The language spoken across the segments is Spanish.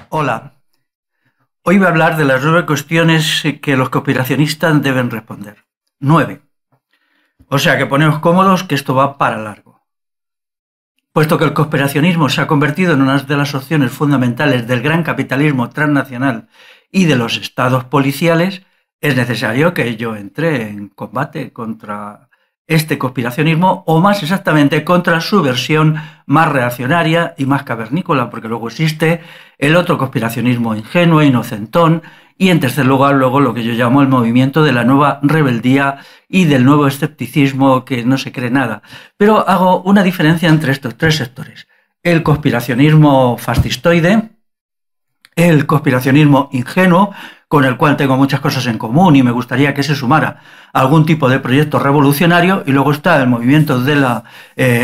Hola, hoy voy a hablar de las 9 cuestiones que los conspiracionistas deben responder. 9. O sea que poneos cómodos que esto va para largo. Puesto que el conspiracionismo se ha convertido en una de las opciones fundamentales del gran capitalismo transnacional y de los estados policiales, es necesario que yo entre en combate contra este conspiracionismo, o más exactamente contra su versión más reaccionaria y más cavernícola, porque luego existe el otro conspiracionismo ingenuo, inocentón, y en tercer lugar luego lo que yo llamo el movimiento de la nueva rebeldía y del nuevo escepticismo que no se cree nada. Pero hago una diferencia entre estos tres sectores: el conspiracionismo fascistoide, el conspiracionismo ingenuo, con el cual tengo muchas cosas en común y me gustaría que se sumara a algún tipo de proyecto revolucionario, y luego está el movimiento de la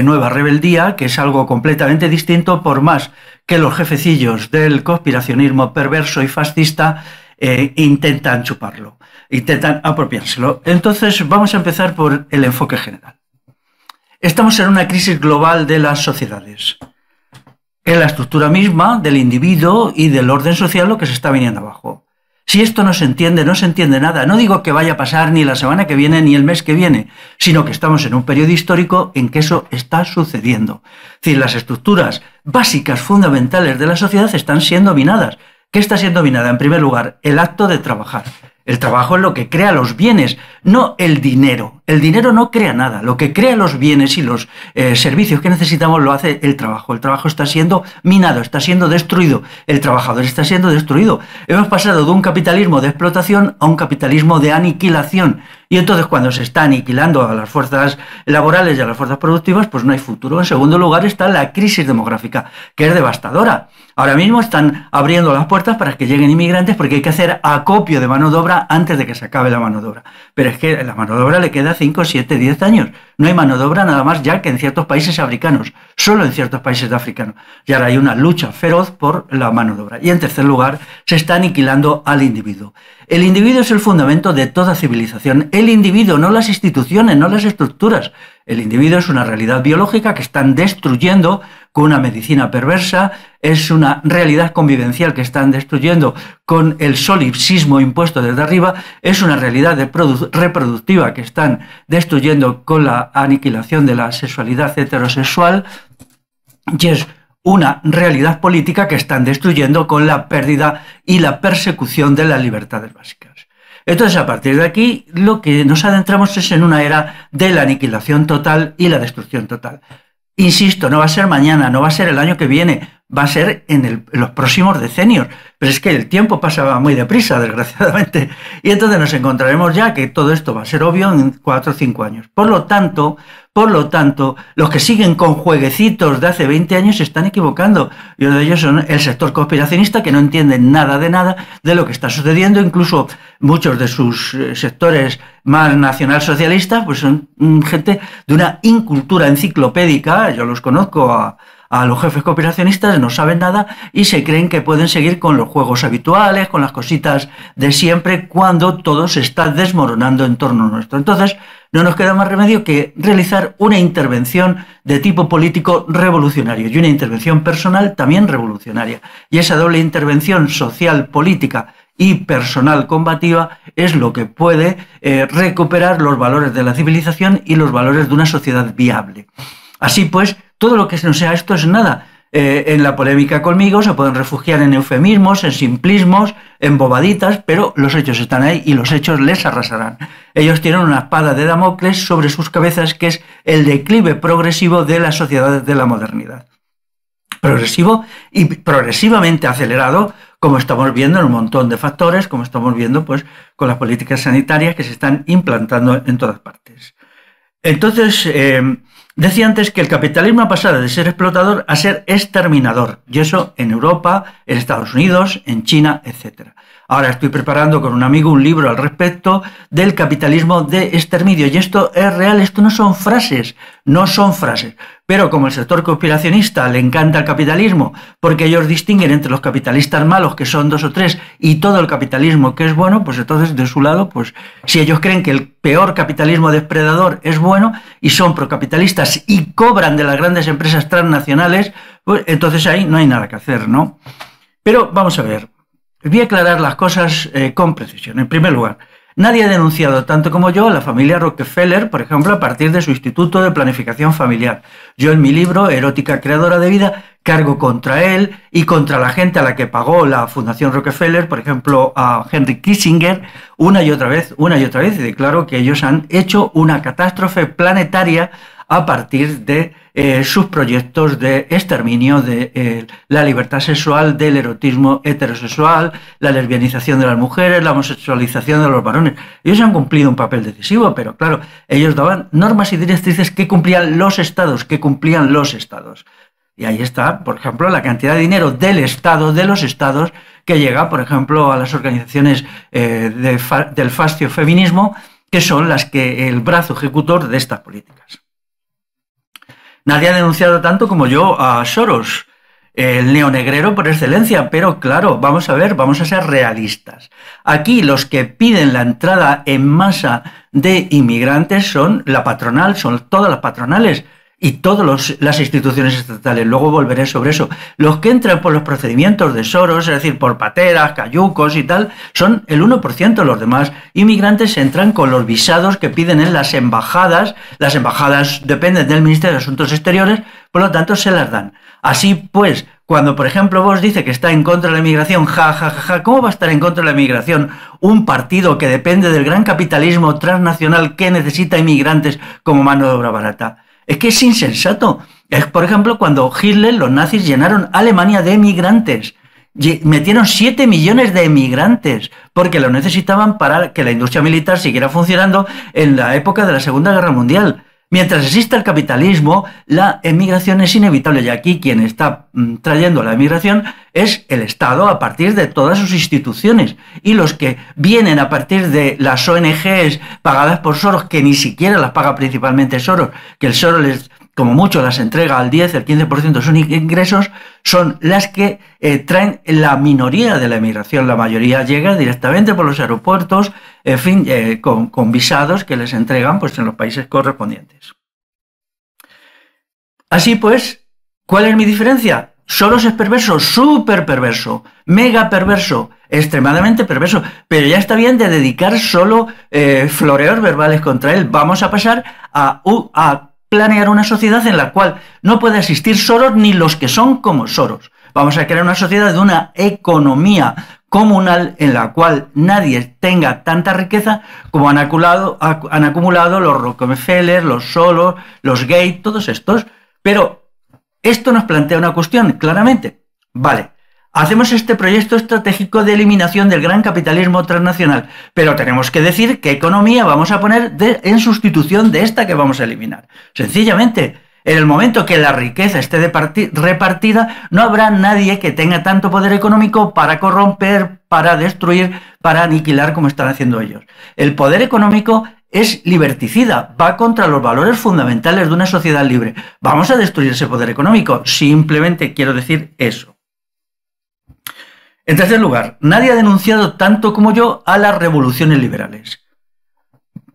nueva rebeldía, que es algo completamente distinto, por más que los jefecillos del conspiracionismo perverso y fascista intentan chuparlo, intentan apropiárselo. Entonces vamos a empezar por el enfoque general. Estamos en una crisis global de las sociedades. Es la estructura misma del individuo y del orden social lo que se está viniendo abajo. Si esto no se entiende, no se entiende nada. No digo que vaya a pasar ni la semana que viene ni el mes que viene, sino que estamos en un periodo histórico en que eso está sucediendo. Es decir, las estructuras básicas, fundamentales de la sociedad están siendo minadas. ¿Qué está siendo minada? En primer lugar, el acto de trabajar. El trabajo es lo que crea los bienes, no el dinero. El dinero no crea nada. Lo que crea los bienes y los servicios que necesitamos lo hace el trabajo. El trabajo está siendo minado, está siendo destruido. El trabajador está siendo destruido. Hemos pasado de un capitalismo de explotación a un capitalismo de aniquilación. Y entonces, cuando se está aniquilando a las fuerzas laborales y a las fuerzas productivas, pues no hay futuro. En segundo lugar está la crisis demográfica, que es devastadora. Ahora mismo están abriendo las puertas para que lleguen inmigrantes, porque hay que hacer acopio de mano de obra antes de que se acabe la mano de obra. Pero es que la mano de obra le queda 5, 7, 10 años. No hay mano de obra nada más ya que en ciertos países africanos, solo en ciertos países africanos. Y ahora hay una lucha feroz por la mano de obra. Y en tercer lugar, se está aniquilando al individuo. El individuo es el fundamento de toda civilización. El individuo, no las instituciones, no las estructuras. El individuo es una realidad biológica que están destruyendo con una medicina perversa, es una realidad convivencial que están destruyendo con el solipsismo impuesto desde arriba, es una realidad reproductiva que están destruyendo con la aniquilación de la sexualidad heterosexual, y es una realidad política que están destruyendo con la pérdida y la persecución de las libertades básicas. Entonces, a partir de aquí, lo que nos adentramos es en una era de la aniquilación total y la destrucción total. Insisto, no va a ser mañana, no va a ser el año que viene, va a ser en los próximos decenios. Pero es que el tiempo pasa muy deprisa, desgraciadamente. Y entonces nos encontraremos ya que todo esto va a ser obvio en 4 o 5 años. Por lo tanto, los que siguen con jueguecitos de hace 20 años se están equivocando. Y uno de ellos son el sector conspiracionista, que no entiende nada de lo que está sucediendo. Incluso muchos de sus sectores más nacionalsocialistas pues son gente de una incultura enciclopédica. Yo los conozco a los jefes conspiracionistas, no saben nada y se creen que pueden seguir con los juegos habituales, con las cositas de siempre, cuando todo se está desmoronando en torno nuestro. Entonces, no nos queda más remedio que realizar una intervención de tipo político revolucionario y una intervención personal también revolucionaria. Y esa doble intervención social, política y personal combativa es lo que puede recuperar los valores de la civilización y los valores de una sociedad viable. Así pues, todo lo que no sea esto es nada. En la polémica conmigo se pueden refugiar en eufemismos, en simplismos, en bobaditas, pero los hechos están ahí y los hechos les arrasarán. Ellos tienen una espada de Damocles sobre sus cabezas, que es el declive progresivo de las sociedades de la modernidad. Progresivo y progresivamente acelerado, como estamos viendo en un montón de factores, como estamos viendo pues con las políticas sanitarias que se están implantando en todas partes. Entonces, decía antes que el capitalismo ha pasado de ser explotador a ser exterminador, y eso en Europa, en Estados Unidos, en China, etc. Ahora estoy preparando con un amigo un libro al respecto del capitalismo de exterminio, y esto es real, esto no son frases, pero como el sector conspiracionista le encanta el capitalismo, porque ellos distinguen entre los capitalistas malos, que son 2 o 3, y todo el capitalismo que es bueno, pues entonces de su lado, pues si ellos creen que el peor capitalismo depredador es bueno y son procapitalistas y cobran de las grandes empresas transnacionales, pues entonces ahí no hay nada que hacer, ¿no? Pero vamos a ver, voy a aclarar las cosas con precisión. En primer lugar, nadie ha denunciado tanto como yo a la familia Rockefeller, por ejemplo, a partir de su Instituto de Planificación Familiar. Yo en mi libro, Erótica Creadora de Vida, cargo contra él y contra la gente a la que pagó la Fundación Rockefeller, por ejemplo, a Henry Kissinger, una y otra vez, y declaro que ellos han hecho una catástrofe planetaria a partir de sus proyectos de exterminio de la libertad sexual, del erotismo heterosexual, la lesbianización de las mujeres, la homosexualización de los varones. Ellos han cumplido un papel decisivo, pero claro, ellos daban normas y directrices que cumplían los estados, Y ahí está, por ejemplo, la cantidad de dinero del Estado, de los estados, que llega, por ejemplo, a las organizaciones del fascio feminismo, que son las que el brazo ejecutor de estas políticas. Nadie ha denunciado tanto como yo a Soros, el neonegrero por excelencia, pero claro, vamos a ver, vamos a ser realistas. Aquí los que piden la entrada en masa de inmigrantes son la patronal, son todas las patronales y todas las instituciones estatales. Luego volveré sobre eso. Los que entran por los procedimientos de Soros, es decir, por pateras, cayucos y tal, son el 1%. Los demás inmigrantes entran con los visados que piden en las embajadas. Las embajadas dependen del Ministerio de Asuntos Exteriores, por lo tanto se las dan. Así pues, cuando por ejemplo Vox dice que está en contra de la inmigración, ¿cómo va a estar en contra de la inmigración un partido que depende del gran capitalismo transnacional que necesita inmigrantes como mano de obra barata? Es que es insensato. Es, por ejemplo, cuando Hitler, los nazis llenaron Alemania de emigrantes. Metieron 7 millones de emigrantes porque lo necesitaban para que la industria militar siguiera funcionando en la época de la Segunda Guerra Mundial. Mientras exista el capitalismo, la emigración es inevitable y aquí quien está trayendo la emigración es el Estado a partir de todas sus instituciones. Y los que vienen a partir de las ONGs pagadas por Soros, que ni siquiera las paga principalmente Soros, que el Soros les, como mucho las entrega al 10, el 15% de sus ingresos, son las que traen la minoría de la emigración. La mayoría llega directamente por los aeropuertos, en fin, con visados que les entregan pues, en los países correspondientes. Así pues, ¿cuál es mi diferencia? Soros es perverso, súper perverso, mega perverso, extremadamente perverso, pero ya está bien de dedicar solo floreos verbales contra él. Vamos a pasar a planear una sociedad en la cual no puede existir Soros ni los que son como Soros. Vamos a crear una sociedad de una economía comunal en la cual nadie tenga tanta riqueza como han acumulado los Rockefeller, los Soros, los Gates, todos estos. Pero esto nos plantea una cuestión, claramente. Vale, hacemos este proyecto estratégico de eliminación del gran capitalismo transnacional, pero tenemos que decir qué economía vamos a poner en sustitución de esta que vamos a eliminar. Sencillamente, en el momento que la riqueza esté repartida, no habrá nadie que tenga tanto poder económico para corromper, para destruir, para aniquilar como están haciendo ellos. El poder económico es liberticida, va contra los valores fundamentales de una sociedad libre. ¿Vamos a destruir ese poder económico? Simplemente quiero decir eso. En tercer lugar, nadie ha denunciado tanto como yo a las revoluciones liberales.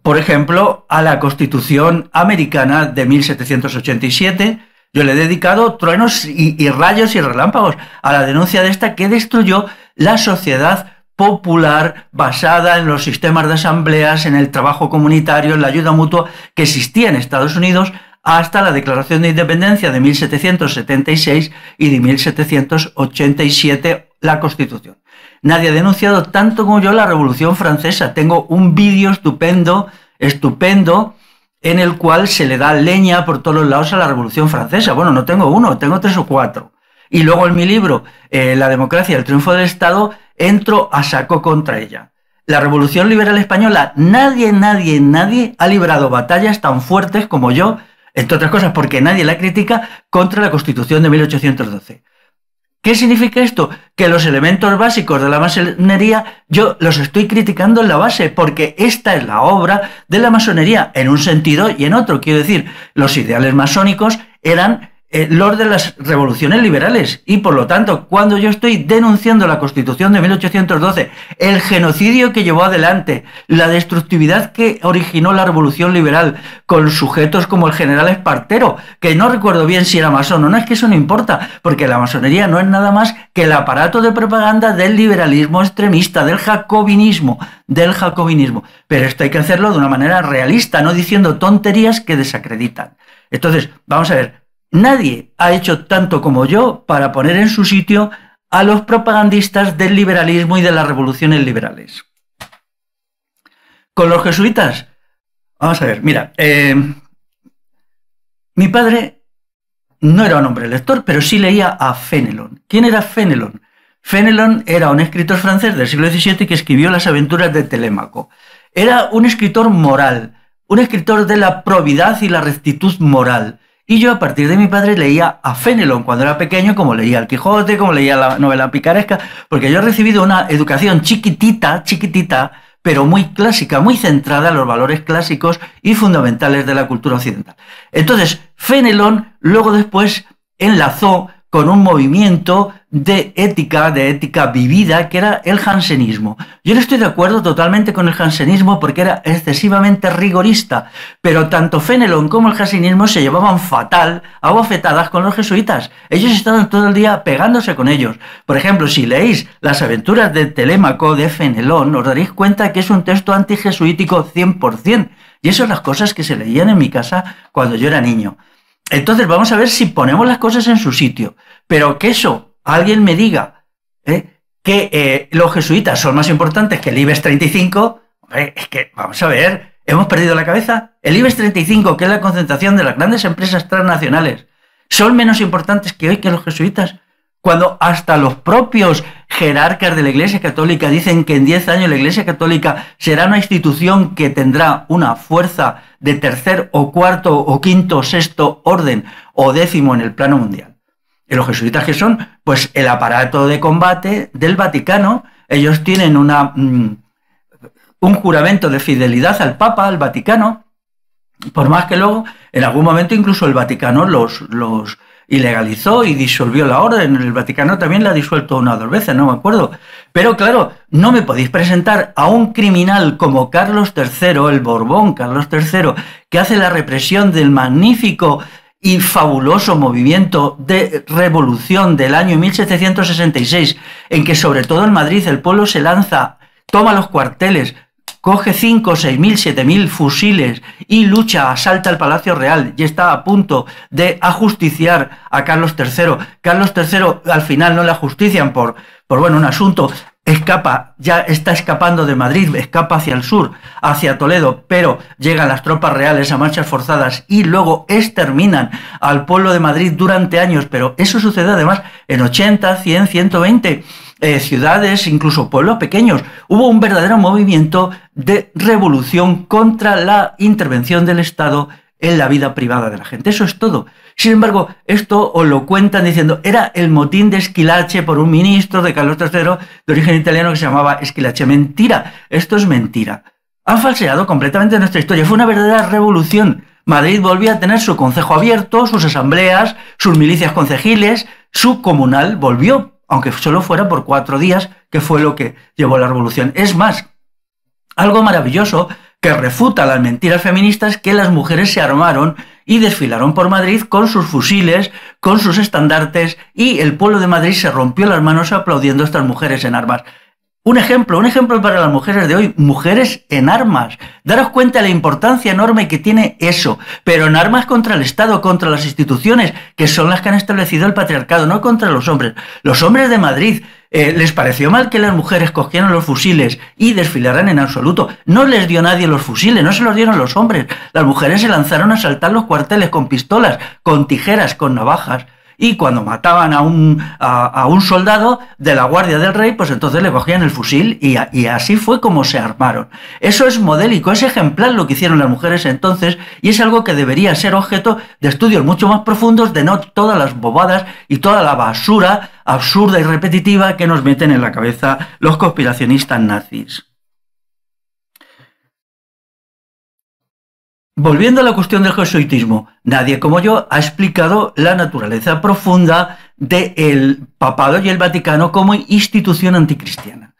Por ejemplo, a la Constitución americana de 1787, yo le he dedicado truenos y rayos y relámpagos a la denuncia de esta que destruyó la sociedad popular basada en los sistemas de asambleas, en el trabajo comunitario, en la ayuda mutua que existía en Estados Unidos hasta la Declaración de Independencia de 1776 y de 1787, la Constitución. Nadie ha denunciado tanto como yo la Revolución Francesa. Tengo un vídeo estupendo, en el cual se le da leña por todos los lados a la Revolución Francesa. Bueno, no tengo uno, tengo 3 o 4. Y luego en mi libro, La democracia y el triunfo del Estado, entro a saco contra ella. La Revolución Liberal Española, nadie ha librado batallas tan fuertes como yo, entre otras cosas porque nadie la critica, contra la Constitución de 1812. ¿Qué significa esto? Que los elementos básicos de la masonería yo los estoy criticando en la base, porque esta es la obra de la masonería en un sentido y en otro. Quiero decir, los ideales masónicos eran los de las revoluciones liberales. Y por lo tanto, cuando yo estoy denunciando la Constitución de 1812, el genocidio que llevó adelante, la destructividad que originó la revolución liberal con sujetos como el general Espartero, que no recuerdo bien si era masón o no, es que eso no importa, porque la masonería no es nada más que el aparato de propaganda del liberalismo extremista, del jacobinismo. Pero esto hay que hacerlo de una manera realista, no diciendo tonterías que desacreditan. Entonces, vamos a ver. Nadie ha hecho tanto como yo para poner en su sitio a los propagandistas del liberalismo y de las revoluciones liberales. Con los jesuitas, vamos a ver, mira, mi padre no era un hombre lector, pero sí leía a Fénelon. ¿Quién era Fénelon? Fénelon era un escritor francés del siglo XVII que escribió Las aventuras de Telémaco. Era un escritor moral, un escritor de la probidad y la rectitud moral. Y yo a partir de mi padre leía a Fénelon cuando era pequeño, como leía El Quijote, como leía la novela picaresca, porque yo he recibido una educación chiquitita, pero muy clásica, muy centrada en los valores clásicos y fundamentales de la cultura occidental. Entonces, Fénelon luego después enlazó con un movimiento de ética vivida, que era el jansenismo. Yo no estoy de acuerdo totalmente con el jansenismo porque era excesivamente rigorista, pero tanto Fénelon como el jansenismo se llevaban fatal, a bofetadas con los jesuitas. Ellos estaban todo el día pegándose con ellos. Por ejemplo, si leéis Las aventuras de Telémaco de Fénelon, os daréis cuenta que es un texto antijesuítico 100%. Y eso son las cosas que se leían en mi casa cuando yo era niño. Entonces vamos a ver si ponemos las cosas en su sitio. Pero que eso, alguien me diga que los jesuitas son más importantes que el IBEX 35, es que, vamos a ver, hemos perdido la cabeza. El IBEX 35, que es la concentración de las grandes empresas transnacionales, son menos importantes que hoy que los jesuitas. Cuando hasta los propios jerarcas de la Iglesia Católica dicen que en 10 años la Iglesia Católica será una institución que tendrá una fuerza de tercer o cuarto o quinto o sexto orden o décimo en el plano mundial. Y los jesuitas, que son, pues el aparato de combate del Vaticano. Ellos tienen un juramento de fidelidad al Papa, al Vaticano, por más que luego en algún momento incluso el Vaticano los ilegalizó y disolvió la orden. El Vaticano también la ha disuelto una o dos veces, no me acuerdo. Pero claro, no me podéis presentar a un criminal como Carlos III, el Borbón Carlos III, que hace la represión del magnífico y fabuloso movimiento de revolución del año 1766, en que sobre todo en Madrid el pueblo se lanza, toma los cuarteles, coge 5, 6.000, 7.000 fusiles y lucha, asalta el Palacio Real y está a punto de ajusticiar a Carlos III. Carlos III al final no le ajustician por un asunto, escapa, ya está escapando de Madrid, escapa hacia el sur, hacia Toledo, pero llegan las tropas reales a marchas forzadas y luego exterminan al pueblo de Madrid durante años, pero eso sucede además en 80, 100, 120 ciudades, incluso pueblos pequeños. Hubo un verdadero movimiento de revolución contra la intervención del Estado en la vida privada de la gente. Eso es todo. Sin embargo, esto os lo cuentan diciendo, era el motín de Esquilache por un ministro de Carlos III de origen italiano que se llamaba Esquilache. Mentira, esto es mentira. Han falseado completamente nuestra historia. Fue una verdadera revolución. Madrid volvía a tener su concejo abierto, sus asambleas, sus milicias concejiles, su comunal volvió, aunque solo fuera por 4 días, que fue lo que llevó a la revolución. Es más, algo maravilloso que refuta las mentiras feministas, que las mujeres se armaron y desfilaron por Madrid con sus fusiles, con sus estandartes, y el pueblo de Madrid se rompió las manos aplaudiendo a estas mujeres en armas. Un ejemplo para las mujeres de hoy, mujeres en armas. Daros cuenta de la importancia enorme que tiene eso, pero en armas contra el Estado, contra las instituciones, que son las que han establecido el patriarcado, no contra los hombres. Los hombres de Madrid, ¿les pareció mal que las mujeres cogieran los fusiles y desfilaran en absoluto? No les dio nadie los fusiles, no se los dieron los hombres. Las mujeres se lanzaron a asaltar los cuarteles con pistolas, con tijeras, con navajas. Y cuando mataban a un soldado de la Guardia del Rey, pues entonces le cogían el fusil y así fue como se armaron. Eso es modélico, es ejemplar lo que hicieron las mujeres entonces, y es algo que debería ser objeto de estudios mucho más profundos, de no todas las bobadas y toda la basura absurda y repetitiva que nos meten en la cabeza los conspiracionistas nazis. volviendo a la cuestión del jesuitismo, nadie como yo ha explicado la naturaleza profunda del papado y el Vaticano como institución anticristiana.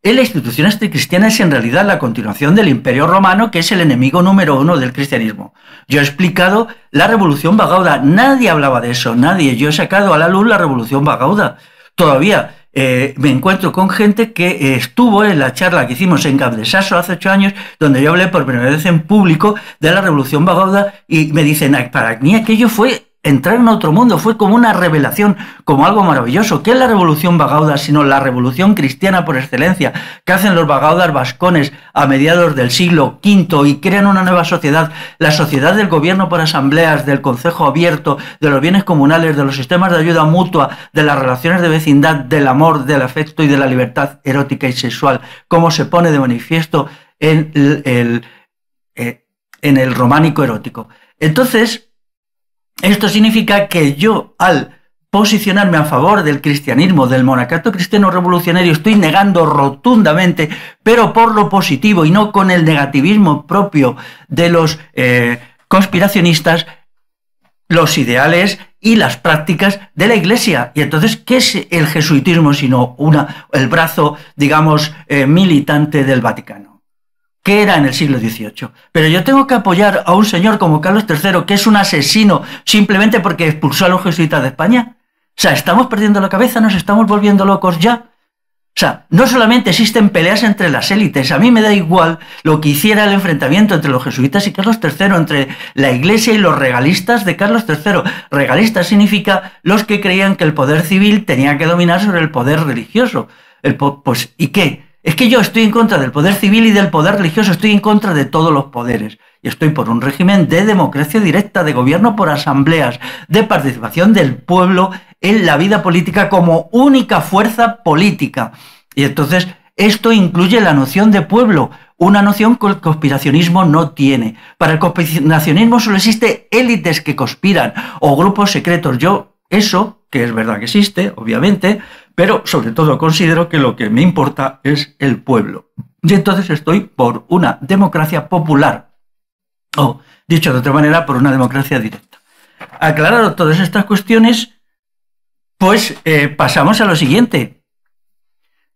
La institución anticristiana es en realidad la continuación del Imperio Romano, que es el enemigo número 1 del cristianismo. Yo he explicado la Revolución Bagauda, nadie hablaba de eso, nadie. Yo he sacado a la luz la Revolución Bagauda. Todavía me encuentro con gente que estuvo en la charla que hicimos en Cap de Sasso hace 8 años, donde yo hablé por primera vez en público de la Revolución Bagauda, y me dicen, para mí aquello fue entrar en otro mundo, fue como una revelación, como algo maravilloso. ¿Qué es la Revolución Bagauda sino la revolución cristiana por excelencia que hacen los bagaudas vascones a mediados del siglo V y crean una nueva sociedad, la sociedad del gobierno por asambleas, del concejo abierto, de los bienes comunales, de los sistemas de ayuda mutua, de las relaciones de vecindad, del amor, del afecto y de la libertad erótica y sexual, como se pone de manifiesto en el románico erótico? Entonces, esto significa que yo, al posicionarme a favor del cristianismo, del monacato cristiano revolucionario, estoy negando rotundamente, pero por lo positivo y no con el negativismo propio de los conspiracionistas, los ideales y las prácticas de la Iglesia. Y entonces, ¿qué es el jesuitismo sino el brazo, digamos, militante del Vaticano? ¿Qué era en el siglo XVIII? Pero yo tengo que apoyar a un señor como Carlos III, que es un asesino simplemente porque expulsó a los jesuitas de España. O sea, ¿estamos perdiendo la cabeza? ¿Nos estamos volviendo locos ya? O sea, no solamente existen peleas entre las élites, a mí me da igual lo que hiciera el enfrentamiento entre los jesuitas y Carlos III, entre la Iglesia y los regalistas de Carlos III. Regalistas significa los que creían que el poder civil tenía que dominar sobre el poder religioso. Pues, ¿y qué? Es que yo estoy en contra del poder civil y del poder religioso, estoy en contra de todos los poderes. Y estoy por un régimen de democracia directa, de gobierno por asambleas, de participación del pueblo en la vida política como única fuerza política. Y entonces esto incluye la noción de pueblo, una noción que el conspiracionismo no tiene. Para el conspiracionismo solo existe élites que conspiran o grupos secretos. Eso, que es verdad que existe, obviamente, pero sobre todo considero que lo que me importa es el pueblo. Y entonces estoy por una democracia popular, o dicho de otra manera, por una democracia directa. Aclarado todas estas cuestiones, pues pasamos a lo siguiente.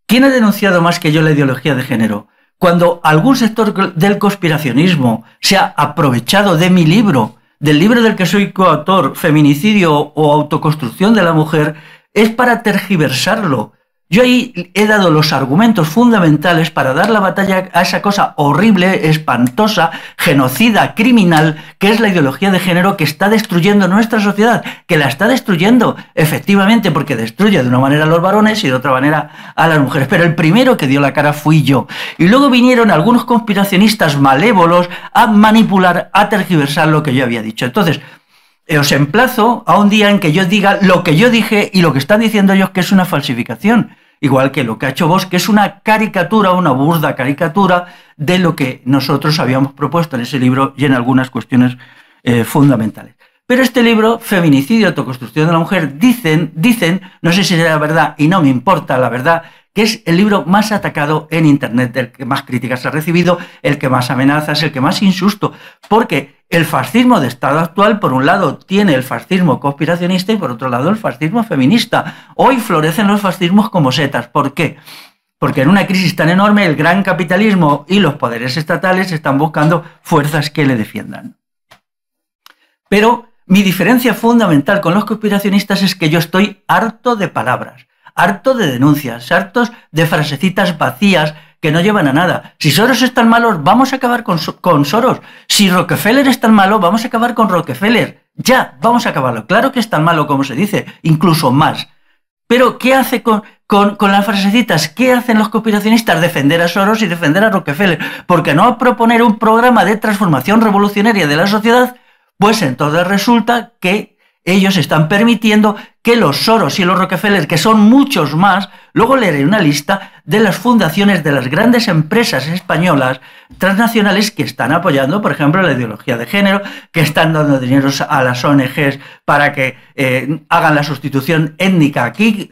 ¿Quién ha denunciado más que yo la ideología de género? Cuando algún sector del conspiracionismo se ha aprovechado de mi libro, del libro del que soy coautor, Feminicidio o Autoconstrucción de la Mujer, es para tergiversarlo. Yo ahí he dado los argumentos fundamentales para dar la batalla a esa cosa horrible, espantosa, genocida, criminal, que es la ideología de género que está destruyendo nuestra sociedad, que la está destruyendo, efectivamente, porque destruye de una manera a los varones y de otra manera a las mujeres. Pero el primero que dio la cara fui yo. Y luego vinieron algunos conspiracionistas malévolos a manipular, a tergiversar lo que yo había dicho. Entonces, os emplazo a un día en que yo diga lo que yo dije y lo que están diciendo ellos que es una falsificación, igual que lo que ha hecho Vox, que es una caricatura, una burda caricatura de lo que nosotros habíamos propuesto en ese libro y en algunas cuestiones fundamentales. Pero este libro, Feminicidio, Autoconstrucción de la Mujer, dicen, no sé si será verdad y no me importa la verdad, que es el libro más atacado en Internet, el que más críticas ha recibido, el que más amenazas, el que más insusto, porque el fascismo de Estado actual, por un lado, tiene el fascismo conspiracionista y por otro lado el fascismo feminista. Hoy florecen los fascismos como setas. ¿Por qué? Porque en una crisis tan enorme el gran capitalismo y los poderes estatales están buscando fuerzas que le defiendan. Pero mi diferencia fundamental con los conspiracionistas es que yo estoy harto de palabras, harto de denuncias, hartos de frasecitas vacías que no llevan a nada. Si Soros es tan malo, vamos a acabar con Soros. Si Rockefeller es tan malo, vamos a acabar con Rockefeller. Ya, vamos a acabarlo. Claro que es tan malo como se dice, incluso más. Pero, ¿qué hace con las frasecitas? ¿Qué hacen los conspiracionistas? Defender a Soros y defender a Rockefeller. Porque no proponer un programa de transformación revolucionaria de la sociedad, pues entonces resulta que ellos están permitiendo que los Soros y los Rockefeller, que son muchos más, Luego leeré una lista de las fundaciones de las grandes empresas españolas transnacionales que están apoyando, por ejemplo, la ideología de género, que están dando dinero a las ONGs para que hagan la sustitución étnica. Aquí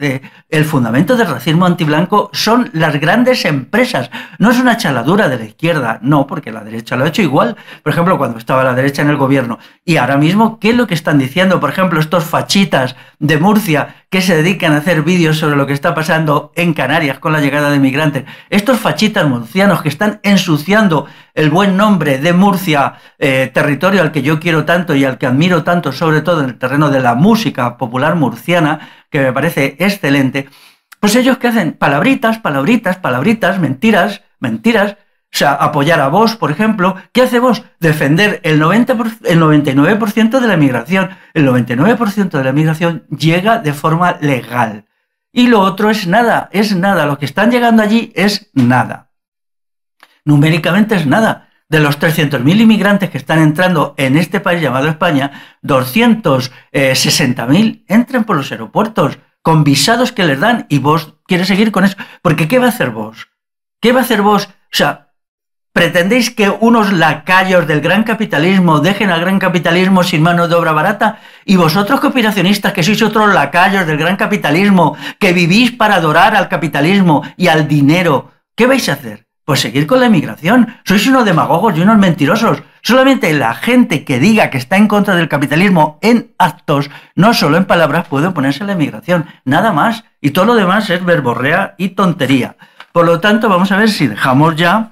el fundamento del racismo antiblanco son las grandes empresas. No es una chaladura de la izquierda, no, porque la derecha lo ha hecho igual. Por ejemplo, cuando estaba la derecha en el gobierno. Y ahora mismo, ¿qué es lo que están diciendo? Por ejemplo, estos fachitas de Murcia que se dedican a hacer vídeos sobre lo que está pasando en Canarias con la llegada de migrantes. Estos fachitas murcianos que están ensuciando el buen nombre de Murcia, territorio al que yo quiero tanto y al que admiro tanto, sobre todo en el terreno de la música popular murciana, que me parece excelente. Pues ellos que hacen palabritas, palabritas, palabritas, mentiras, mentiras. O sea, apoyar a Vox, por ejemplo. ¿Qué hace Vox? Defender el 99% de la migración. El 99% de la migración llega de forma legal. Y lo otro es nada, es nada. Lo que están llegando allí es nada. Numéricamente es nada. De los 300.000 inmigrantes que están entrando en este país llamado España, 260.000 entran por los aeropuertos con visados que les dan y Vox quiere seguir con eso. Porque ¿qué va a hacer Vox? ¿Qué va a hacer Vox? O sea, ¿pretendéis que unos lacayos del gran capitalismo dejen al gran capitalismo sin mano de obra barata? Y vosotros, conspiracionistas, que sois otros lacayos del gran capitalismo, que vivís para adorar al capitalismo y al dinero, ¿qué vais a hacer? Pues seguir con la inmigración. Sois unos demagogos y unos mentirosos. Solamente la gente que diga que está en contra del capitalismo en actos, no solo en palabras, puede oponerse a la inmigración. Nada más. Y todo lo demás es verborrea y tontería. Por lo tanto, vamos a ver si dejamos ya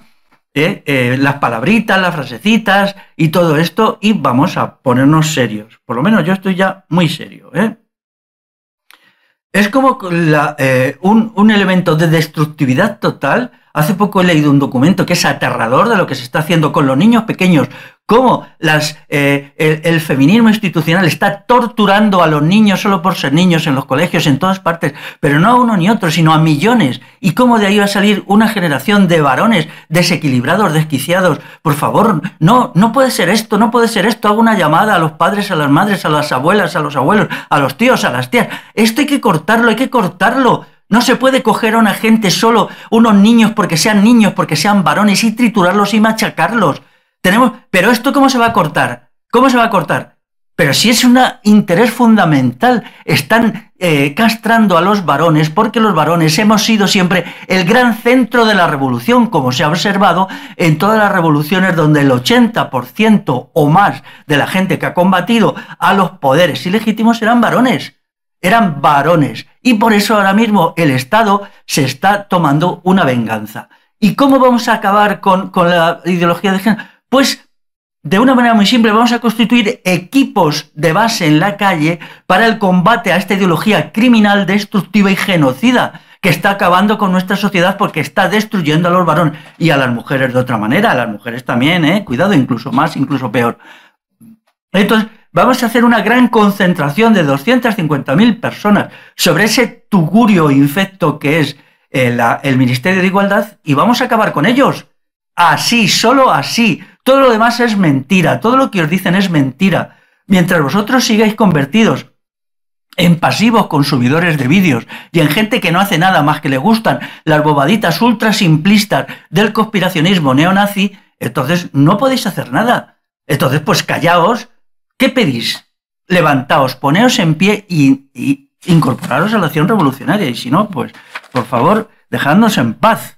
las palabritas, las frasecitas y todo esto y vamos a ponernos serios. Por lo menos yo estoy ya muy serio. Es como un elemento de destructividad total. Hace poco he leído un documento que es aterrador de lo que se está haciendo con los niños pequeños, cómo el feminismo institucional está torturando a los niños solo por ser niños en los colegios, en todas partes, pero no a uno ni otro, sino a millones, y cómo de ahí va a salir una generación de varones desequilibrados, desquiciados. Por favor, no puede ser esto, no puede ser esto. Hago una llamada a los padres, a las madres, a las abuelas, a los abuelos, a los tíos, a las tías. Esto hay que cortarlo, hay que cortarlo. No se puede coger a una gente solo, unos niños porque sean varones y triturarlos y machacarlos. Pero esto ¿cómo se va a cortar? ¿Cómo se va a cortar? Pero si es un interés fundamental, están castrando a los varones porque los varones hemos sido siempre el gran centro de la revolución, como se ha observado en todas las revoluciones donde el 80% o más de la gente que ha combatido a los poderes ilegítimos eran varones. Eran varones. Y por eso ahora mismo el Estado se está tomando una venganza. ¿Y cómo vamos a acabar con la ideología de género? Pues de una manera muy simple, vamos a constituir equipos de base en la calle para el combate a esta ideología criminal, destructiva y genocida que está acabando con nuestra sociedad porque está destruyendo a los varones y a las mujeres de otra manera. A las mujeres también, cuidado, incluso más, incluso peor. Entonces, vamos a hacer una gran concentración de 250.000 personas sobre ese tugurio infecto que es el Ministerio de Igualdad y vamos a acabar con ellos. Así, solo así. Todo lo demás es mentira. Todo lo que os dicen es mentira. Mientras vosotros sigáis convertidos en pasivos consumidores de vídeos y en gente que no hace nada más que le gustan las bobaditas ultra simplistas del conspiracionismo neonazi, entonces no podéis hacer nada. Entonces, pues callaos. ¿Qué pedís? Levantaos, poneos en pie y incorporaros a la acción revolucionaria. Y si no, pues, por favor, dejadnos en paz.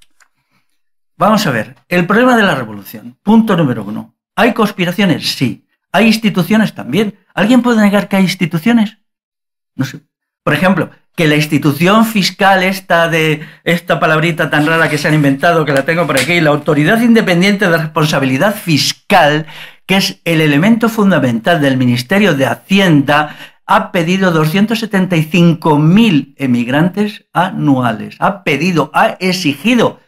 Vamos a ver, el problema de la revolución. Punto número 1. ¿Hay conspiraciones? Sí. ¿Hay instituciones? También. ¿Alguien puede negar que hay instituciones? No sé. Por ejemplo, que la institución fiscal esta palabrita tan rara que se han inventado, que la tengo por aquí, la Autoridad Independiente de Responsabilidad Fiscal, que es el elemento fundamental del Ministerio de Hacienda, ha pedido 275.000 emigrantes anuales. Ha exigido.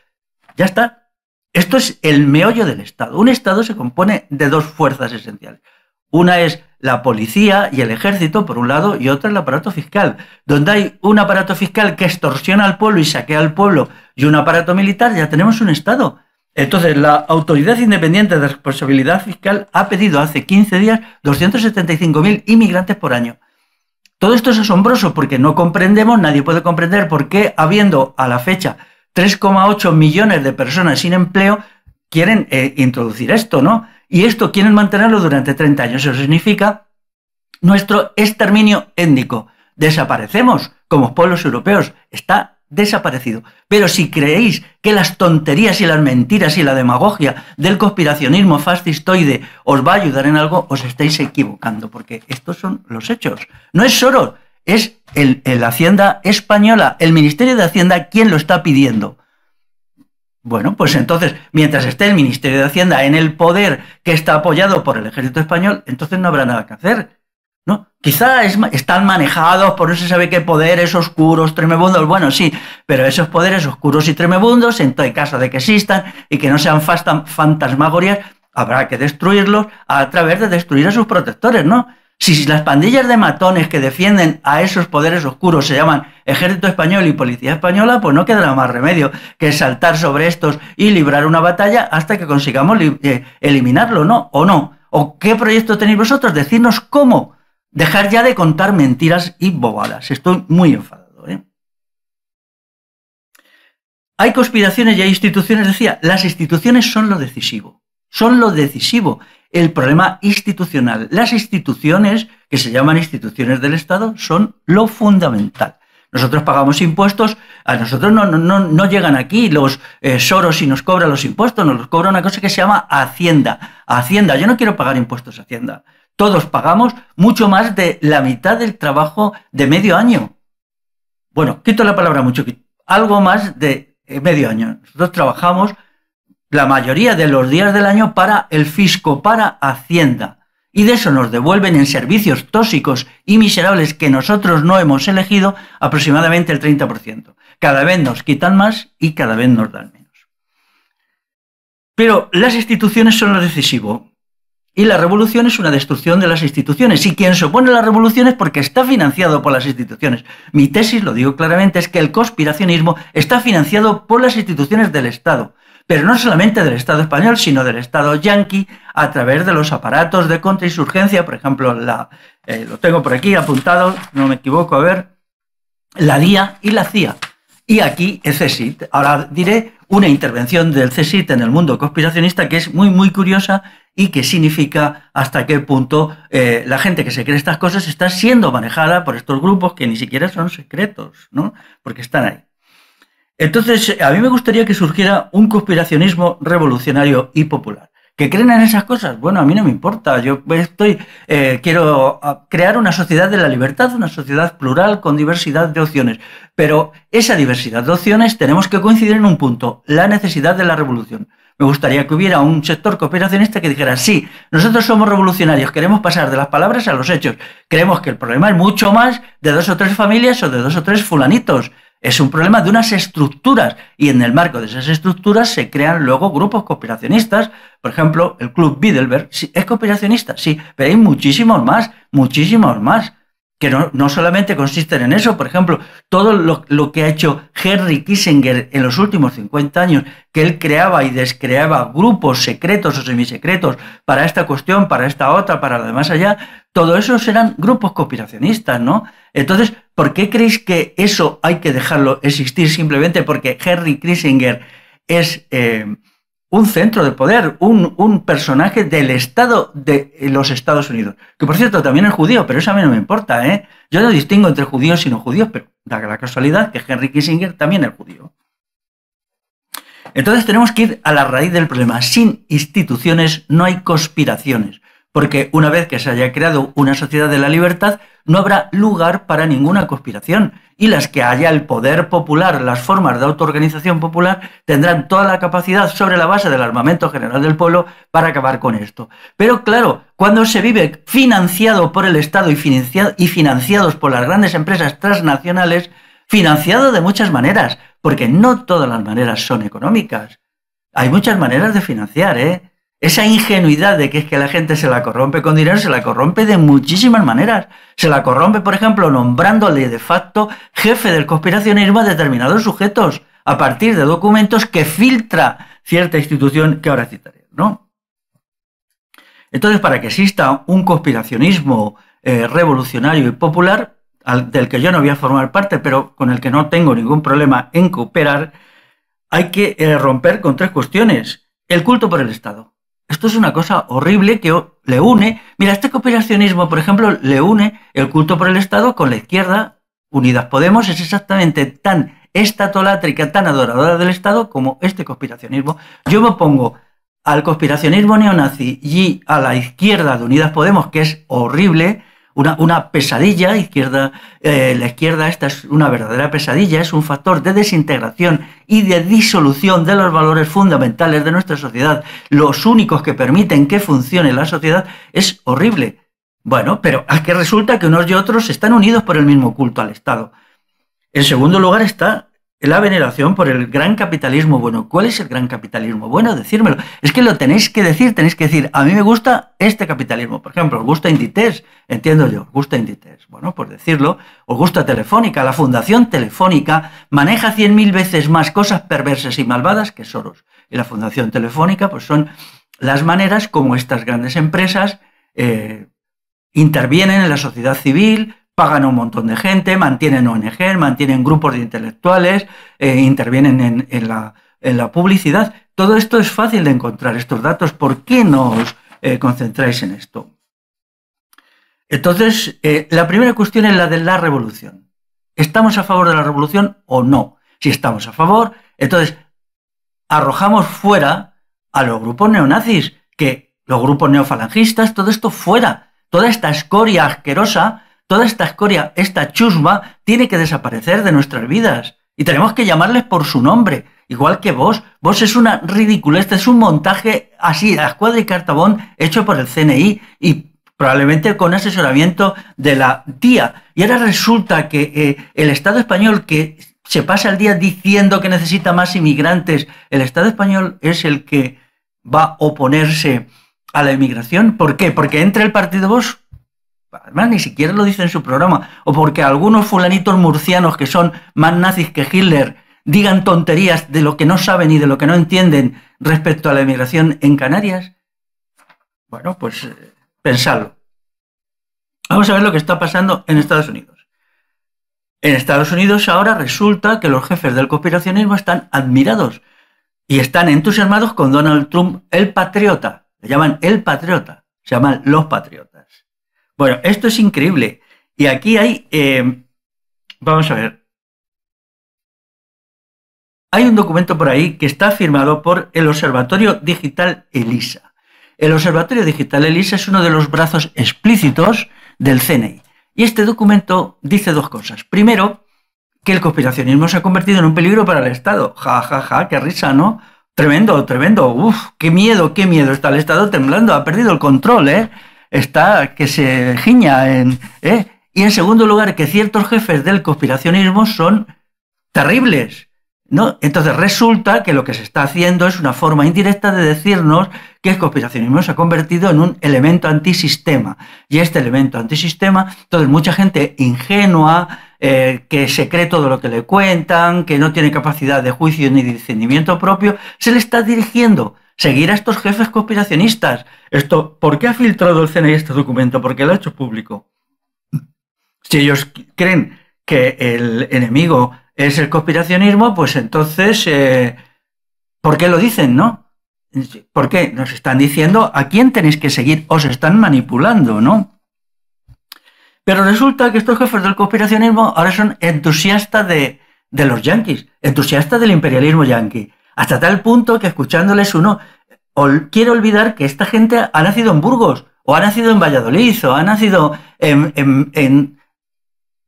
Ya está. Esto es el meollo del Estado. Un Estado se compone de dos fuerzas esenciales. Una es la policía y el ejército, por un lado, y otra el aparato fiscal. Donde hay un aparato fiscal que extorsiona al pueblo y saquea al pueblo y un aparato militar, ya tenemos un Estado. Entonces, la Autoridad Independiente de Responsabilidad Fiscal ha pedido hace 15 días 275.000 inmigrantes por año. Todo esto es asombroso porque no comprendemos, nadie puede comprender por qué, habiendo a la fecha 3,8 millones de personas sin empleo, quieren introducir esto, ¿no? Y esto quieren mantenerlo durante 30 años. Eso significa nuestro exterminio étnico. Desaparecemos como pueblos europeos. Está desaparecido. Pero si creéis que las tonterías y las mentiras y la demagogia del conspiracionismo fascistoide os va a ayudar en algo, os estáis equivocando, porque estos son los hechos. No es Soros, es la Hacienda española, el Ministerio de Hacienda quien lo está pidiendo. Bueno, pues entonces, mientras esté el Ministerio de Hacienda en el poder que está apoyado por el ejército español, entonces no habrá nada que hacer, ¿no? Quizá están manejados por no se sabe qué poderes oscuros, tremebundos, bueno, sí, pero esos poderes oscuros y tremebundos, en todo caso de que existan y que no sean fantasmagorías, habrá que destruirlos a través de destruir a sus protectores, ¿no? Si las pandillas de matones que defienden a esos poderes oscuros se llaman Ejército Español y Policía Española, pues no quedará más remedio que saltar sobre estos y librar una batalla hasta que consigamos eliminarlo, ¿no? ¿O no? ¿O qué proyecto tenéis vosotros? Decidnos cómo. Dejar ya de contar mentiras y bobadas. Estoy muy enfadado, ¿eh? Hay conspiraciones y hay instituciones, decía, las instituciones son lo decisivo. Son lo decisivo. El problema institucional. Las instituciones, que se llaman instituciones del Estado, son lo fundamental. Nosotros pagamos impuestos, a nosotros no llegan aquí los Soros y nos cobran los impuestos, nos los cobra una cosa que se llama Hacienda. Hacienda, yo no quiero pagar impuestos a Hacienda. Todos pagamos mucho más de la mitad del trabajo de medio año. Bueno, quito la palabra mucho, algo más de medio año. Nosotros trabajamos la mayoría de los días del año para el fisco, para Hacienda. Y de eso nos devuelven en servicios tóxicos y miserables que nosotros no hemos elegido aproximadamente el 30%. Cada vez nos quitan más y cada vez nos dan menos. Pero las instituciones son lo decisivo. Y la revolución es una destrucción de las instituciones. Y quien se opone a la revolución es porque está financiado por las instituciones. Mi tesis, lo digo claramente, es que el conspiracionismo está financiado por las instituciones del Estado. Pero no solamente del Estado español, sino del Estado yanqui, a través de los aparatos de contrainsurgencia. Por ejemplo, lo tengo por aquí apuntado, no me equivoco, a ver, la DIA y la CIA. Y aquí el CSIC. Ahora diré una intervención del CSIC en el mundo conspiracionista que es muy, muy curiosa y que significa hasta qué punto la gente que se cree estas cosas está siendo manejada por estos grupos que ni siquiera son secretos, ¿no? Porque están ahí. Entonces, a mí me gustaría que surgiera un conspiracionismo revolucionario y popular. ¿Que creen en esas cosas? Bueno, a mí no me importa. Yo quiero crear una sociedad de la libertad, una sociedad plural con diversidad de opciones. Pero esa diversidad de opciones tenemos que coincidir en un punto, la necesidad de la revolución. Me gustaría que hubiera un sector conspiracionista que dijera, sí, nosotros somos revolucionarios, queremos pasar de las palabras a los hechos. Creemos que el problema es mucho más de 2 o 3 familias o de 2 o 3 fulanitos. Es un problema de unas estructuras y en el marco de esas estructuras se crean luego grupos conspiracionistas. Por ejemplo, el Club Bilderberg es conspiracionista, sí, pero hay muchísimos más, que no solamente consisten en eso. Por ejemplo, todo lo que ha hecho Henry Kissinger en los últimos 50 años, que él creaba y descreaba grupos secretos o semisecretos para esta cuestión, para esta otra, para lo demás allá, todo eso serán grupos conspiracionistas, ¿no? Entonces, ¿por qué creéis que eso hay que dejarlo existir simplemente porque Henry Kissinger es un centro de poder, un personaje del Estado de los Estados Unidos? Que, por cierto, también es judío, pero eso a mí no me importa, ¿eh? Yo no distingo entre judíos y no judíos, pero da la casualidad que Henry Kissinger también es judío. Entonces tenemos que ir a la raíz del problema. Sin instituciones no hay conspiraciones. Porque una vez que se haya creado una sociedad de la libertad, no habrá lugar para ninguna conspiración. Y las que haya el poder popular, las formas de autoorganización popular, tendrán toda la capacidad sobre la base del armamento general del pueblo para acabar con esto. Pero claro, cuando se vive financiado por el Estado y financiados por las grandes empresas transnacionales, financiado de muchas maneras, porque no todas las maneras son económicas. Hay muchas maneras de financiar, ¿eh? Esa ingenuidad de que es que la gente se la corrompe con dinero, se la corrompe de muchísimas maneras. Se la corrompe, por ejemplo, nombrándole de facto jefe del conspiracionismo a determinados sujetos a partir de documentos que filtra cierta institución que ahora citaré, ¿no? Entonces, para que exista un conspiracionismo revolucionario y popular, del que yo no voy a formar parte, pero con el que no tengo ningún problema en cooperar, hay que romper con 3 cuestiones. El culto por el Estado. Esto es una cosa horrible que le une. Mira, este cooperacionismo, por ejemplo, le une el culto por el Estado con la izquierda. Unidas Podemos es exactamente tan estatolátrica, tan adoradora del Estado como este conspiracionismo. Yo me opongo al conspiracionismo neonazi y a la izquierda de Unidas Podemos, que es horrible, una pesadilla. La izquierda esta es una verdadera pesadilla, es un factor de desintegración y de disolución de los valores fundamentales de nuestra sociedad. Los únicos que permiten que funcione la sociedad. Es horrible. Bueno, pero es que resulta que unos y otros están unidos por el mismo culto al Estado. En segundo lugar está la veneración por el gran capitalismo bueno. ¿Cuál es el gran capitalismo bueno? Decírmelo. Es que lo tenéis que decir, a mí me gusta este capitalismo. Por ejemplo, ¿os gusta Inditex? Entiendo yo, ¿os gusta Inditex? Bueno, por decirlo, ¿os gusta Telefónica? La Fundación Telefónica maneja 100.000 veces más cosas perversas y malvadas que Soros. Y la Fundación Telefónica, pues son las maneras como estas grandes empresas intervienen en la sociedad civil, pagan a un montón de gente, mantienen ONG, mantienen grupos de intelectuales, intervienen en la publicidad. Todo esto es fácil de encontrar, estos datos. ¿Por qué no os concentráis en esto? Entonces, la primera cuestión es la de la revolución. ¿Estamos a favor de la revolución o no? Si estamos a favor, entonces arrojamos fuera a los grupos neonazis, los grupos neofalangistas, todo esto fuera. Toda esta escoria asquerosa, toda esta escoria, esta chusma, tiene que desaparecer de nuestras vidas. Y tenemos que llamarles por su nombre, igual que Vox. Vox es una ridiculez, es un montaje así, a escuadra y cartabón, hecho por el CNI y probablemente con asesoramiento de la DIA. Y ahora resulta que el Estado español, que se pasa el día diciendo que necesita más inmigrantes, el Estado español es el que va a oponerse a la inmigración. ¿Por qué? Porque entre el partido Vox, además ni siquiera lo dice en su programa, o porque algunos fulanitos murcianos que son más nazis que Hitler digan tonterías de lo que no saben y de lo que no entienden respecto a la inmigración en Canarias. Bueno, pues pensadlo. Vamos a ver lo que está pasando en Estados Unidos. En Estados Unidos ahora resulta que los jefes del conspiracionismo están admirados y están entusiasmados con Donald Trump, el patriota. Le llaman el patriota, se llaman los patriotas. Bueno, esto es increíble. Y aquí hay, vamos a ver, hay un documento por ahí que está firmado por el Observatorio Digital ELISA. El Observatorio Digital ELISA es uno de los brazos explícitos del CNI. Y este documento dice 2 cosas. Primero, que el conspiracionismo se ha convertido en un peligro para el Estado. Ja, ja, ja, qué risa, ¿no? Tremendo, tremendo. Uf, qué miedo. Está el Estado temblando, ha perdido el control, Está que se giña. Y en segundo lugar, que ciertos jefes del conspiracionismo son terribles, ¿no? Entonces resulta que lo que se está haciendo es una forma indirecta de decirnos que el conspiracionismo se ha convertido en un elemento antisistema. Y este elemento antisistema, entonces mucha gente ingenua, que se cree todo lo que le cuentan, que no tiene capacidad de juicio ni de discernimiento propio, se le está dirigiendo. Seguir a estos jefes conspiracionistas. ¿Por qué ha filtrado el CNI este documento? Porque lo ha hecho público. Si ellos creen que el enemigo es el conspiracionismo, pues entonces, ¿por qué lo dicen, no? ¿Por qué? Nos están diciendo a quién tenéis que seguir, os están manipulando, ¿no? Pero resulta que estos jefes del conspiracionismo ahora son entusiastas de los yanquis, entusiastas del imperialismo yanqui, hasta tal punto que escuchándoles uno quiere olvidar que esta gente ha nacido en Burgos, o ha nacido en Valladolid, o ha nacido en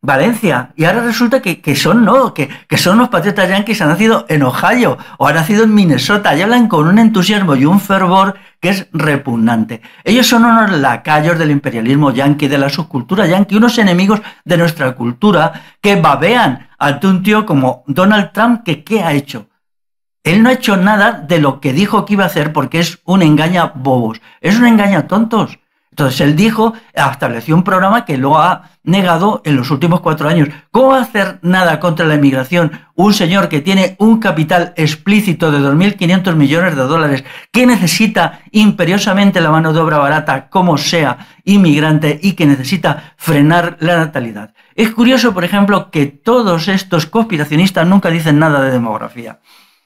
Valencia, y ahora resulta que son los patriotas yanquis, han nacido en Ohio o han nacido en Minnesota, y hablan con un entusiasmo y un fervor que es repugnante. Ellos son unos lacayos del imperialismo yanqui, de la subcultura yanqui, unos enemigos de nuestra cultura que babean ante un tío como Donald Trump, que ¿qué ha hecho? Él no ha hecho nada de lo que dijo que iba a hacer, porque es un engaña bobos, es un engaña tontos. Entonces él dijo, estableció un programa que lo ha negado en los últimos 4 años. ¿Cómo va a hacer nada contra la inmigración un señor que tiene un capital explícito de 2.500 millones de dólares, que necesita imperiosamente la mano de obra barata, como sea inmigrante, y que necesita frenar la natalidad? Es curioso, por ejemplo, que todos estos conspiracionistas nunca dicen nada de demografía.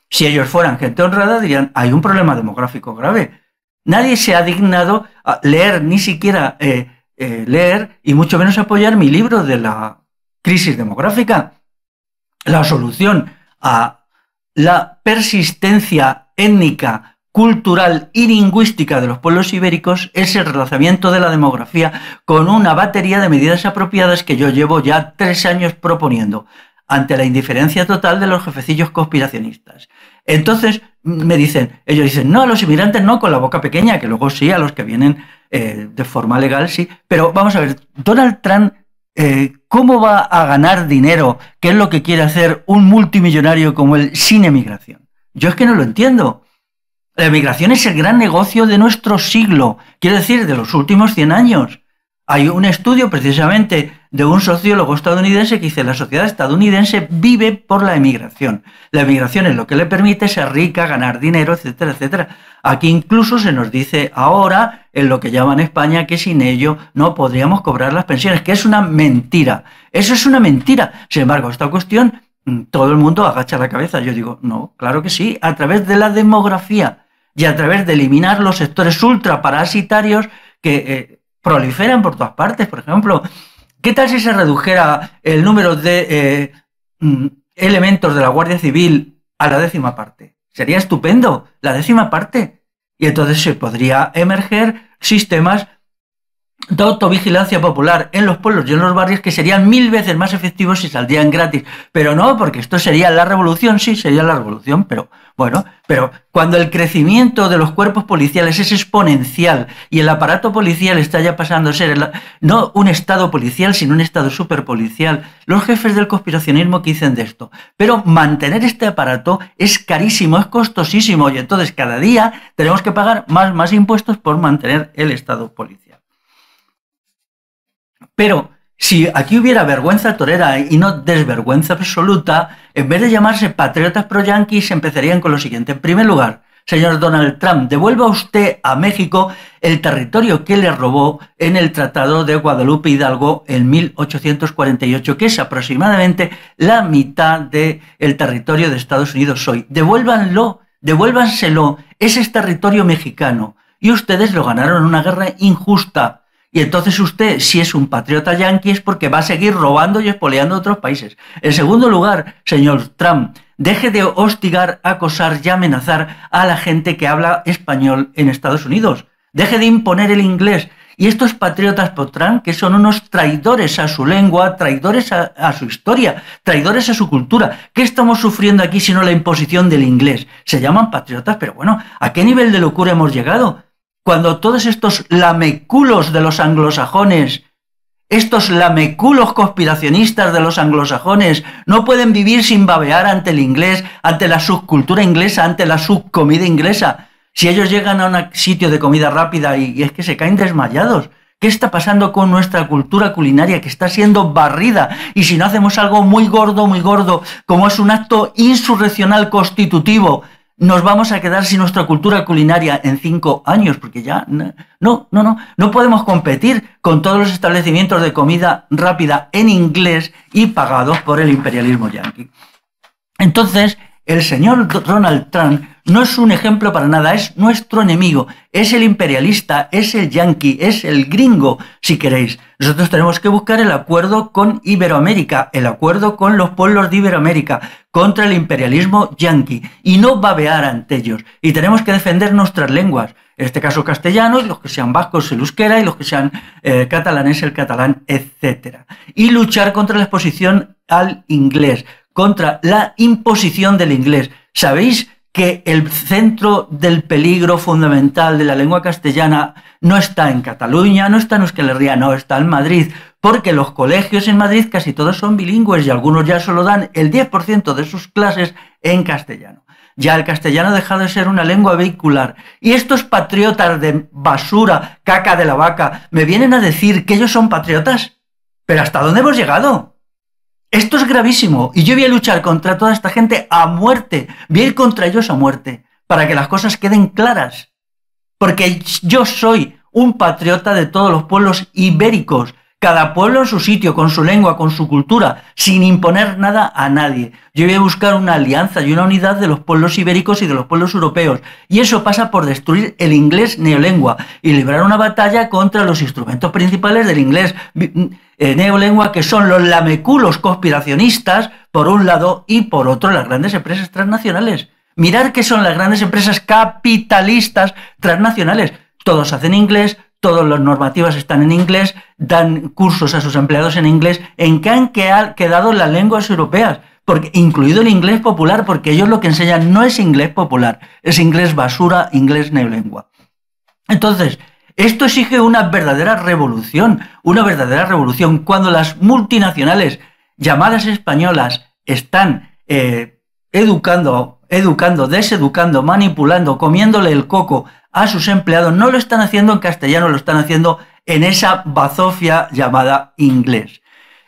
Si ellos fueran gente honrada, dirían, hay un problema demográfico grave. Nadie se ha dignado a leer, ni siquiera leer, y mucho menos apoyar mi libro de la crisis demográfica. La solución a la persistencia étnica, cultural y lingüística de los pueblos ibéricos es el relanzamiento de la demografía con una batería de medidas apropiadas que yo llevo ya 3 años proponiendo, ante la indiferencia total de los jefecillos conspiracionistas. Entonces ellos dicen, no, a los inmigrantes no, con la boca pequeña, que luego sí, a los que vienen de forma legal sí, pero vamos a ver, Donald Trump, ¿cómo va a ganar dinero? ¿Qué es lo que quiere hacer un multimillonario como él sin emigración? Yo es que no lo entiendo. La emigración es el gran negocio de nuestro siglo, quiero decir, de los últimos 100 años. Hay un estudio precisamente de un sociólogo estadounidense que dice la sociedad estadounidense vive por la emigración. La emigración es lo que le permite ser rica, ganar dinero, etcétera, etcétera. Aquí incluso se nos dice ahora, en lo que llaman España, que sin ello no podríamos cobrar las pensiones, que es una mentira. Eso es una mentira. Sin embargo, esta cuestión, todo el mundo agacha la cabeza. Yo digo, no, claro que sí, a través de la demografía y a través de eliminar los sectores ultraparasitarios que proliferan por todas partes. Por ejemplo, ¿qué tal si se redujera el número de elementos de la Guardia Civil a la 10ª parte? Sería estupendo, la 10ª parte. Y entonces se podría emerger sistemas de autovigilancia popular en los pueblos y en los barrios que serían 1000 veces más efectivos y saldrían gratis. Pero no, porque esto sería la revolución, sí, sería la revolución, pero bueno, pero cuando el crecimiento de los cuerpos policiales es exponencial y el aparato policial está ya pasando a ser no un estado policial, sino un estado superpolicial, los jefes del conspiracionismo que dicen de esto. Pero mantener este aparato es carísimo, es costosísimo, y entonces cada día tenemos que pagar más impuestos por mantener el estado policial. Pero si aquí hubiera vergüenza torera y no desvergüenza absoluta, en vez de llamarse patriotas pro-yanquis, empezarían con lo siguiente. En primer lugar, señor Donald Trump, devuelva usted a México el territorio que le robó en el Tratado de Guadalupe Hidalgo en 1848, que es aproximadamente la mitad del territorio de Estados Unidos hoy. Devuélvanselo, ese es territorio mexicano, y ustedes lo ganaron en una guerra injusta. Y entonces usted, si es un patriota yanqui, es porque va a seguir robando y expoliando a otros países. En segundo lugar, señor Trump, deje de hostigar, acosar y amenazar a la gente que habla español en Estados Unidos. Deje de imponer el inglés. Y estos patriotas pro-Trump, que son unos traidores a su lengua, traidores a su historia, traidores a su cultura. ¿Qué estamos sufriendo aquí sino la imposición del inglés? Se llaman patriotas, pero bueno, ¿a qué nivel de locura hemos llegado? Cuando todos estos lameculos de los anglosajones, estos lameculos conspiracionistas de los anglosajones, no pueden vivir sin babear ante el inglés, ante la subcultura inglesa, ante la subcomida inglesa. Si ellos llegan a un sitio de comida rápida y es que se caen desmayados. ¿Qué está pasando con nuestra cultura culinaria que está siendo barrida? Y si no hacemos algo muy gordo, como es un acto insurreccional constitutivo, nos vamos a quedar sin nuestra cultura culinaria en 5 años, porque ya no podemos competir con todos los establecimientos de comida rápida en inglés y pagados por el imperialismo yanqui. Entonces, el señor Donald Trump no es un ejemplo para nada, es nuestro enemigo, es el imperialista, es el yanqui, es el gringo, si queréis. Nosotros tenemos que buscar el acuerdo con Iberoamérica, el acuerdo con los pueblos de Iberoamérica, contra el imperialismo yanqui, y no babear ante ellos. Y tenemos que defender nuestras lenguas, en este caso castellano, y los que sean vascos el euskera, y los que sean catalanes el catalán, etc. Y luchar contra la exposición al inglés, contra la imposición del inglés. ¿Sabéis que el centro del peligro fundamental de la lengua castellana no está en Cataluña, no está en Euskal Herria, no, está en Madrid? Porque los colegios en Madrid casi todos son bilingües y algunos ya solo dan el 10% de sus clases en castellano. Ya el castellano ha dejado de ser una lengua vehicular. Y estos patriotas de basura, caca de la vaca, me vienen a decir que ellos son patriotas. ¿Pero hasta dónde hemos llegado? Esto es gravísimo y yo voy a luchar contra toda esta gente a muerte. Voy a ir contra ellos a muerte para que las cosas queden claras. Porque yo soy un patriota de todos los pueblos ibéricos. Cada pueblo en su sitio, con su lengua, con su cultura, sin imponer nada a nadie. Yo voy a buscar una alianza y una unidad de los pueblos ibéricos y de los pueblos europeos. Y eso pasa por destruir el inglés neolengua y librar una batalla contra los instrumentos principales del inglés neolengua, que son los lameculos conspiracionistas, por un lado, y por otro, las grandes empresas transnacionales. Mirar qué son las grandes empresas capitalistas transnacionales. Todos hacen inglés, todas las normativas están en inglés, dan cursos a sus empleados en inglés. ¿En qué han quedado las lenguas europeas? Porque, incluido el inglés popular, porque ellos lo que enseñan no es inglés popular, es inglés basura, inglés neolengua. Entonces, esto exige una verdadera revolución, cuando las multinacionales llamadas españolas están educando, deseducando, manipulando, comiéndole el coco a sus empleados. No lo están haciendo en castellano, lo están haciendo en esa bazofia llamada inglés.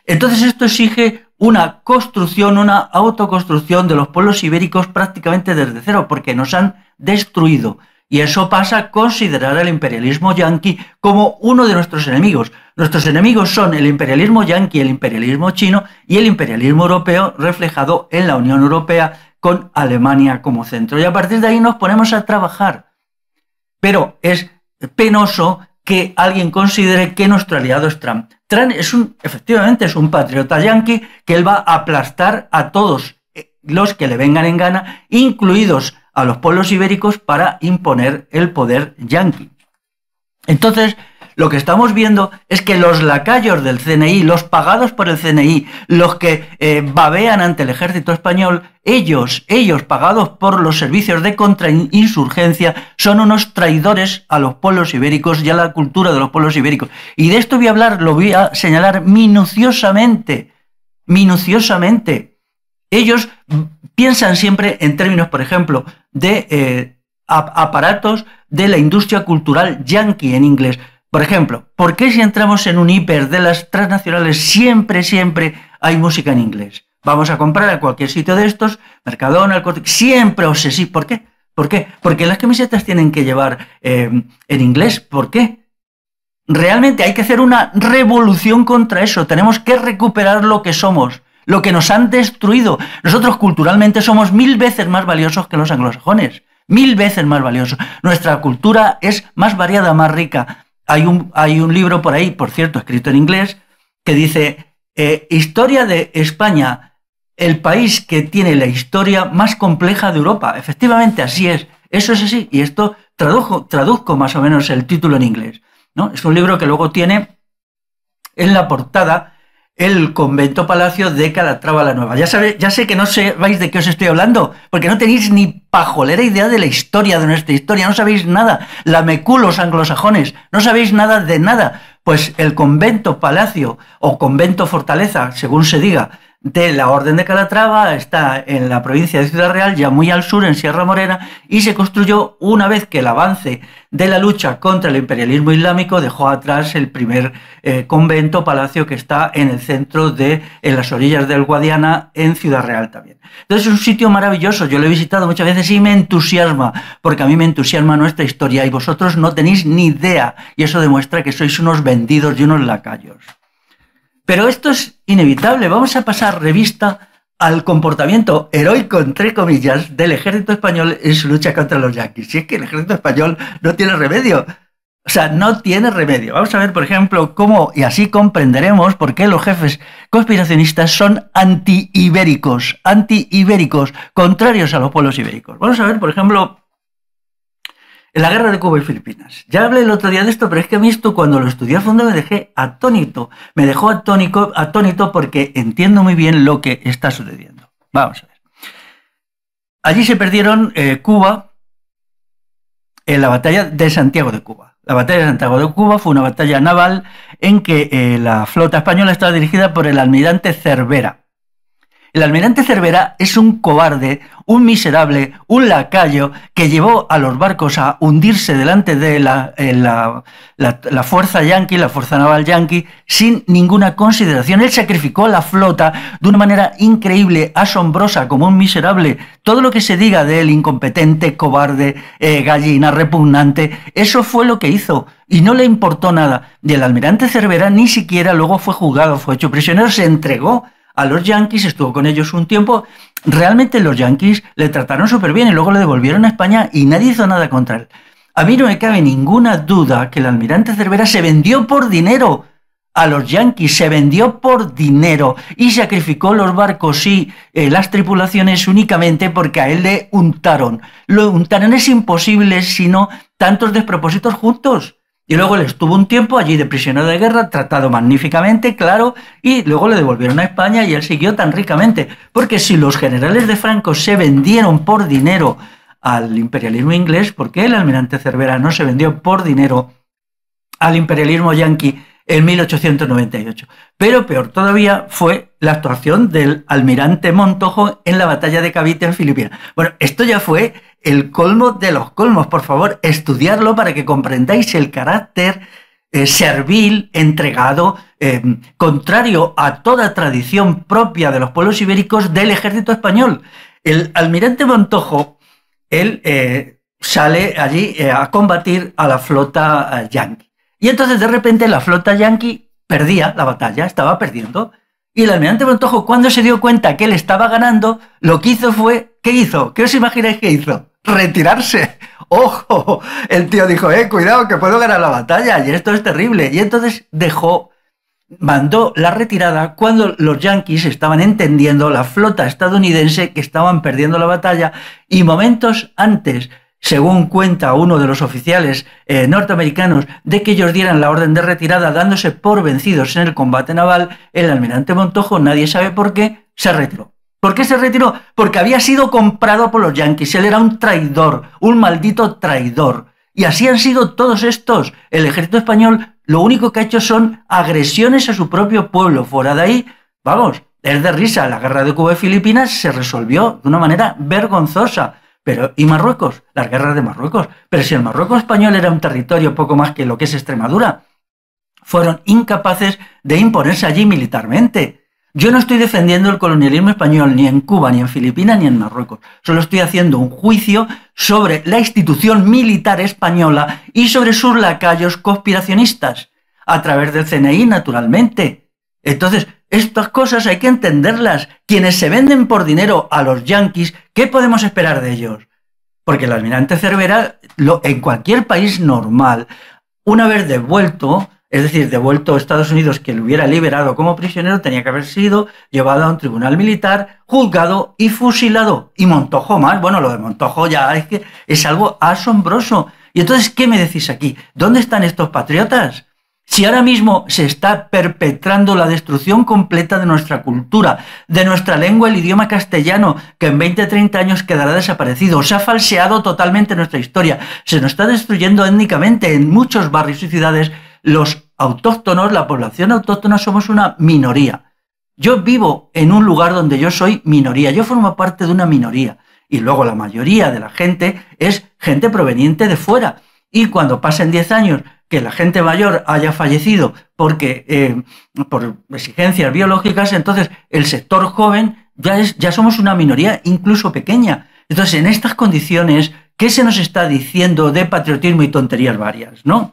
Entonces esto exige una construcción, una autoconstrucción de los pueblos ibéricos prácticamente desde cero, porque nos han destruido. Y eso pasa a considerar al imperialismo yanqui como uno de nuestros enemigos. Nuestros enemigos son el imperialismo yanqui, el imperialismo chino y el imperialismo europeo, reflejado en la Unión Europea con Alemania como centro. Y a partir de ahí nos ponemos a trabajar. Pero es penoso que alguien considere que nuestro aliado es Trump. Trump efectivamente es un patriota yanqui, que él va a aplastar a todos los que le vengan en gana, incluidos a los pueblos ibéricos, para imponer el poder yanqui. Entonces, lo que estamos viendo es que los lacayos del CNI, los pagados por el CNI, los que babean ante el ejército español, ellos pagados por los servicios de contrainsurgencia, son unos traidores a los pueblos ibéricos y a la cultura de los pueblos ibéricos. Y de esto voy a hablar, lo voy a señalar minuciosamente. Ellos piensan siempre en términos, por ejemplo, de aparatos de la industria cultural yanqui en inglés. Por ejemplo, ¿por qué si entramos en un hiper de las transnacionales siempre hay música en inglés? Vamos a comprar a cualquier sitio de estos, Mercadona, siempre obsesivo. ¿Por qué? ¿Por qué? Porque las camisetas tienen que llevar en inglés. ¿Por qué? Realmente hay que hacer una revolución contra eso. Tenemos que recuperar lo que somos, lo que nos han destruido. Nosotros culturalmente somos 1000 veces más valiosos que los anglosajones. 1000 veces más valiosos. Nuestra cultura es más variada, más rica. Hay un libro por ahí, por cierto, escrito en inglés, que dice Historia de España, el país que tiene la historia más compleja de Europa. Efectivamente, así es. Eso es así. Y esto traduzco más o menos el título en inglés, ¿no? Es un libro que luego tiene en la portada el convento palacio de Calatrava la Nueva. Ya sé que no sabéis de qué os estoy hablando, porque no tenéis ni pajolera idea de la historia, de nuestra historia, no sabéis nada. Lameculos anglosajones, no sabéis nada de nada. Pues el convento palacio o convento fortaleza, según se diga, de la Orden de Calatrava está en la provincia de Ciudad Real, ya muy al sur, en Sierra Morena, y se construyó una vez que el avance de la lucha contra el imperialismo islámico dejó atrás el primer convento palacio, que está en el centro en las orillas del Guadiana, en Ciudad Real también. Entonces es un sitio maravilloso, yo lo he visitado muchas veces y me entusiasma, porque a mí me entusiasma nuestra historia y vosotros no tenéis ni idea, y eso demuestra que sois unos vendidos y unos lacayos. Pero esto es inevitable. Vamos a pasar revista al comportamiento heroico, entre comillas, del ejército español en su lucha contra los yanquis. Si es que el ejército español no tiene remedio. O sea, no tiene remedio. Vamos a ver, por ejemplo, cómo, y así comprenderemos por qué los jefes conspiracionistas son anti-ibéricos, contrarios a los pueblos ibéricos. Vamos a ver, por ejemplo, en la guerra de Cuba y Filipinas. Ya hablé el otro día de esto, pero es que a mí esto, cuando lo estudié a fondo, me dejé atónito. Me dejó atónito porque entiendo muy bien lo que está sucediendo. Vamos a ver. Allí se perdieron Cuba en la batalla de Santiago de Cuba. La batalla de Santiago de Cuba fue una batalla naval en que la flota española estaba dirigida por el almirante Cervera. El almirante Cervera es un cobarde, un miserable, un lacayo que llevó a los barcos a hundirse delante de la fuerza yanqui, la fuerza naval yanqui, sin ninguna consideración. Él sacrificó la flota de una manera increíble, asombrosa, como un miserable. Todo lo que se diga de él, incompetente, cobarde, gallina, repugnante, eso fue lo que hizo. Y no le importó nada. Y el almirante Cervera ni siquiera luego fue juzgado, fue hecho prisionero, se entregó a los yanquis, estuvo con ellos un tiempo. Realmente los yanquis le trataron súper bien y luego le devolvieron a España y nadie hizo nada contra él. A mí no me cabe ninguna duda que el almirante Cervera se vendió por dinero a los yanquis, se vendió por dinero y sacrificó los barcos y las tripulaciones únicamente porque a él le untaron. Lo untaron, es imposible sino tantos despropósitos juntos. Y luego él estuvo un tiempo allí de prisionero de guerra, tratado magníficamente, claro, y luego le devolvieron a España y él siguió tan ricamente. Porque si los generales de Franco se vendieron por dinero al imperialismo inglés, ¿por qué el almirante Cervera no se vendió por dinero al imperialismo yanqui en 1898? Pero peor todavía fue la actuación del almirante Montojo en la batalla de Cavite en Filipinas. Bueno, esto ya fue el colmo de los colmos. Por favor, estudiarlo para que comprendáis el carácter servil, entregado, contrario a toda tradición propia de los pueblos ibéricos del ejército español. El almirante Montojo, él sale allí a combatir a la flota yanqui. Y entonces de repente la flota yanqui perdía la batalla, estaba perdiendo. Y el almirante Montojo, cuando se dio cuenta que él estaba ganando, lo que hizo fue, ¿qué hizo? ¿Qué os imagináis que hizo? Retirarse. ¡Ojo! El tío dijo, cuidado que puedo ganar la batalla y esto es terrible. Y entonces mandó la retirada cuando los yanquis estaban entendiendo, la flota estadounidense, que estaban perdiendo la batalla, y momentos antes, según cuenta uno de los oficiales norteamericanos, de que ellos dieran la orden de retirada dándose por vencidos en el combate naval, el almirante Montojo, nadie sabe por qué, se retiró. ¿Por qué se retiró? Porque había sido comprado por los yanquis. Él era un traidor, un maldito traidor. Y así han sido todos estos. El ejército español lo único que ha hecho son agresiones a su propio pueblo. Fuera de ahí, vamos, es de risa. La guerra de Cuba y Filipinas se resolvió de una manera vergonzosa. Pero, ¿y Marruecos? Las guerras de Marruecos. Pero si el Marruecos español era un territorio poco más que lo que es Extremadura, fueron incapaces de imponerse allí militarmente. Yo no estoy defendiendo el colonialismo español ni en Cuba, ni en Filipinas, ni en Marruecos. Solo estoy haciendo un juicio sobre la institución militar española y sobre sus lacayos conspiracionistas, a través del CNI, naturalmente. Entonces, estas cosas hay que entenderlas. Quienes se venden por dinero a los yanquis, ¿qué podemos esperar de ellos? Porque el almirante Cervera, en cualquier país normal, una vez devuelto, es decir, devuelto a Estados Unidos, que lo hubiera liberado como prisionero, tenía que haber sido llevado a un tribunal militar, juzgado y fusilado. Y Montojo más. Bueno, lo de Montojo ya es que es algo asombroso. Y entonces, ¿qué me decís aquí? ¿Dónde están estos patriotas? Si ahora mismo se está perpetrando la destrucción completa de nuestra cultura, de nuestra lengua, el idioma castellano, que en 20 o 30 años quedará desaparecido, se ha falseado totalmente nuestra historia, se nos está destruyendo étnicamente en muchos barrios y ciudades. Los autóctonos, la población autóctona, somos una minoría. Yo vivo en un lugar donde yo soy minoría, yo formo parte de una minoría, y luego la mayoría de la gente es gente proveniente de fuera. Y cuando pasen 10 años que la gente mayor haya fallecido porque por exigencias biológicas, entonces el sector joven ya somos una minoría incluso pequeña. Entonces, en estas condiciones, ¿qué se nos está diciendo de patriotismo y tonterías varias, no?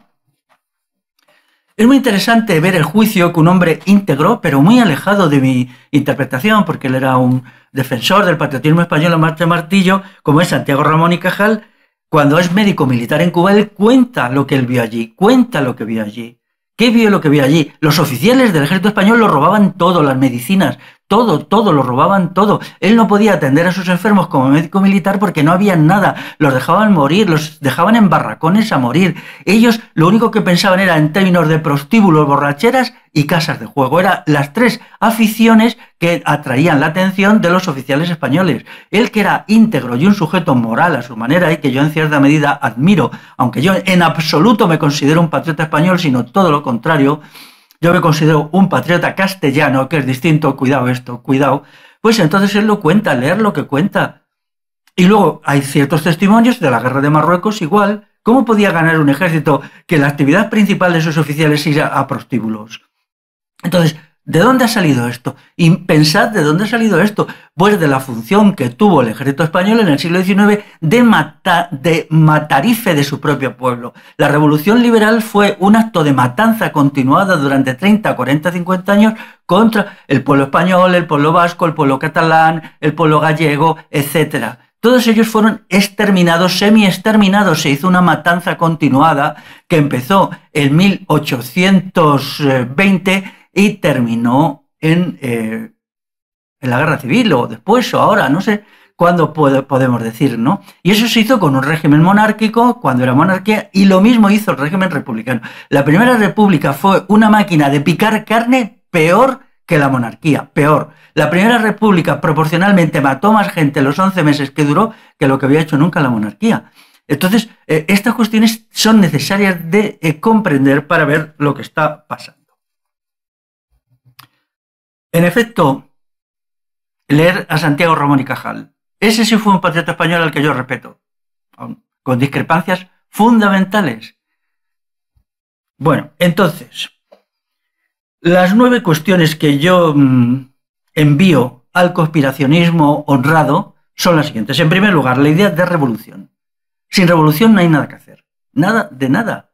Es muy interesante ver el juicio que un hombre íntegro, pero muy alejado de mi interpretación, porque él era un defensor del patriotismo español a marcha martillo, como es Santiago Ramón y Cajal. Cuando es médico militar en Cuba, él cuenta lo que él vio allí, cuenta lo que vio allí. ¿Qué vio lo que vio allí? Los oficiales del ejército español lo robaban todo, las medicinas, todo, lo robaban todo. Él no podía atender a sus enfermos como médico militar porque no había nada. Los dejaban morir, los dejaban en barracones a morir. Ellos lo único que pensaban era en términos de prostíbulos, borracheras y casas de juego. Eran las tres aficiones que atraían la atención de los oficiales españoles. Él, que era íntegro y un sujeto moral a su manera y que yo en cierta medida admiro, aunque yo en absoluto me considero un patriota español, sino todo lo contrario. Yo me considero un patriota castellano, que es distinto, cuidado esto, cuidado, Pues entonces él lo cuenta, leer lo que cuenta. Y luego hay ciertos testimonios de la guerra de Marruecos igual. ¿Cómo podía ganar un ejército que la actividad principal de sus oficiales era a prostíbulos? Entonces, ¿de dónde ha salido esto? Y pensad de dónde ha salido esto. Pues de la función que tuvo el ejército español en el siglo XIX de matarife de su propio pueblo. La revolución liberal fue un acto de matanza continuada durante 30, 40, 50 años contra el pueblo español, el pueblo vasco, el pueblo catalán, el pueblo gallego, etc. Todos ellos fueron exterminados, semi-exterminados. Se hizo una matanza continuada que empezó en 1820 y terminó en la guerra civil, o después, o ahora, no sé cuándo podemos decir, ¿no? Y eso se hizo con un régimen monárquico, cuando era monarquía, y lo mismo hizo el régimen republicano. La primera república fue una máquina de picar carne peor que la monarquía, peor. La primera república proporcionalmente mató más gente en los 11 meses que duró que lo que había hecho nunca la monarquía. Entonces, estas cuestiones son necesarias de comprender para ver lo que está pasando. En efecto, leer a Santiago Ramón y Cajal. Ese sí fue un patriota español al que yo respeto, con discrepancias fundamentales. Bueno, entonces, las 9 cuestiones que yo envío al conspiracionismo honrado son las siguientes. En primer lugar, la idea de revolución. Sin revolución no hay nada que hacer. Nada de nada.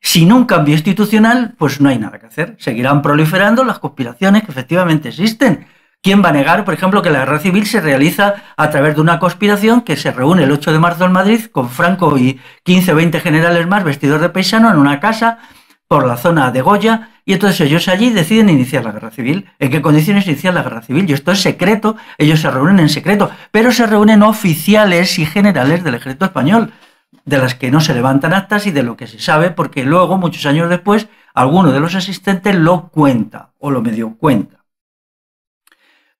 Sin un cambio institucional, pues no hay nada que hacer. Seguirán proliferando las conspiraciones que efectivamente existen. ¿Quién va a negar, por ejemplo, que la guerra civil se realiza a través de una conspiración que se reúne el 8 de marzo en Madrid con Franco y 15 o 20 generales más vestidos de paisano en una casa por la zona de Goya, y entonces ellos allí deciden iniciar la guerra civil? ¿En qué condiciones iniciar la guerra civil? Y esto es secreto, ellos se reúnen en secreto, pero se reúnen oficiales y generales del ejército español, de las que no se levantan actas y de lo que se sabe, porque luego, muchos años después, alguno de los asistentes lo cuenta, o lo medio cuenta.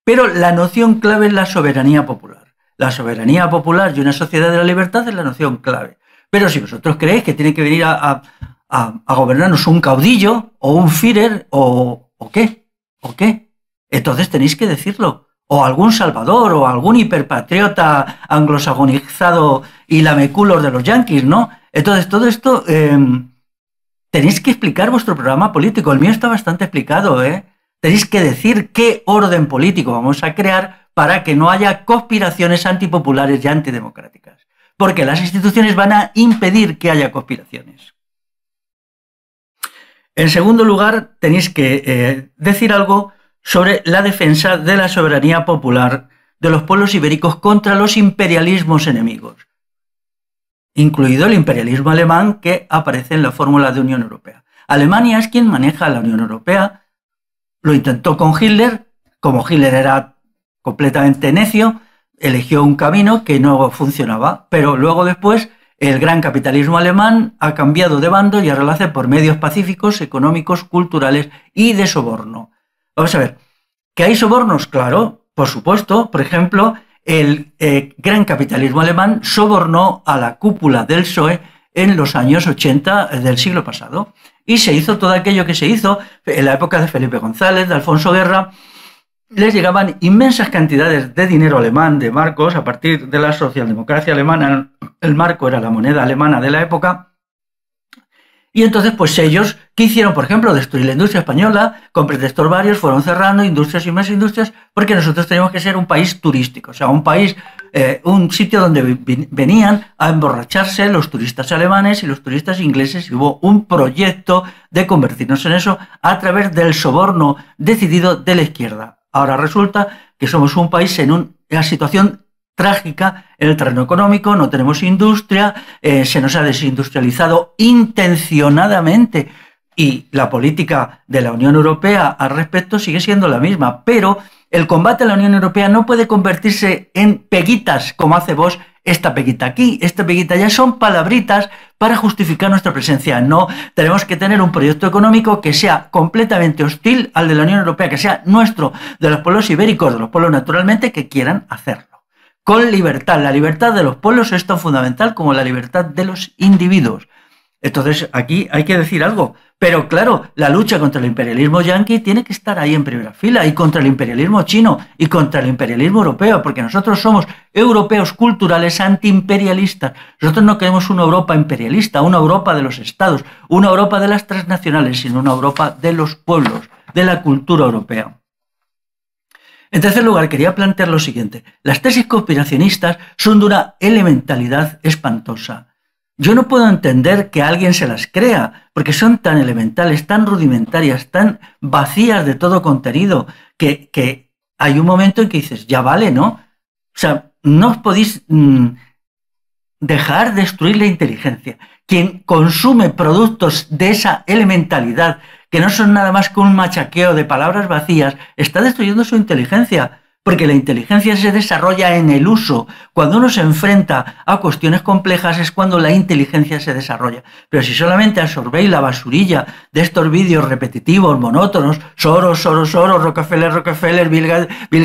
Pero la noción clave es la soberanía popular. La soberanía popular y una sociedad de la libertad es la noción clave. Pero si vosotros creéis que tiene que venir a gobernarnos un caudillo, o un Führer, o qué, entonces tenéis que decirlo. O algún salvador, o algún hiperpatriota anglosajonizado y lameculos de los yanquis, ¿no? Entonces, todo esto tenéis que explicar vuestro programa político. El mío está bastante explicado, ¿eh? Tenéis que decir qué orden político vamos a crear para que no haya conspiraciones antipopulares y antidemocráticas. Porque las instituciones van a impedir que haya conspiraciones. En segundo lugar, tenéis que decir algo sobre la defensa de la soberanía popular de los pueblos ibéricos contra los imperialismos enemigos, incluido el imperialismo alemán que aparece en la fórmula de Unión Europea. Alemania es quien maneja la Unión Europea, lo intentó con Hitler, como Hitler era completamente necio, eligió un camino que no funcionaba, pero luego después el gran capitalismo alemán ha cambiado de bando y ahora lo hace por medios pacíficos, económicos, culturales y de soborno. Vamos a ver, ¿que hay sobornos? Claro, por supuesto. Por ejemplo, el gran capitalismo alemán sobornó a la cúpula del PSOE en los años 80 del siglo pasado. Y se hizo todo aquello que se hizo en la época de Felipe González, de Alfonso Guerra. Les llegaban inmensas cantidades de dinero alemán, de marcos, a partir de la socialdemocracia alemana. El marco era la moneda alemana de la época. Y entonces, pues ellos, ¿qué hicieron? Por ejemplo, destruir la industria española, con pretextos varios, fueron cerrando industrias y más industrias, porque nosotros teníamos que ser un país turístico, o sea, un país, un sitio donde venían a emborracharse los turistas alemanes y los turistas ingleses, y hubo un proyecto de convertirnos en eso a través del soborno decidido de la izquierda. Ahora resulta que somos un país en una situación trágica en el terreno económico, no tenemos industria, se nos ha desindustrializado intencionadamente y la política de la Unión Europea al respecto sigue siendo la misma, pero el combate a la Unión Europea no puede convertirse en peguitas como hace Vox, esta peguita aquí, esta peguita allá, son palabritas para justificar nuestra presencia. No, tenemos que tener un proyecto económico que sea completamente hostil al de la Unión Europea, que sea nuestro, de los pueblos ibéricos, de los pueblos naturalmente que quieran hacerlo. Con libertad. La libertad de los pueblos es tan fundamental como la libertad de los individuos. Entonces, aquí hay que decir algo, Pero claro, la lucha contra el imperialismo yanqui tiene que estar ahí en primera fila, y contra el imperialismo chino, y contra el imperialismo europeo, porque nosotros somos europeos culturales antiimperialistas. Nosotros no queremos una Europa imperialista, una Europa de los estados, una Europa de las transnacionales, sino una Europa de los pueblos, de la cultura europea. En tercer lugar, quería plantear lo siguiente. Las tesis conspiracionistas son de una elementalidad espantosa. Yo no puedo entender que alguien se las crea, porque son tan elementales, tan rudimentarias, tan vacías de todo contenido, que hay un momento en que dices, ya vale, ¿no? O sea, no os podéis dejar destruir la inteligencia. Quien consume productos de esa elementalidad, que no son nada más que un machaqueo de palabras vacías, está destruyendo su inteligencia. Porque la inteligencia se desarrolla en el uso. Cuando uno se enfrenta a cuestiones complejas es cuando la inteligencia se desarrolla. Pero si solamente absorbéis la basurilla de estos vídeos repetitivos, monótonos, Soros, Rockefeller, Bill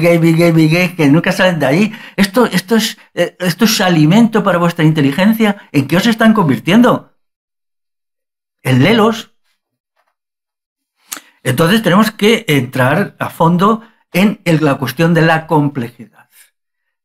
Gates, que nunca salen de ahí, esto es alimento para vuestra inteligencia. ¿En qué os están convirtiendo? En lelos. Entonces tenemos que entrar a fondo en la cuestión de la complejidad.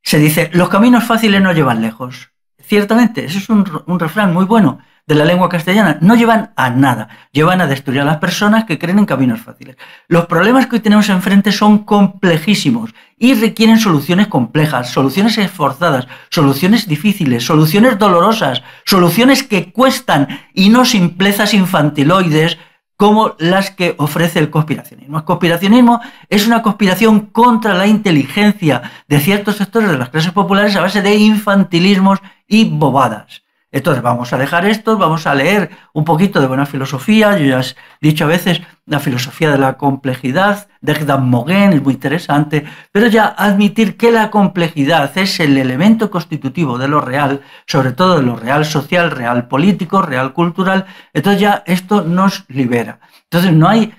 Se dice, los caminos fáciles no llevan lejos. Ciertamente, eso es un refrán muy bueno de la lengua castellana. No llevan a nada, llevan a destruir a las personas que creen en caminos fáciles. Los problemas que hoy tenemos enfrente son complejísimos y requieren soluciones complejas, soluciones esforzadas, soluciones difíciles, soluciones dolorosas, soluciones que cuestan y no simplezas infantiloides como las que ofrece el conspiracionismo. El conspiracionismo es una conspiración contra la inteligencia de ciertos sectores de las clases populares a base de infantilismos y bobadas. Entonces vamos a dejar esto, vamos a leer un poquito de buena filosofía. Yo ya he dicho a veces la filosofía de la complejidad de Dan Moguen, es muy interesante, pero ya admitir que la complejidad es el elemento constitutivo de lo real, sobre todo de lo real social, real político, real cultural. Entonces ya esto nos libera. Entonces no hay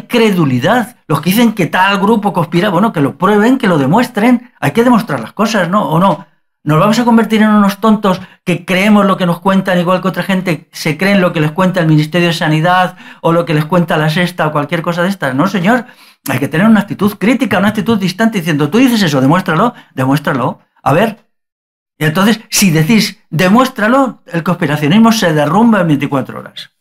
credulidad. Los que dicen que tal grupo conspira, bueno, que lo prueben, que lo demuestren. Hay que demostrar las cosas, ¿no? ¿O no? ¿Nos vamos a convertir en unos tontos que creemos lo que nos cuentan, igual que otra gente se creen lo que les cuenta el Ministerio de Sanidad o lo que les cuenta la Sexta o cualquier cosa de estas? No, señor. Hay que tener una actitud crítica, una actitud distante, diciendo, tú dices eso, demuéstralo, demuéstralo. A ver. Y entonces, si decís, demuéstralo, el conspiracionismo se derrumba en 24 horas.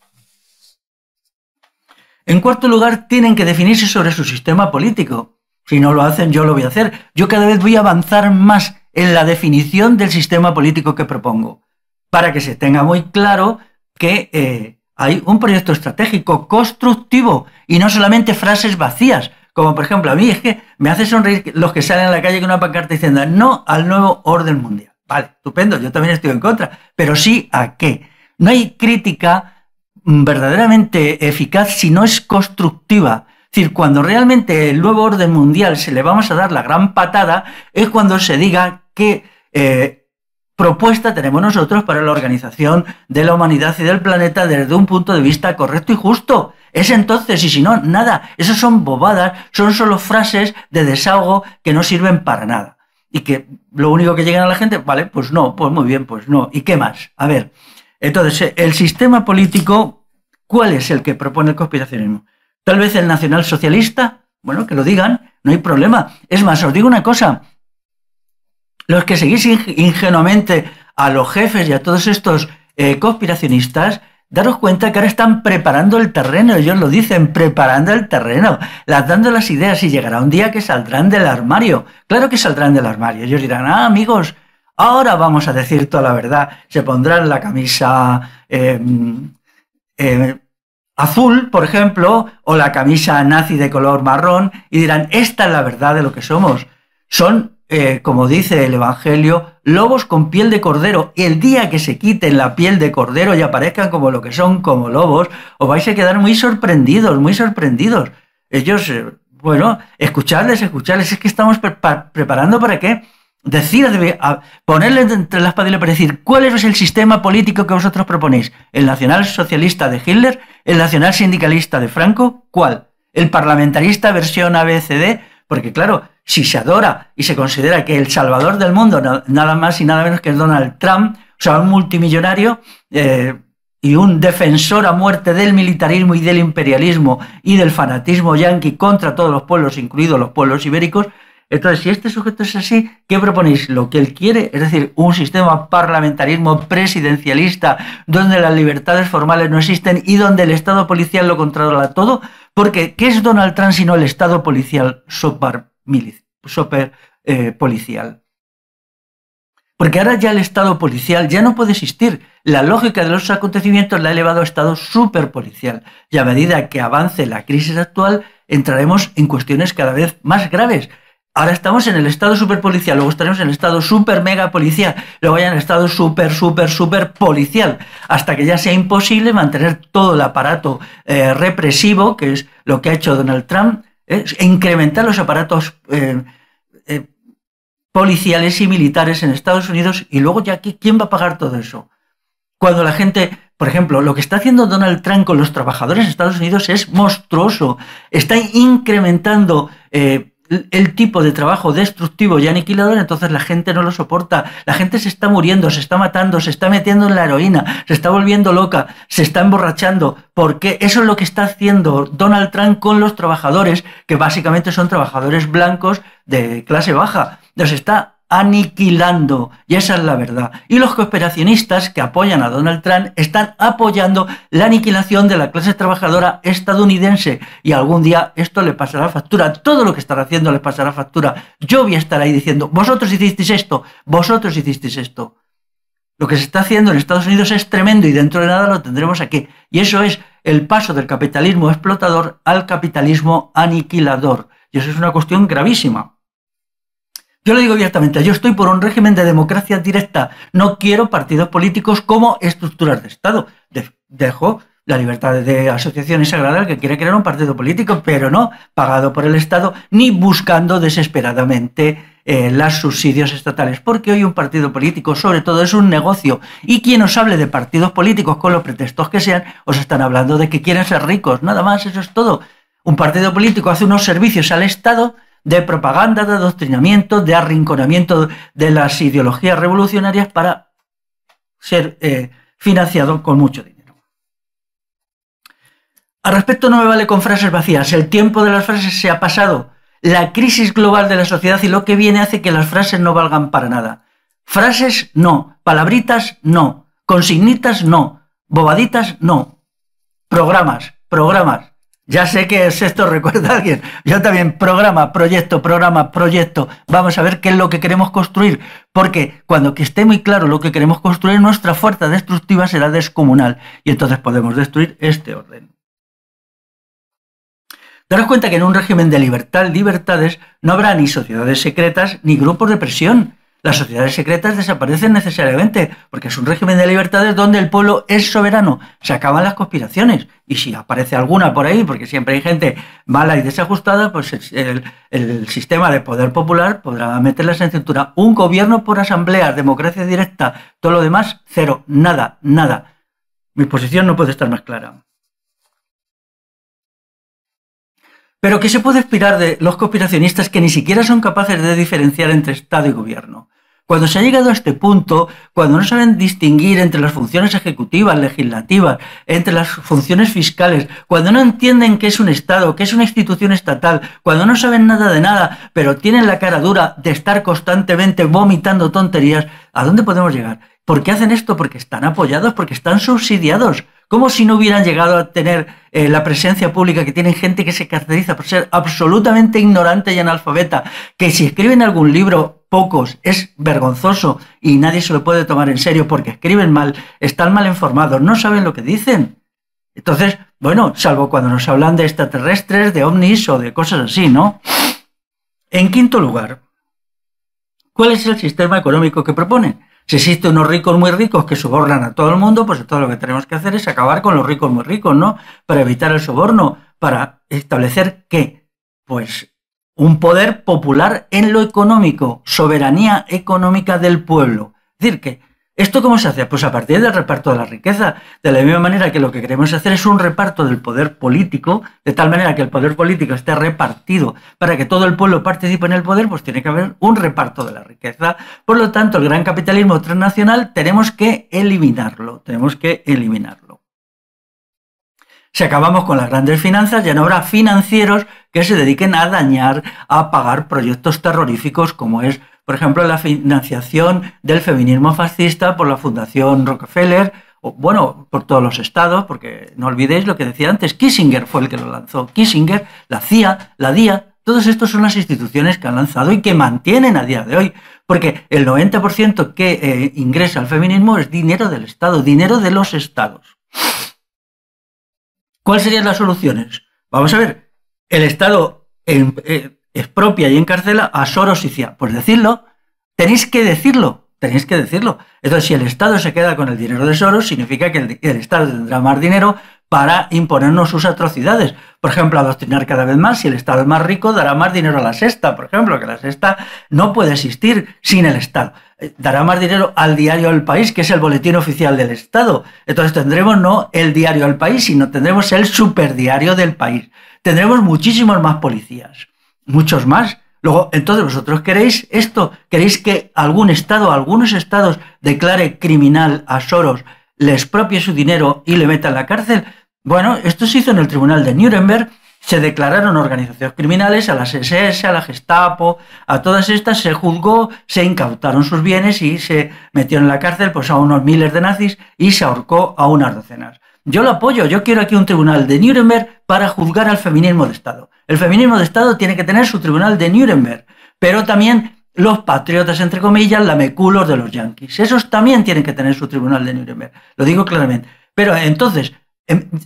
En cuarto lugar, tienen que definirse sobre su sistema político. Si no lo hacen, yo lo voy a hacer. Yo cada vez voy a avanzar más en la definición del sistema político que propongo, para que se tenga muy claro que hay un proyecto estratégico constructivo y no solamente frases vacías, como por ejemplo a mí es que me hace sonreír los que salen a la calle con una pancarta diciendo no al nuevo orden mundial. Vale, estupendo, yo también estoy en contra, pero sí a qué. No hay crítica verdaderamente eficaz si no es constructiva. Es decir, cuando realmente el nuevo orden mundial se le vamos a dar la gran patada es cuando se diga qué propuesta tenemos nosotros para la organización de la humanidad y del planeta desde un punto de vista correcto y justo. Es entonces, y si no, nada. Esas son bobadas, son solo frases de desahogo que no sirven para nada. Y que lo único que llegan a la gente, vale, pues no, pues muy bien, pues no. ¿Y qué más? A ver, entonces, el sistema político, ¿cuál es el que propone el conspiracionismo? Tal vez el nacionalsocialista, bueno, que lo digan, no hay problema. Es más, os digo una cosa, los que seguís ingenuamente a los jefes y a todos estos conspiracionistas, daros cuenta que ahora están preparando el terreno, ellos lo dicen, preparando el terreno, dando las ideas y llegará un día que saldrán del armario. Claro que saldrán del armario, ellos dirán, amigos, ahora vamos a decir toda la verdad, se pondrán la camisa azul, por ejemplo, o la camisa nazi de color marrón y dirán, esta es la verdad de lo que somos. Son, como dice el Evangelio, lobos con piel de cordero. Y el día que se quiten la piel de cordero y aparezcan como lo que son, como lobos, os vais a quedar muy sorprendidos, muy sorprendidos. Ellos, bueno, escucharles, es que estamos preparando para qué. Decir, ponerle entre la espada y la pared, decir, ¿cuál es el sistema político que vosotros proponéis? ¿El nacionalsocialista de Hitler? ¿El nacionalsindicalista de Franco? ¿Cuál? ¿El parlamentarista versión ABCD? Porque claro, si se adora y se considera que el salvador del mundo, nada más y nada menos que es Donald Trump, o sea, un multimillonario, y un defensor a muerte del militarismo y del imperialismo y del fanatismo yanqui contra todos los pueblos, incluidos los pueblos ibéricos. Entonces, si este sujeto es así, ¿qué proponéis? Lo que él quiere, es decir, un sistema parlamentarismo presidencialista donde las libertades formales no existen y donde el Estado policial lo controla todo. Porque, ¿qué es Donald Trump sino el Estado policial policial? Porque ahora ya el Estado policial ya no puede existir. La lógica de los acontecimientos la ha elevado a Estado superpolicial. Y a medida que avance la crisis actual, entraremos en cuestiones cada vez más graves. Ahora estamos en el Estado superpolicial, luego estaremos en el Estado super mega policial, luego ya en el Estado super policial, hasta que ya sea imposible mantener todo el aparato represivo, que es lo que ha hecho Donald Trump, incrementar los aparatos policiales y militares en Estados Unidos, y luego ya ¿quién va a pagar todo eso? Cuando la gente, por ejemplo, lo que está haciendo Donald Trump con los trabajadores de Estados Unidos es monstruoso, está incrementando el tipo de trabajo destructivo y aniquilador, entonces la gente no lo soporta, la gente se está muriendo, se está matando, se está metiendo en la heroína, se está volviendo loca, se está emborrachando, porque eso es lo que está haciendo Donald Trump con los trabajadores, que básicamente son trabajadores blancos de clase baja, los está aniquilando, y esa es la verdad. Y los conspiracionistas que apoyan a Donald Trump están apoyando la aniquilación de la clase trabajadora estadounidense, y algún día esto le pasará factura, todo lo que están haciendo les pasará factura. Yo voy a estar ahí diciendo, vosotros hicisteis esto, vosotros hicisteis esto. Lo que se está haciendo en Estados Unidos es tremendo y dentro de nada lo tendremos aquí. Y eso es el paso del capitalismo explotador al capitalismo aniquilador. Y eso es una cuestión gravísima. Yo lo digo abiertamente, yo estoy por un régimen de democracia directa. No quiero partidos políticos como estructuras de Estado. Dejo la libertad de asociación y sagrada al que quiere crear un partido político, pero no pagado por el Estado ni buscando desesperadamente los subsidios estatales. Porque hoy un partido político, sobre todo, es un negocio. Y quien os hable de partidos políticos con los pretextos que sean, os están hablando de que quieren ser ricos. Nada más, eso es todo. Un partido político hace unos servicios al Estado de propaganda, de adoctrinamiento, de arrinconamiento de las ideologías revolucionarias para ser financiado con mucho dinero. Al respecto, no me vale con frases vacías. El tiempo de las frases se ha pasado. La crisis global de la sociedad y lo que viene hace que las frases no valgan para nada. Frases no, palabritas no, consignitas no, bobaditas no, programas. Ya sé que esto recuerda a alguien. Yo también, programa, proyecto. Vamos a ver qué es lo que queremos construir. Porque cuando que esté muy claro lo que queremos construir, nuestra fuerza destructiva será descomunal. Y entonces podemos destruir este orden. Daros cuenta que en un régimen de libertades no habrá ni sociedades secretas ni grupos de presión. Las sociedades secretas desaparecen necesariamente, porque es un régimen de libertades donde el pueblo es soberano. Se acaban las conspiraciones. Y si aparece alguna por ahí, porque siempre hay gente mala y desajustada, pues el sistema de poder popular podrá meterlas en cintura. Un gobierno por asamblea, democracia directa, todo lo demás, cero, nada. Mi posición no puede estar más clara. Pero ¿qué se puede esperar de los conspiracionistas que ni siquiera son capaces de diferenciar entre Estado y gobierno? Cuando se ha llegado a este punto, cuando no saben distinguir entre las funciones ejecutivas, legislativas, entre las funciones fiscales, cuando no entienden qué es un Estado, qué es una institución estatal, cuando no saben nada de nada, pero tienen la cara dura de estar constantemente vomitando tonterías, ¿a dónde podemos llegar? ¿Por qué hacen esto? Porque están apoyados, porque están subsidiados. Como si no hubieran llegado a tener la presencia pública que tienen gente que se caracteriza por ser absolutamente ignorante y analfabeta, que si escriben algún libro, pocos, es vergonzoso y nadie se lo puede tomar en serio porque escriben mal, están mal informados, no saben lo que dicen. Entonces, bueno, salvo cuando nos hablan de extraterrestres, de ovnis o de cosas así, ¿no? En quinto lugar, ¿cuál es el sistema económico que proponen? Si existen unos ricos muy ricos que sobornan a todo el mundo, pues todo lo que tenemos que hacer es acabar con los ricos muy ricos, ¿no? Para evitar el soborno, para establecer ¿qué? Pues un poder popular en lo económico, soberanía económica del pueblo. Es decir, que ¿Esto cómo se hace? Pues a partir del reparto de la riqueza. De la misma manera que lo que queremos hacer es un reparto del poder político, de tal manera que el poder político esté repartido para que todo el pueblo participe en el poder, pues tiene que haber un reparto de la riqueza. Por lo tanto, el gran capitalismo transnacional tenemos que eliminarlo, Si acabamos con las grandes finanzas, ya no habrá financieros que se dediquen a dañar, a pagar proyectos terroríficos como es, por ejemplo, la financiación del feminismo fascista por la Fundación Rockefeller, o bueno, por todos los estados, porque no olvidéis lo que decía antes, Kissinger fue el que lo lanzó. Kissinger, la CIA, la DIA, todos estos son las instituciones que han lanzado y que mantienen a día de hoy, porque el 90% que ingresa al feminismo es dinero del Estado, dinero de los estados. ¿Cuáles serían las soluciones? Vamos a ver, el Estado expropia y encarcela a Soros y CIA. Pues decirlo, tenéis que decirlo. Entonces, si el Estado se queda con el dinero de Soros, significa que el Estado tendrá más dinero para imponernos sus atrocidades. Por ejemplo, adoctrinar cada vez más. Si el Estado es más rico, dará más dinero a la Sexta, por ejemplo, que la Sexta no puede existir sin el Estado. Dará más dinero al diario El País, que es el boletín oficial del Estado. Entonces tendremos no el diario El País, sino tendremos el superdiario del país. Tendremos muchísimos más policías, muchos más. Luego, entonces, ¿vosotros queréis esto? ¿Queréis que algún Estado, algunos Estados, declare criminal a Soros, le expropie su dinero y le meta en la cárcel? Bueno, esto se hizo en el Tribunal de Nuremberg. Se declararon organizaciones criminales, a las SS, a la Gestapo, a todas estas se juzgó, se incautaron sus bienes y se metió en la cárcel pues, a unos miles de nazis y se ahorcó a unas docenas. Yo lo apoyo, yo quiero aquí un tribunal de Nuremberg para juzgar al feminismo de Estado. El feminismo de Estado tiene que tener su tribunal de Nuremberg, pero también los patriotas, entre comillas, lameculos de los yanquis. Esos también tienen que tener su tribunal de Nuremberg, lo digo claramente. Pero entonces,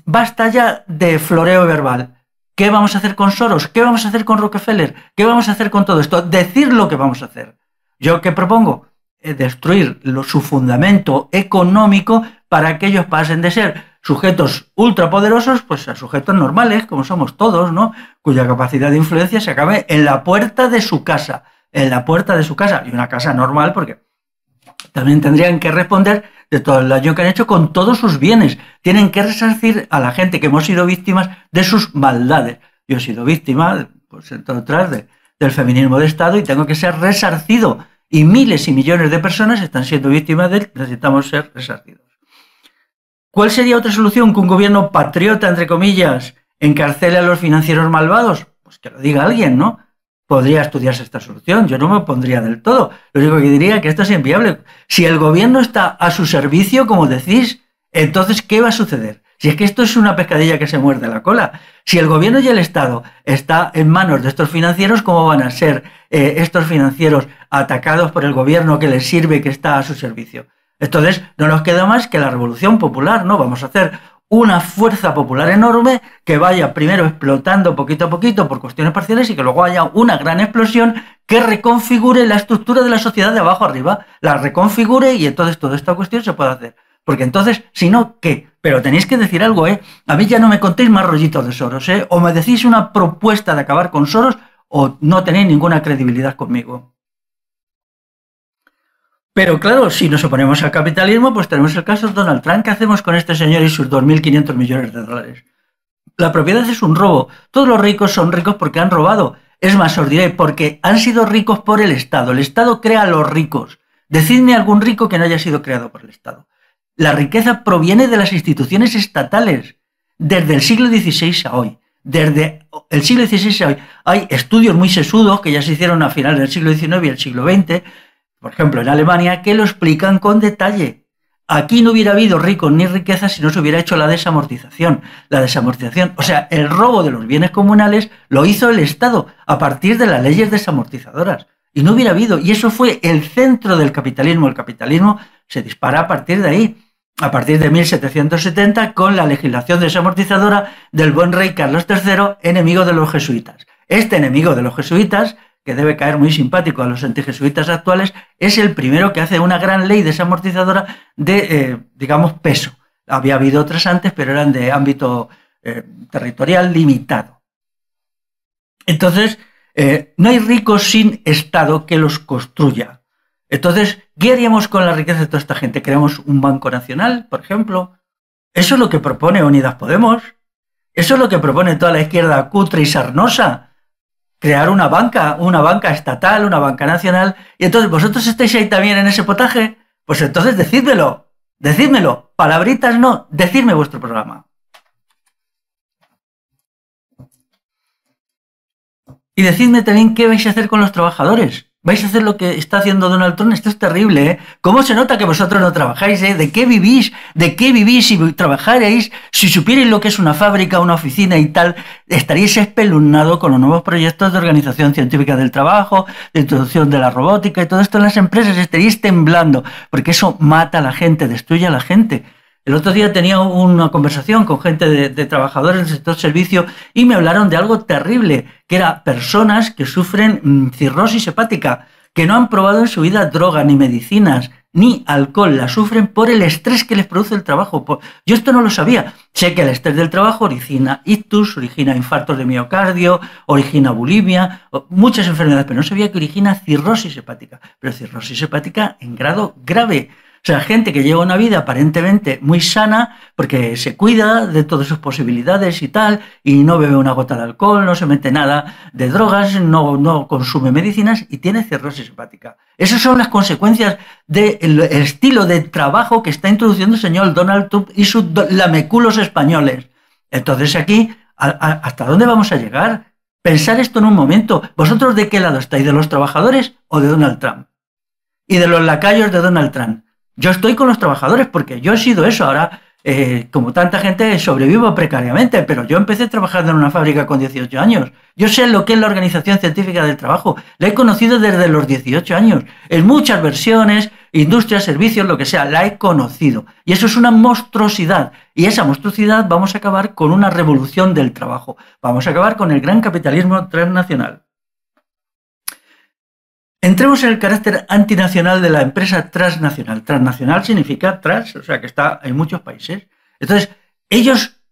basta ya de floreo verbal. ¿Qué vamos a hacer con Soros? ¿Qué vamos a hacer con Rockefeller? ¿Qué vamos a hacer con todo esto? Decir lo que vamos a hacer. ¿Yo qué propongo? Destruir su fundamento económico para que ellos pasen de ser sujetos ultrapoderosos pues a sujetos normales, como somos todos, ¿no? Cuya capacidad de influencia se acabe en la puerta de su casa. En la puerta de su casa. Y una casa normal porque también tendrían que responder de todo el daño que han hecho con todos sus bienes. Tienen que resarcir a la gente que hemos sido víctimas de sus maldades. Yo he sido víctima, pues entre otras, del feminismo de Estado y tengo que ser resarcido. Y miles y millones de personas están siendo víctimas de él. Necesitamos ser resarcidos. ¿Cuál sería otra solución? ¿Que un gobierno patriota, entre comillas, encarcele a los financieros malvados? Pues que lo diga alguien, ¿no? Podría estudiarse esta solución, yo no me opondría del todo. Lo único que diría es que esto es inviable. Si el gobierno está a su servicio, como decís, entonces, ¿qué va a suceder? Si es que esto es una pescadilla que se muerde la cola. Si el gobierno y el Estado está en manos de estos financieros, ¿cómo van a ser estos financieros atacados por el gobierno que les sirve, que está a su servicio? Entonces, no nos queda más que la revolución popular, ¿no? Vamos a hacer una fuerza popular enorme que vaya primero explotando poquito a poquito por cuestiones parciales y que luego haya una gran explosión que reconfigure la estructura de la sociedad de abajo arriba, la reconfigure y entonces toda esta cuestión se puede hacer. Porque entonces, si no, ¿qué? Pero tenéis que decir algo, ¿eh? A mí ya no me contéis más rollitos de Soros, ¿eh? O me decís una propuesta de acabar con Soros o no tenéis ninguna credibilidad conmigo. Pero claro, si nos oponemos al capitalismo, pues tenemos el caso de Donald Trump. ¿Qué hacemos con este señor y sus 2.500 millones de dólares? La propiedad es un robo. Todos los ricos son ricos porque han robado. Es más, os diré, porque han sido ricos por el Estado. El Estado crea a los ricos. Decidme algún rico que no haya sido creado por el Estado. La riqueza proviene de las instituciones estatales, desde el siglo XVI a hoy. Desde el siglo XVI a hoy. Hay estudios muy sesudos que ya se hicieron a finales del siglo XIX y el siglo XX, por ejemplo, en Alemania, que lo explican con detalle. Aquí no hubiera habido ricos ni riqueza si no se hubiera hecho la desamortización. La desamortización, o sea, el robo de los bienes comunales lo hizo el Estado a partir de las leyes desamortizadoras. Y no hubiera habido. Y eso fue el centro del capitalismo. El capitalismo se dispara a partir de ahí, a partir de 1770, con la legislación desamortizadora del buen rey Carlos III, enemigo de los jesuitas. Este enemigo de los jesuitas, que debe caer muy simpático a los antijesuitas actuales, es el primero que hace una gran ley desamortizadora de, digamos, peso. Había habido otras antes, pero eran de ámbito territorial limitado. Entonces, no hay ricos sin Estado que los construya. Entonces, ¿Qué haríamos con la riqueza de toda esta gente? ¿Creamos un banco nacional, por ejemplo? Eso es lo que propone Unidas Podemos. Eso es lo que propone toda la izquierda cutre y sarnosa. Crear una banca estatal, una banca nacional. Y entonces, ¿vosotros estáis ahí también en ese potaje? Pues entonces decídmelo. Palabritas no, decidme vuestro programa. Y decidme también qué vais a hacer con los trabajadores. ¿Vais a hacer lo que está haciendo Donald Trump? Esto es terrible, ¿eh? ¿Cómo se nota que vosotros no trabajáis, eh? ¿De qué vivís? ¿De qué vivís si trabajarais? Si supierais lo que es una fábrica, una oficina y tal, estaríais espeluznado con los nuevos proyectos de organización científica del trabajo, de introducción de la robótica y todo esto en las empresas. Estaríais temblando, porque eso mata a la gente, destruye a la gente. El otro día tenía una conversación con gente de trabajadores del sector servicio y me hablaron de algo terrible, que era personas que sufren cirrosis hepática, que no han probado en su vida droga, ni medicinas, ni alcohol, la sufren por el estrés que les produce el trabajo. Yo esto no lo sabía. Sé que el estrés del trabajo origina ictus, origina infartos de miocardio, origina bulimia, muchas enfermedades, pero no sabía que origina cirrosis hepática, pero cirrosis hepática en grado grave. O sea, gente que lleva una vida aparentemente muy sana porque se cuida de todas sus posibilidades y tal, y no bebe una gota de alcohol, no se mete nada de drogas, no consume medicinas y tiene cirrosis hepática. Esas son las consecuencias del estilo de trabajo que está introduciendo el señor Donald Trump y sus lameculos españoles. Entonces aquí, ¿hasta dónde vamos a llegar? Pensar esto en un momento. ¿Vosotros de qué lado estáis? ¿De los trabajadores o de Donald Trump? Y de los lacayos de Donald Trump. Yo estoy con los trabajadores porque yo he sido eso. Ahora, como tanta gente, sobrevivo precariamente, pero yo empecé trabajando en una fábrica con 18 años. Yo sé lo que es la Organización Científica del Trabajo. La he conocido desde los 18 años. En muchas versiones, industrias, servicios, lo que sea, la he conocido. Y eso es una monstruosidad. Y esa monstruosidad vamos a acabar con una revolución del trabajo. Vamos a acabar con el gran capitalismo transnacional. Entremos en el carácter antinacional de la empresa transnacional. Transnacional significa trans, o sea que está en muchos países. Entonces, ellos,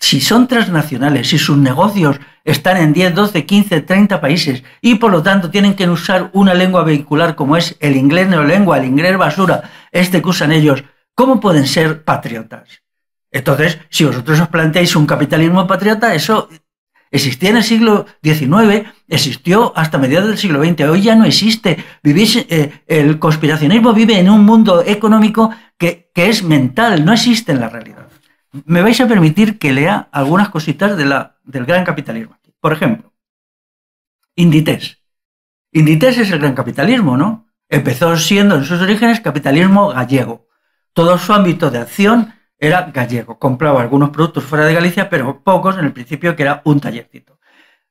si son transnacionales, si sus negocios están en 10, 12, 15, 30 países y por lo tanto tienen que usar una lengua vehicular como es el inglés neolengua, el inglés basura, este que usan ellos, ¿cómo pueden ser patriotas? Entonces, si vosotros os planteáis un capitalismo patriota, eso existía en el siglo XIX, existió hasta mediados del siglo XX, hoy ya no existe. El conspiracionismo vive en un mundo económico que es mental, no existe en la realidad. Me vais a permitir que lea algunas cositas del gran capitalismo. Por ejemplo, Inditex. Inditex es el gran capitalismo, ¿no? Empezó siendo en sus orígenes capitalismo gallego. Todo su ámbito de acción era gallego, compraba algunos productos fuera de Galicia, pero pocos en el principio, que era un tallercito.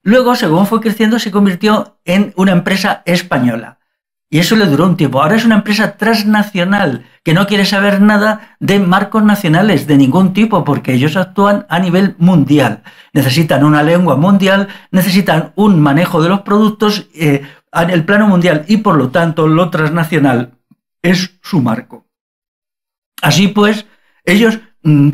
Luego, según fue creciendo, se convirtió en una empresa española. Y eso le duró un tiempo. Ahora es una empresa transnacional que no quiere saber nada de marcos nacionales de ningún tipo, porque ellos actúan a nivel mundial. Necesitan una lengua mundial, necesitan un manejo de los productos en el plano mundial y, por lo tanto, lo transnacional es su marco. Así pues, ellos,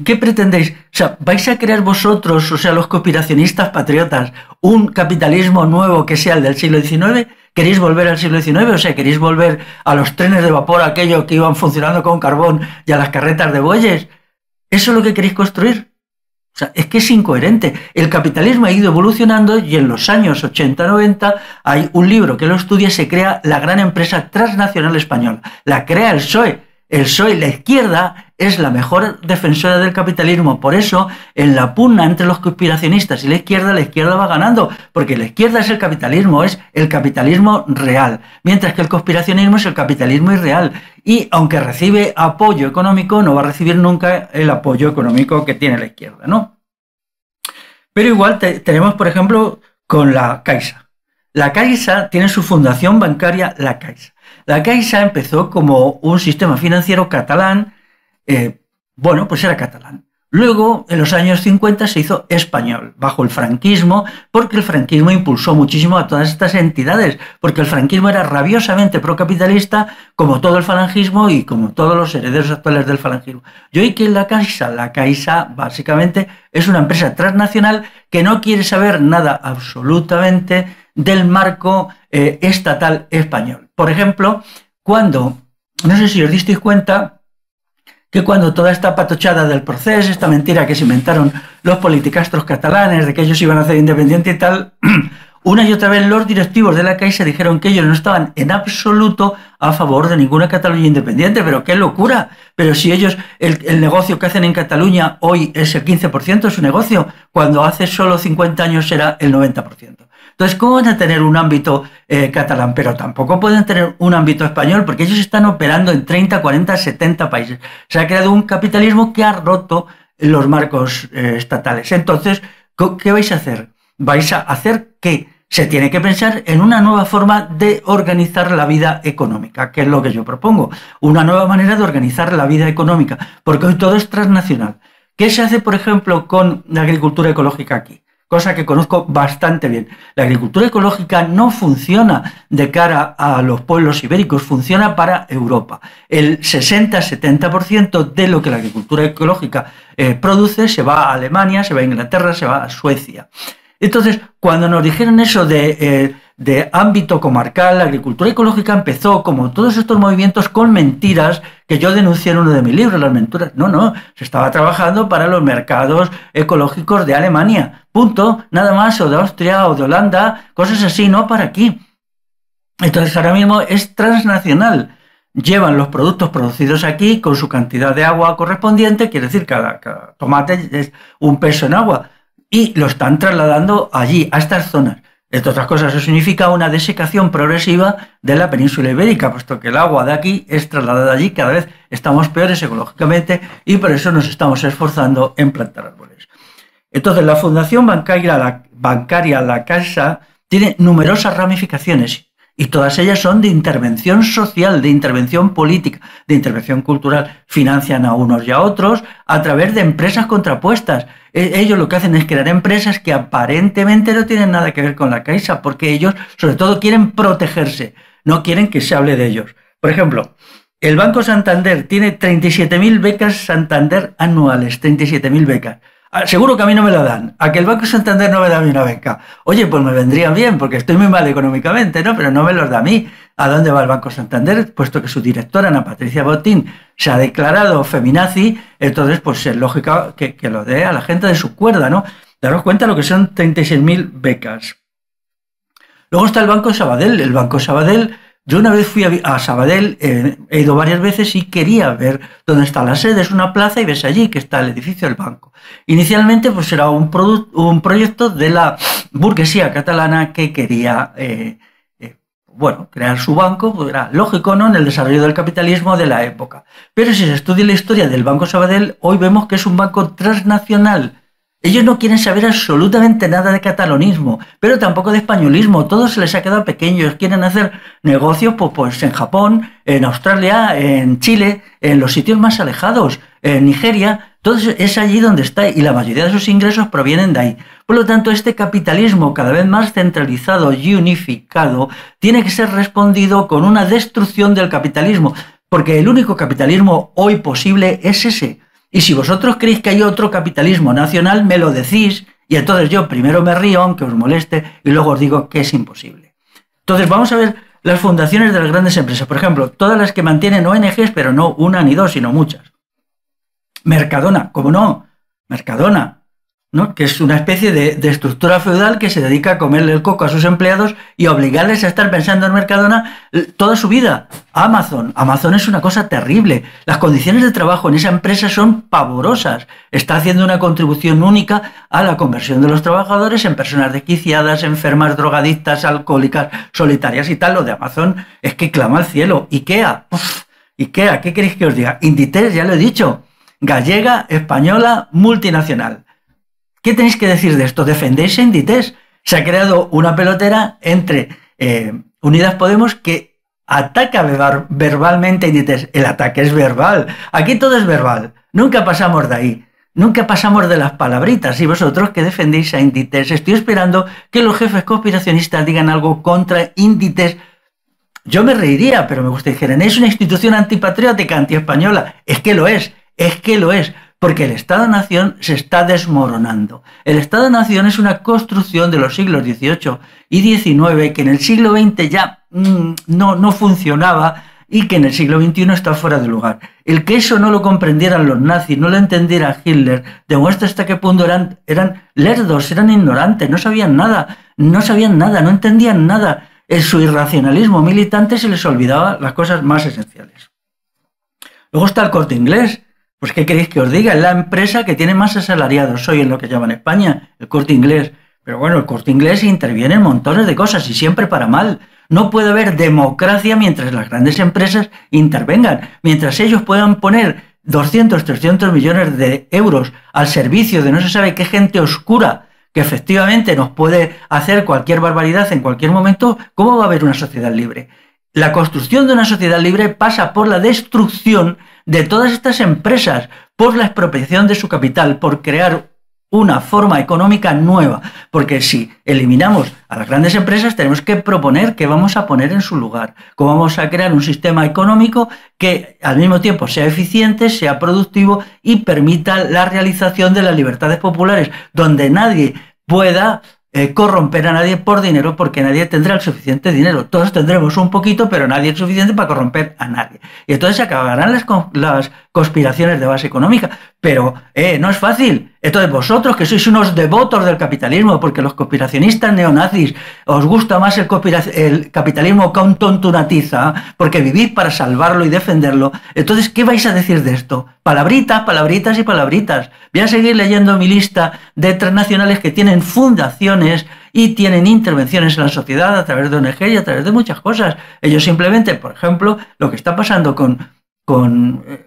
¿qué pretendéis? O sea, ¿vais a crear vosotros, o sea, los conspiracionistas patriotas, un capitalismo nuevo que sea el del siglo XIX? ¿Queréis volver al siglo XIX? O sea, ¿queréis volver a los trenes de vapor, aquellos que iban funcionando con carbón y a las carretas de bueyes? ¿Eso es lo que queréis construir? O sea, es que es incoherente. El capitalismo ha ido evolucionando y en los años 80-90 hay un libro que lo estudia y se crea la gran empresa transnacional española. La crea el PSOE. El PSOE, la izquierda, es la mejor defensora del capitalismo. Por eso, en la pugna entre los conspiracionistas y la izquierda va ganando, porque la izquierda es el capitalismo real, mientras que el conspiracionismo es el capitalismo irreal. Y aunque recibe apoyo económico, no va a recibir nunca el apoyo económico que tiene la izquierda, ¿no? Pero igual tenemos, por ejemplo, con la Caixa. La Caixa tiene su fundación bancaria, la Caixa. La Caixa empezó como un sistema financiero catalán, bueno, pues era catalán. Luego, en los años 50, se hizo español, bajo el franquismo, porque el franquismo impulsó muchísimo a todas estas entidades, porque el franquismo era rabiosamente procapitalista, como todo el falangismo y como todos los herederos actuales del falangismo. ¿Y hoy qué es la Caixa? La Caixa, básicamente, es una empresa transnacional que no quiere saber nada absolutamente del marco estatal español. Por ejemplo, cuando no sé si os disteis cuenta que cuando toda esta patochada del proceso, esta mentira que se inventaron los politicastros catalanes de que ellos iban a hacer independiente y tal, una y otra vez los directivos de la Caixa dijeron que ellos no estaban en absoluto a favor de ninguna Cataluña independiente, pero qué locura. Pero si ellos, el negocio que hacen en Cataluña hoy es el 15% de su negocio, cuando hace solo 50 años era el 90%. Entonces, ¿cómo van a tener un ámbito catalán? Pero tampoco pueden tener un ámbito español, porque ellos están operando en 30, 40, 70 países. Se ha creado un capitalismo que ha roto los marcos estatales. Entonces, ¿qué vais a hacer? Vais a hacer que se tiene que pensar en una nueva forma de organizar la vida económica, que es lo que yo propongo. Una nueva manera de organizar la vida económica, porque hoy todo es transnacional. ¿Qué se hace, por ejemplo, con la agricultura ecológica aquí? Cosa que conozco bastante bien. La agricultura ecológica no funciona de cara a los pueblos ibéricos, funciona para Europa. El 60-70% de lo que la agricultura ecológica produce se va a Alemania, se va a Inglaterra, se va a Suecia. Entonces, cuando nos dijeron eso de ámbito comarcal, la agricultura ecológica empezó, como todos estos movimientos, con mentiras que yo denuncié en uno de mis libros, las mentiras. No, se estaba trabajando para los mercados ecológicos de Alemania, punto, nada más, o de Austria, o de Holanda, cosas así, no para aquí. Entonces, ahora mismo es transnacional. Llevan los productos producidos aquí con su cantidad de agua correspondiente, quiere decir, cada tomate es un peso en agua, y lo están trasladando allí, a estas zonas. Entre otras cosas, eso significa una desecación progresiva de la península ibérica, puesto que el agua de aquí es trasladada allí, cada vez estamos peores ecológicamente y por eso nos estamos esforzando en plantar árboles. Entonces, la Fundación Bancaria La Caixa tiene numerosas ramificaciones y todas ellas son de intervención social, de intervención política, de intervención cultural. Financian a unos y a otros a través de empresas contrapuestas. Ellos lo que hacen es crear empresas que aparentemente no tienen nada que ver con la Caixa, porque ellos, sobre todo, quieren protegerse, no quieren que se hable de ellos. Por ejemplo, el Banco Santander tiene 37.000 becas Santander anuales, 37.000 becas. Seguro que a mí no me lo dan. A que el Banco Santander no me da a mí una beca. Oye, pues me vendría bien, porque estoy muy mal económicamente, ¿no? Pero no me los da a mí. ¿A dónde va el Banco Santander? Puesto que su directora, Ana Patricia Botín, se ha declarado feminazi, entonces pues es lógico que lo dé a la gente de su cuerda, ¿no? Daros cuenta lo que son 36.000 becas. Luego está el Banco Sabadell. El Banco Sabadell, yo una vez fui a Sabadell, he ido varias veces y quería ver dónde está la sede. Es una plaza y ves allí que está el edificio del banco. Inicialmente pues era un proyecto de la burguesía catalana que quería crear su banco, pues era lógico, ¿no?, en el desarrollo del capitalismo de la época. Pero si se estudia la historia del Banco Sabadell, hoy vemos que es un banco transnacional. Ellos no quieren saber absolutamente nada de catalanismo, pero tampoco de españolismo. Todo se les ha quedado pequeño. Ellos quieren hacer negocios pues en Japón, en Australia, en Chile, en los sitios más alejados, en Nigeria. Todo es allí donde está y la mayoría de sus ingresos provienen de ahí. Por lo tanto, este capitalismo cada vez más centralizado y unificado tiene que ser respondido con una destrucción del capitalismo, porque el único capitalismo hoy posible es ese. Y si vosotros creéis que hay otro capitalismo nacional, me lo decís, y entonces yo primero me río, aunque os moleste, y luego os digo que es imposible. Entonces vamos a ver las fundaciones de las grandes empresas. Por ejemplo, todas las que mantienen ONGs, pero no una ni dos, sino muchas. Mercadona, ¿cómo no? Mercadona, ¿no?, que es una especie de estructura feudal que se dedica a comerle el coco a sus empleados y obligarles a estar pensando en Mercadona toda su vida. Amazon es una cosa terrible. Las condiciones de trabajo en esa empresa son pavorosas. Está haciendo una contribución única a la conversión de los trabajadores en personas desquiciadas, enfermas, drogadictas, alcohólicas, solitarias y tal. Lo de Amazon es que clama al cielo. IKEA, ¿qué queréis que os diga? Inditex, ya lo he dicho. Gallega, española, multinacional. ¿Qué tenéis que decir de esto? ¿Defendéis a Inditex? Se ha creado una pelotera entre Unidas Podemos que ataca verbalmente a Inditex. El ataque es verbal. Aquí todo es verbal. Nunca pasamos de ahí. Nunca pasamos de las palabritas. Y vosotros que defendéis a Inditex, estoy esperando que los jefes conspiracionistas digan algo contra Inditex. Yo me reiría, pero me gustaría que dijeran, es una institución antipatriótica, antiespañola. Es que lo es. Porque el Estado-Nación se está desmoronando. El Estado-Nación es una construcción de los siglos XVIII y XIX que en el siglo XX ya no funcionaba y que en el siglo XXI está fuera de lugar. El que eso no lo comprendieran los nazis, no lo entendiera Hitler, demuestra hasta qué punto eran lerdos, eran ignorantes, no sabían nada, no entendían nada. En su irracionalismo militante se les olvidaba las cosas más esenciales. Luego está el Corte Inglés. Pues ¿qué queréis que os diga? Es la empresa que tiene más asalariados hoy en lo que llaman España, el Corte Inglés. Pero bueno, el Corte Inglés interviene en montones de cosas y siempre para mal. No puede haber democracia mientras las grandes empresas intervengan. Mientras ellos puedan poner 200, 300 millones de euros al servicio de no se sabe qué gente oscura que efectivamente nos puede hacer cualquier barbaridad en cualquier momento, ¿cómo va a haber una sociedad libre? La construcción de una sociedad libre pasa por la destrucción de todas estas empresas, por la expropiación de su capital, por crear una forma económica nueva, porque si eliminamos a las grandes empresas tenemos que proponer qué vamos a poner en su lugar, cómo vamos a crear un sistema económico que al mismo tiempo sea eficiente, sea productivo y permita la realización de las libertades populares, donde nadie pueda corromper a nadie por dinero, porque nadie tendrá el suficiente dinero. Todos tendremos un poquito, pero nadie es suficiente para corromper a nadie. Y entonces se acabarán las conspiraciones de base económica. Pero no es fácil. Entonces vosotros, que sois unos devotos del capitalismo, porque los conspiracionistas neonazis os gusta más el capitalismo que a un tonto una tiza, porque vivís para salvarlo y defenderlo. Entonces, ¿qué vais a decir de esto? Palabritas, palabritas y palabritas. Voy a seguir leyendo mi lista de transnacionales que tienen fundaciones y tienen intervenciones en la sociedad a través de ONG y a través de muchas cosas. Ellos simplemente, por ejemplo, lo que está pasando con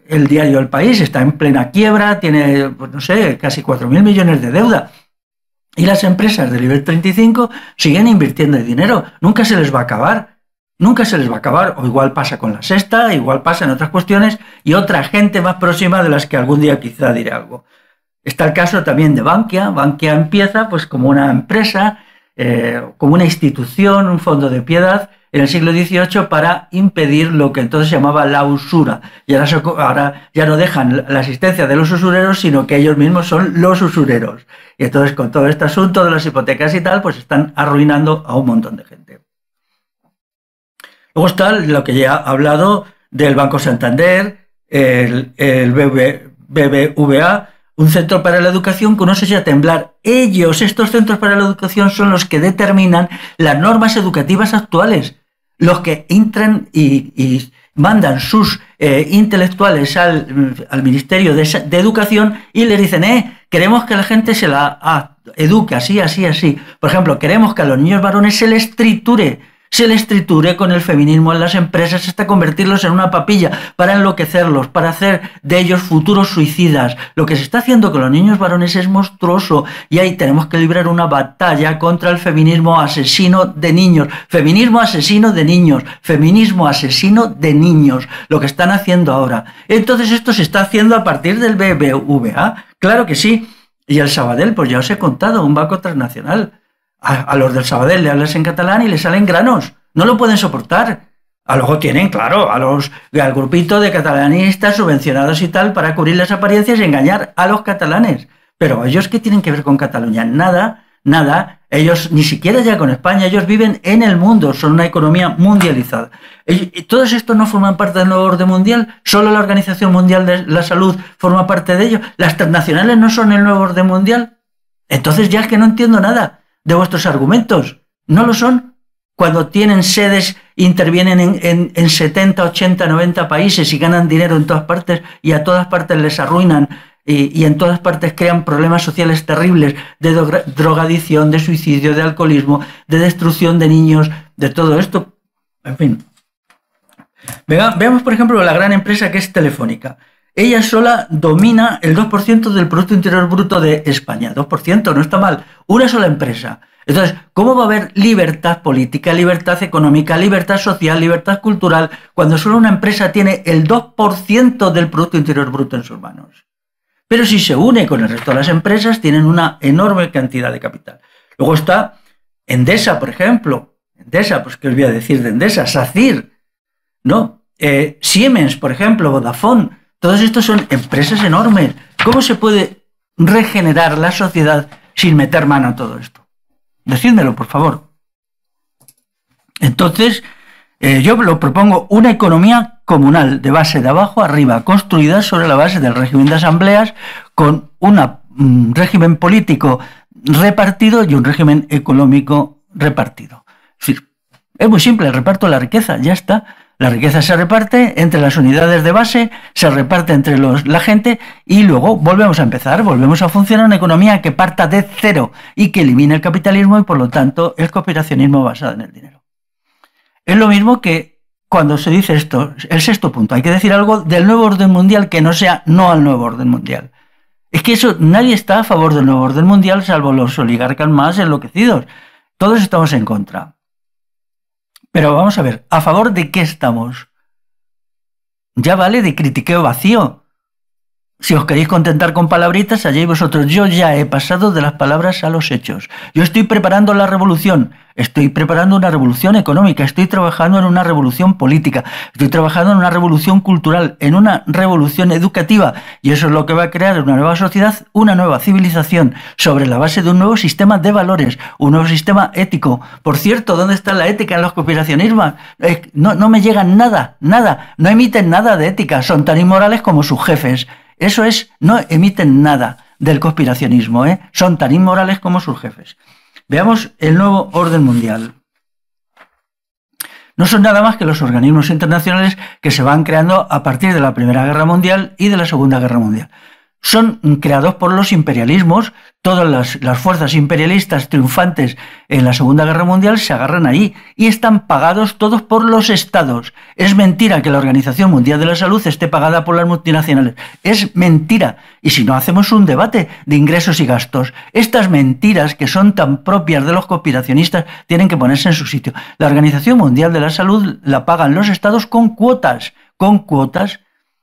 el diario El País, está en plena quiebra, tiene, pues no sé, casi 4.000 millones de deuda. Y las empresas del IBEX 35 siguen invirtiendo dinero. Nunca se les va a acabar. Nunca se les va a acabar. O igual pasa con La Sexta, igual pasa en otras cuestiones y otra gente más próxima de las que algún día quizá diré algo. Está el caso también de Bankia. Bankia empieza pues como una empresa, como una institución, un fondo de piedad, en el siglo XVIII para impedir lo que entonces se llamaba la usura. Y ahora ya no dejan la asistencia de los usureros, sino que ellos mismos son los usureros. Y entonces con todo este asunto de las hipotecas y tal, pues están arruinando a un montón de gente. Luego está lo que ya he hablado del Banco Santander, el BBVA, un centro para la educación que uno se echa a temblar. Estos centros para la educación, son los que determinan las normas educativas actuales. Los que entran y mandan sus intelectuales al Ministerio de Educación y les dicen, queremos que la gente se la eduque así, así, así. Por ejemplo, queremos que a los niños varones se les triture con el feminismo en las empresas hasta convertirlos en una papilla para enloquecerlos, para hacer de ellos futuros suicidas. Lo que se está haciendo con los niños varones es monstruoso y ahí tenemos que librar una batalla contra el feminismo asesino de niños. Feminismo asesino de niños, feminismo asesino de niños, lo que están haciendo ahora. Entonces esto se está haciendo a partir del BBVA, claro que sí. Y el Sabadell, pues ya os he contado, un banco transnacional. A los del Sabadell le hablas en catalán y le salen granos. No lo pueden soportar. Luego tienen, claro, al grupito de catalanistas subvencionados y tal para cubrir las apariencias y engañar a los catalanes. Pero ellos, ¿qué tienen que ver con Cataluña? Nada, nada. Ellos ni siquiera ya con España. Ellos viven en el mundo. Son una economía mundializada. ¿Todos estos no forman parte del nuevo orden mundial? ¿Solo la Organización Mundial de la Salud forma parte de ello? ¿Las transnacionales no son el nuevo orden mundial? Entonces ya es que no entiendo nada de vuestros argumentos. ¿No lo son? Cuando tienen sedes, intervienen en 70, 80, 90 países y ganan dinero en todas partes y a todas partes les arruinan y en todas partes crean problemas sociales terribles de drogadicción, de suicidio, de alcoholismo, de destrucción de niños, de todo esto. En fin. Veamos, por ejemplo, la gran empresa que es Telefónica. Ella sola domina el 2% del Producto Interior Bruto de España. 2%, no está mal. Una sola empresa. Entonces, ¿cómo va a haber libertad política, libertad económica, libertad social, libertad cultural, cuando solo una empresa tiene el 2% del Producto Interior Bruto en sus manos? Pero si se une con el resto de las empresas, tienen una enorme cantidad de capital. Luego está Endesa, por ejemplo. Endesa, pues ¿qué os voy a decir de Endesa? SACIR, ¿no? Siemens, por ejemplo, Vodafone. Todos estos son empresas enormes. ¿Cómo se puede regenerar la sociedad sin meter mano a todo esto? Decídmelo, por favor. Entonces, Yo lo propongo una economía comunal, de base de abajo a arriba, construida sobre la base del régimen de asambleas, con un régimen político repartido y un régimen económico repartido. Es decir, es muy simple, el reparto de la riqueza, ya está. La riqueza se reparte entre las unidades de base, se reparte entre la gente y luego volvemos a empezar, volvemos a funcionar una economía que parta de cero y que elimine el capitalismo y por lo tanto el cooperacionismo basado en el dinero. Es lo mismo que cuando se dice esto, el sexto punto, hay que decir algo del nuevo orden mundial que no sea no al nuevo orden mundial. Es que eso, nadie está a favor del nuevo orden mundial salvo los oligarcas más enloquecidos. Todos estamos en contra. Pero vamos a ver, ¿a favor de qué estamos? Ya vale de critiqueo vacío. Si os queréis contentar con palabritas, allá vosotros. Yo ya he pasado de las palabras a los hechos. Yo estoy preparando la revolución. Estoy preparando una revolución económica. Estoy trabajando en una revolución política. Estoy trabajando en una revolución cultural, en una revolución educativa. Y eso es lo que va a crear una nueva sociedad, una nueva civilización, sobre la base de un nuevo sistema de valores, un nuevo sistema ético. Por cierto, ¿dónde está la ética en los cooperacionismos? No me llegan nada. No emiten nada de ética. Son tan inmorales como sus jefes. Eso es, no emiten nada del conspiracionismo, son tan inmorales como sus jefes. Veamos el nuevo orden mundial. No son nada más que los organismos internacionales que se van creando a partir de la Primera Guerra Mundial y de la Segunda Guerra Mundial. Son creados por los imperialismos. Todas las fuerzas imperialistas triunfantes en la Segunda Guerra Mundial se agarran ahí y están pagados todos por los estados. Es mentira que la Organización Mundial de la Salud esté pagada por las multinacionales. Es mentira. Y si no hacemos un debate de ingresos y gastos, estas mentiras que son tan propias de los conspiracionistas tienen que ponerse en su sitio. La Organización Mundial de la Salud la pagan los estados con cuotas.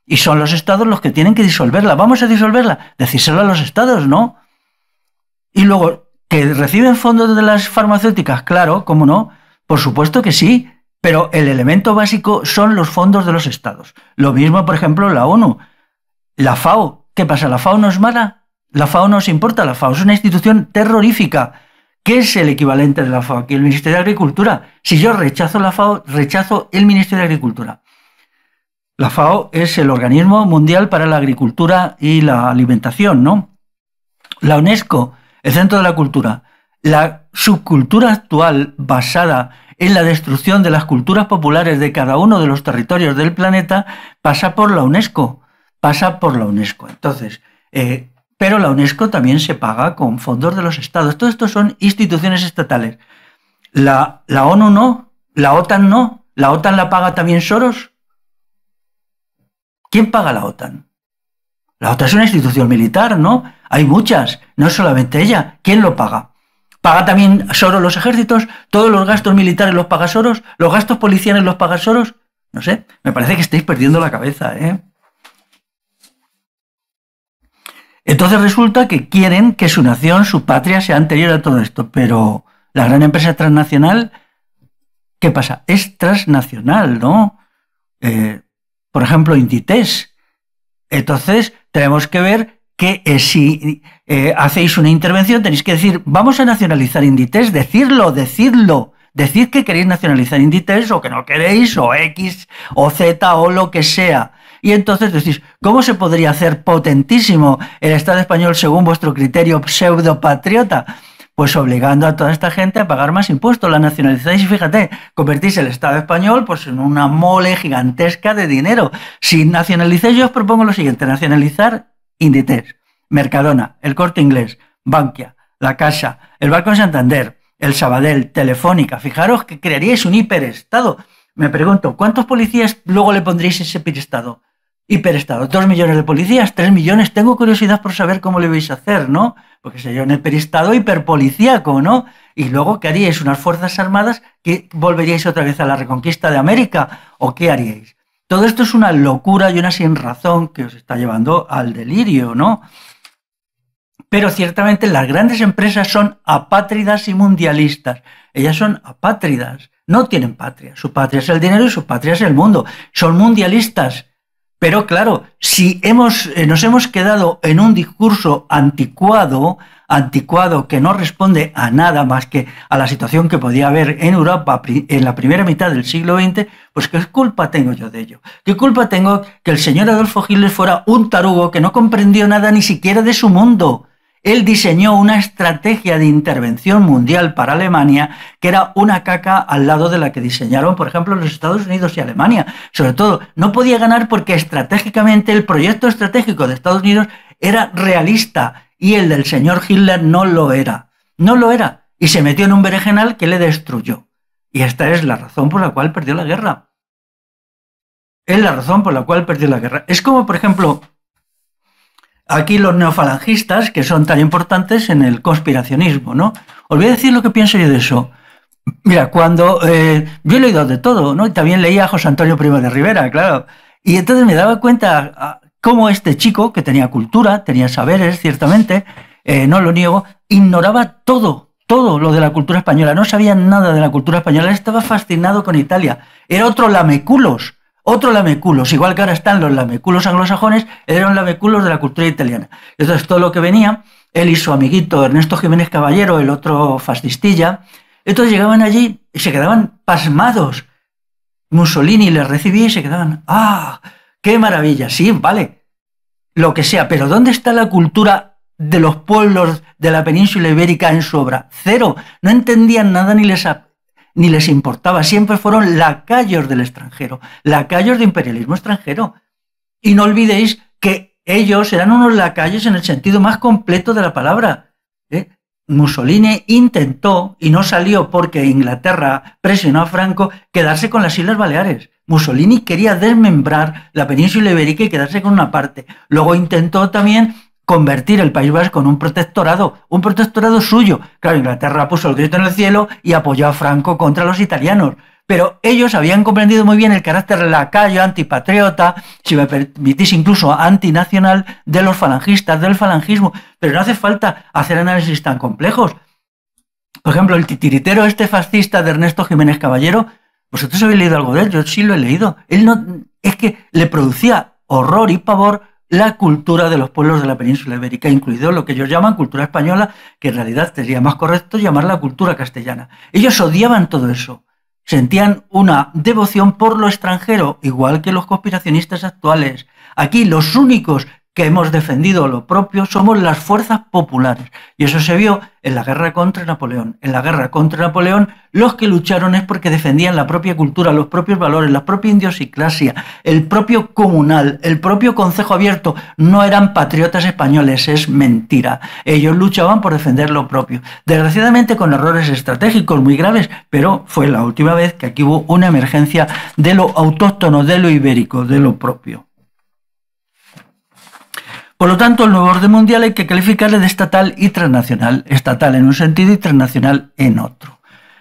Y son los estados los que tienen que disolverla. ¿Vamos a disolverla? Decírselo a los estados, ¿no? Y luego, ¿que reciben fondos de las farmacéuticas? Claro, ¿cómo no? Por supuesto que sí, pero el elemento básico son los fondos de los estados. Lo mismo, por ejemplo, la ONU. La FAO, ¿qué pasa? ¿La FAO no es mala? ¿La FAO no os importa? La FAO es una institución terrorífica. ¿Qué es el equivalente de la FAO? Aquí el Ministerio de Agricultura. Si yo rechazo la FAO, rechazo el Ministerio de Agricultura. La FAO es el Organismo Mundial para la Agricultura y la Alimentación, ¿no? La UNESCO, el Centro de la Cultura. La subcultura actual, basada en la destrucción de las culturas populares de cada uno de los territorios del planeta, pasa por la UNESCO. Entonces, pero la UNESCO también se paga con fondos de los estados. Todo esto son instituciones estatales. La ONU no, la OTAN no. ¿La OTAN la paga también Soros? ¿Quién paga la OTAN? La OTAN es una institución militar, ¿no? Hay muchas, no solamente ella. ¿Quién lo paga? ¿Paga también Soros los ejércitos? ¿Todos los gastos militares los paga Soros? ¿Los gastos policiales los paga Soros? No sé, me parece que estáis perdiendo la cabeza, Entonces resulta que quieren que su nación, su patria, sea anterior a todo esto. Pero la gran empresa transnacional, ¿qué pasa? Es transnacional, ¿no? Por ejemplo, Inditex. Entonces, tenemos que ver que si hacéis una intervención, tenéis que decir, vamos a nacionalizar Inditex, decidlo. Decid que queréis nacionalizar Inditex o que no queréis, o X, o Z, o lo que sea. Y entonces decís, ¿cómo se podría hacer potentísimo el Estado español según vuestro criterio pseudopatriota? Pues obligando a toda esta gente a pagar más impuestos. La nacionalizáis y fíjate, convertís el Estado español pues en una mole gigantesca de dinero. Si nacionalizáis, yo os propongo lo siguiente: nacionalizar Inditex, Mercadona, el Corte Inglés, Bankia, La Caixa, el Banco Santander, el Sabadell, Telefónica. Fijaros que crearíais un hiperestado. Me pregunto, ¿cuántos policías luego le pondréis ese hiperestado? 2 millones de policías, 3 millones. Tengo curiosidad por saber cómo lo vais a hacer, ¿no? Porque sería un hiperestado hiperpolicíaco, ¿no? Y luego, ¿qué haríais? ¿Unas fuerzas armadas que volveríais otra vez a la reconquista de América? ¿O qué haríais? Todo esto es una locura y una sinrazón que os está llevando al delirio, ¿no? Pero ciertamente las grandes empresas son apátridas y mundialistas. Ellas son apátridas, no tienen patria. Su patria es el dinero y su patria es el mundo. Son mundialistas. Pero claro, si nos hemos quedado en un discurso anticuado, anticuado, que no responde a nada más que a la situación que podía haber en Europa en la primera mitad del siglo XX, pues ¿qué culpa tengo yo de ello? ¿Qué culpa tengo que el señor Adolfo Hitler fuera un tarugo que no comprendió nada ni siquiera de su mundo? Él diseñó una estrategia de intervención mundial para Alemania que era una caca al lado de la que diseñaron, por ejemplo, los Estados Unidos y Alemania. Sobre todo, no podía ganar porque estratégicamente el proyecto estratégico de Estados Unidos era realista y el del señor Hitler no lo era. No lo era. Y se metió en un berenjenal que le destruyó. Y esta es la razón por la cual perdió la guerra. Es la razón por la cual perdió la guerra. Es como, por ejemplo, aquí los neofalangistas, que son tan importantes en el conspiracionismo, ¿no? Os voy a decir lo que pienso yo de eso. Mira, cuando yo he leído de todo, ¿no? Y también leía a José Antonio Primo de Rivera, claro. Y entonces me daba cuenta cómo este chico, que tenía cultura, tenía saberes, ciertamente, no lo niego, ignoraba todo lo de la cultura española. No sabía nada de la cultura española. Él estaba fascinado con Italia. Era otro lameculos. Igual que ahora están los lameculos anglosajones, eran lameculos de la cultura italiana. Entonces todo lo que venía, él y su amiguito Ernesto Jiménez Caballero, el otro fascistilla, entonces llegaban allí y se quedaban pasmados. Mussolini les recibía y se quedaban, ¡ah, qué maravilla! Sí, vale, lo que sea, pero ¿dónde está la cultura de los pueblos de la península ibérica en su obra? Cero, no entendían nada ni les importaba, siempre fueron lacayos del extranjero, lacayos de imperialismo extranjero. Y no olvidéis que ellos eran unos lacayos en el sentido más completo de la palabra. Mussolini intentó, y no salió porque Inglaterra presionó a Franco, quedarse con las Islas Baleares. Mussolini quería desmembrar la península ibérica y quedarse con una parte. Luego intentó también convertir el País Vasco en un protectorado suyo. Claro, Inglaterra puso el grito en el cielo y apoyó a Franco contra los italianos. Pero ellos habían comprendido muy bien el carácter lacayo, antipatriota, si me permitís incluso antinacional, de los falangistas, del falangismo. Pero no hace falta hacer análisis tan complejos. Por ejemplo, el titiritero este fascista de Ernesto Jiménez Caballero, ¿vosotros habéis leído algo de él? Yo sí lo he leído. Él no, es que le producía horror y pavor la cultura de los pueblos de la península ibérica, incluido lo que ellos llaman cultura española, que en realidad sería más correcto llamarla cultura castellana. Ellos odiaban todo eso. Sentían una devoción por lo extranjero, igual que los conspiracionistas actuales. Aquí los únicos que hemos defendido lo propio somos las fuerzas populares. Y eso se vio en la guerra contra Napoleón. En la guerra contra Napoleón, los que lucharon es porque defendían la propia cultura, los propios valores, la propia idiosincrasia, el propio comunal, el propio concejo abierto. No eran patriotas españoles, es mentira. Ellos luchaban por defender lo propio. Desgraciadamente con errores estratégicos muy graves, pero fue la última vez que aquí hubo una emergencia de lo autóctono, de lo ibérico, de lo propio. Por lo tanto, el nuevo orden mundial hay que calificarle de estatal y transnacional. Estatal en un sentido y transnacional en otro.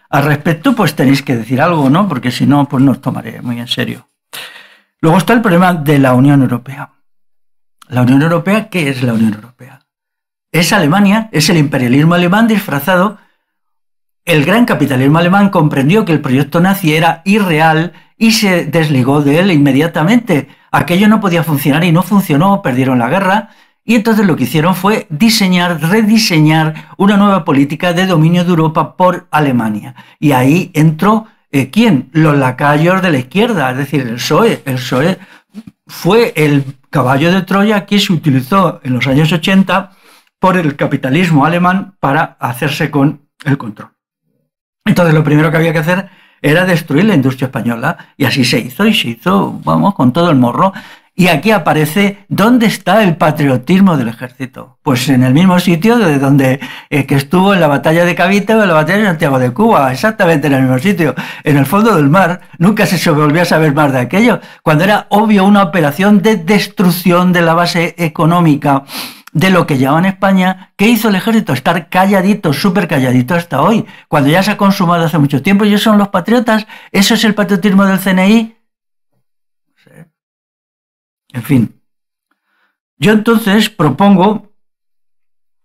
Al respecto, pues tenéis que decir algo, ¿no? Porque si no, pues no os tomaré muy en serio. Luego está el problema de la Unión Europea. ¿La Unión Europea qué es la Unión Europea? Es Alemania, es el imperialismo alemán disfrazado. El gran capitalismo alemán comprendió que el proyecto nazi era irreal y se desligó de él inmediatamente. Aquello no podía funcionar y no funcionó, perdieron la guerra y entonces lo que hicieron fue rediseñar una nueva política de dominio de Europa por Alemania. Y ahí entró, ¿quién? Los lacayos de la izquierda, es decir, el PSOE. El PSOE fue el caballo de Troya que se utilizó en los años 80 por el capitalismo alemán para hacerse con el control. Entonces lo primero que había que hacer era destruir la industria española y así se hizo y se hizo, vamos, con todo el morro. Y aquí aparece, ¿dónde está el patriotismo del ejército? Pues en el mismo sitio de donde que estuvo en la batalla de Cavite o en la batalla de Santiago de Cuba, exactamente en el mismo sitio, en el fondo del mar. Nunca se volvió a saber más de aquello, cuando era obvio una operación de destrucción de la base económica de lo que llaman España. ¿Qué hizo el ejército? Estar calladito, súper calladito hasta hoy, cuando ya se ha consumado hace mucho tiempo. ¿Y ellos son los patriotas? ¿Eso es el patriotismo del CNI? No sé. En fin. Yo entonces propongo,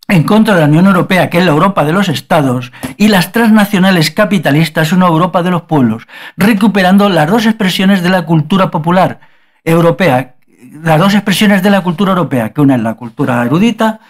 en contra de la Unión Europea, que es la Europa de los Estados, y las transnacionales capitalistas, una Europa de los pueblos, recuperando las dos expresiones de la cultura popular europea, las dos expresiones de la cultura europea, que una es la cultura erudita,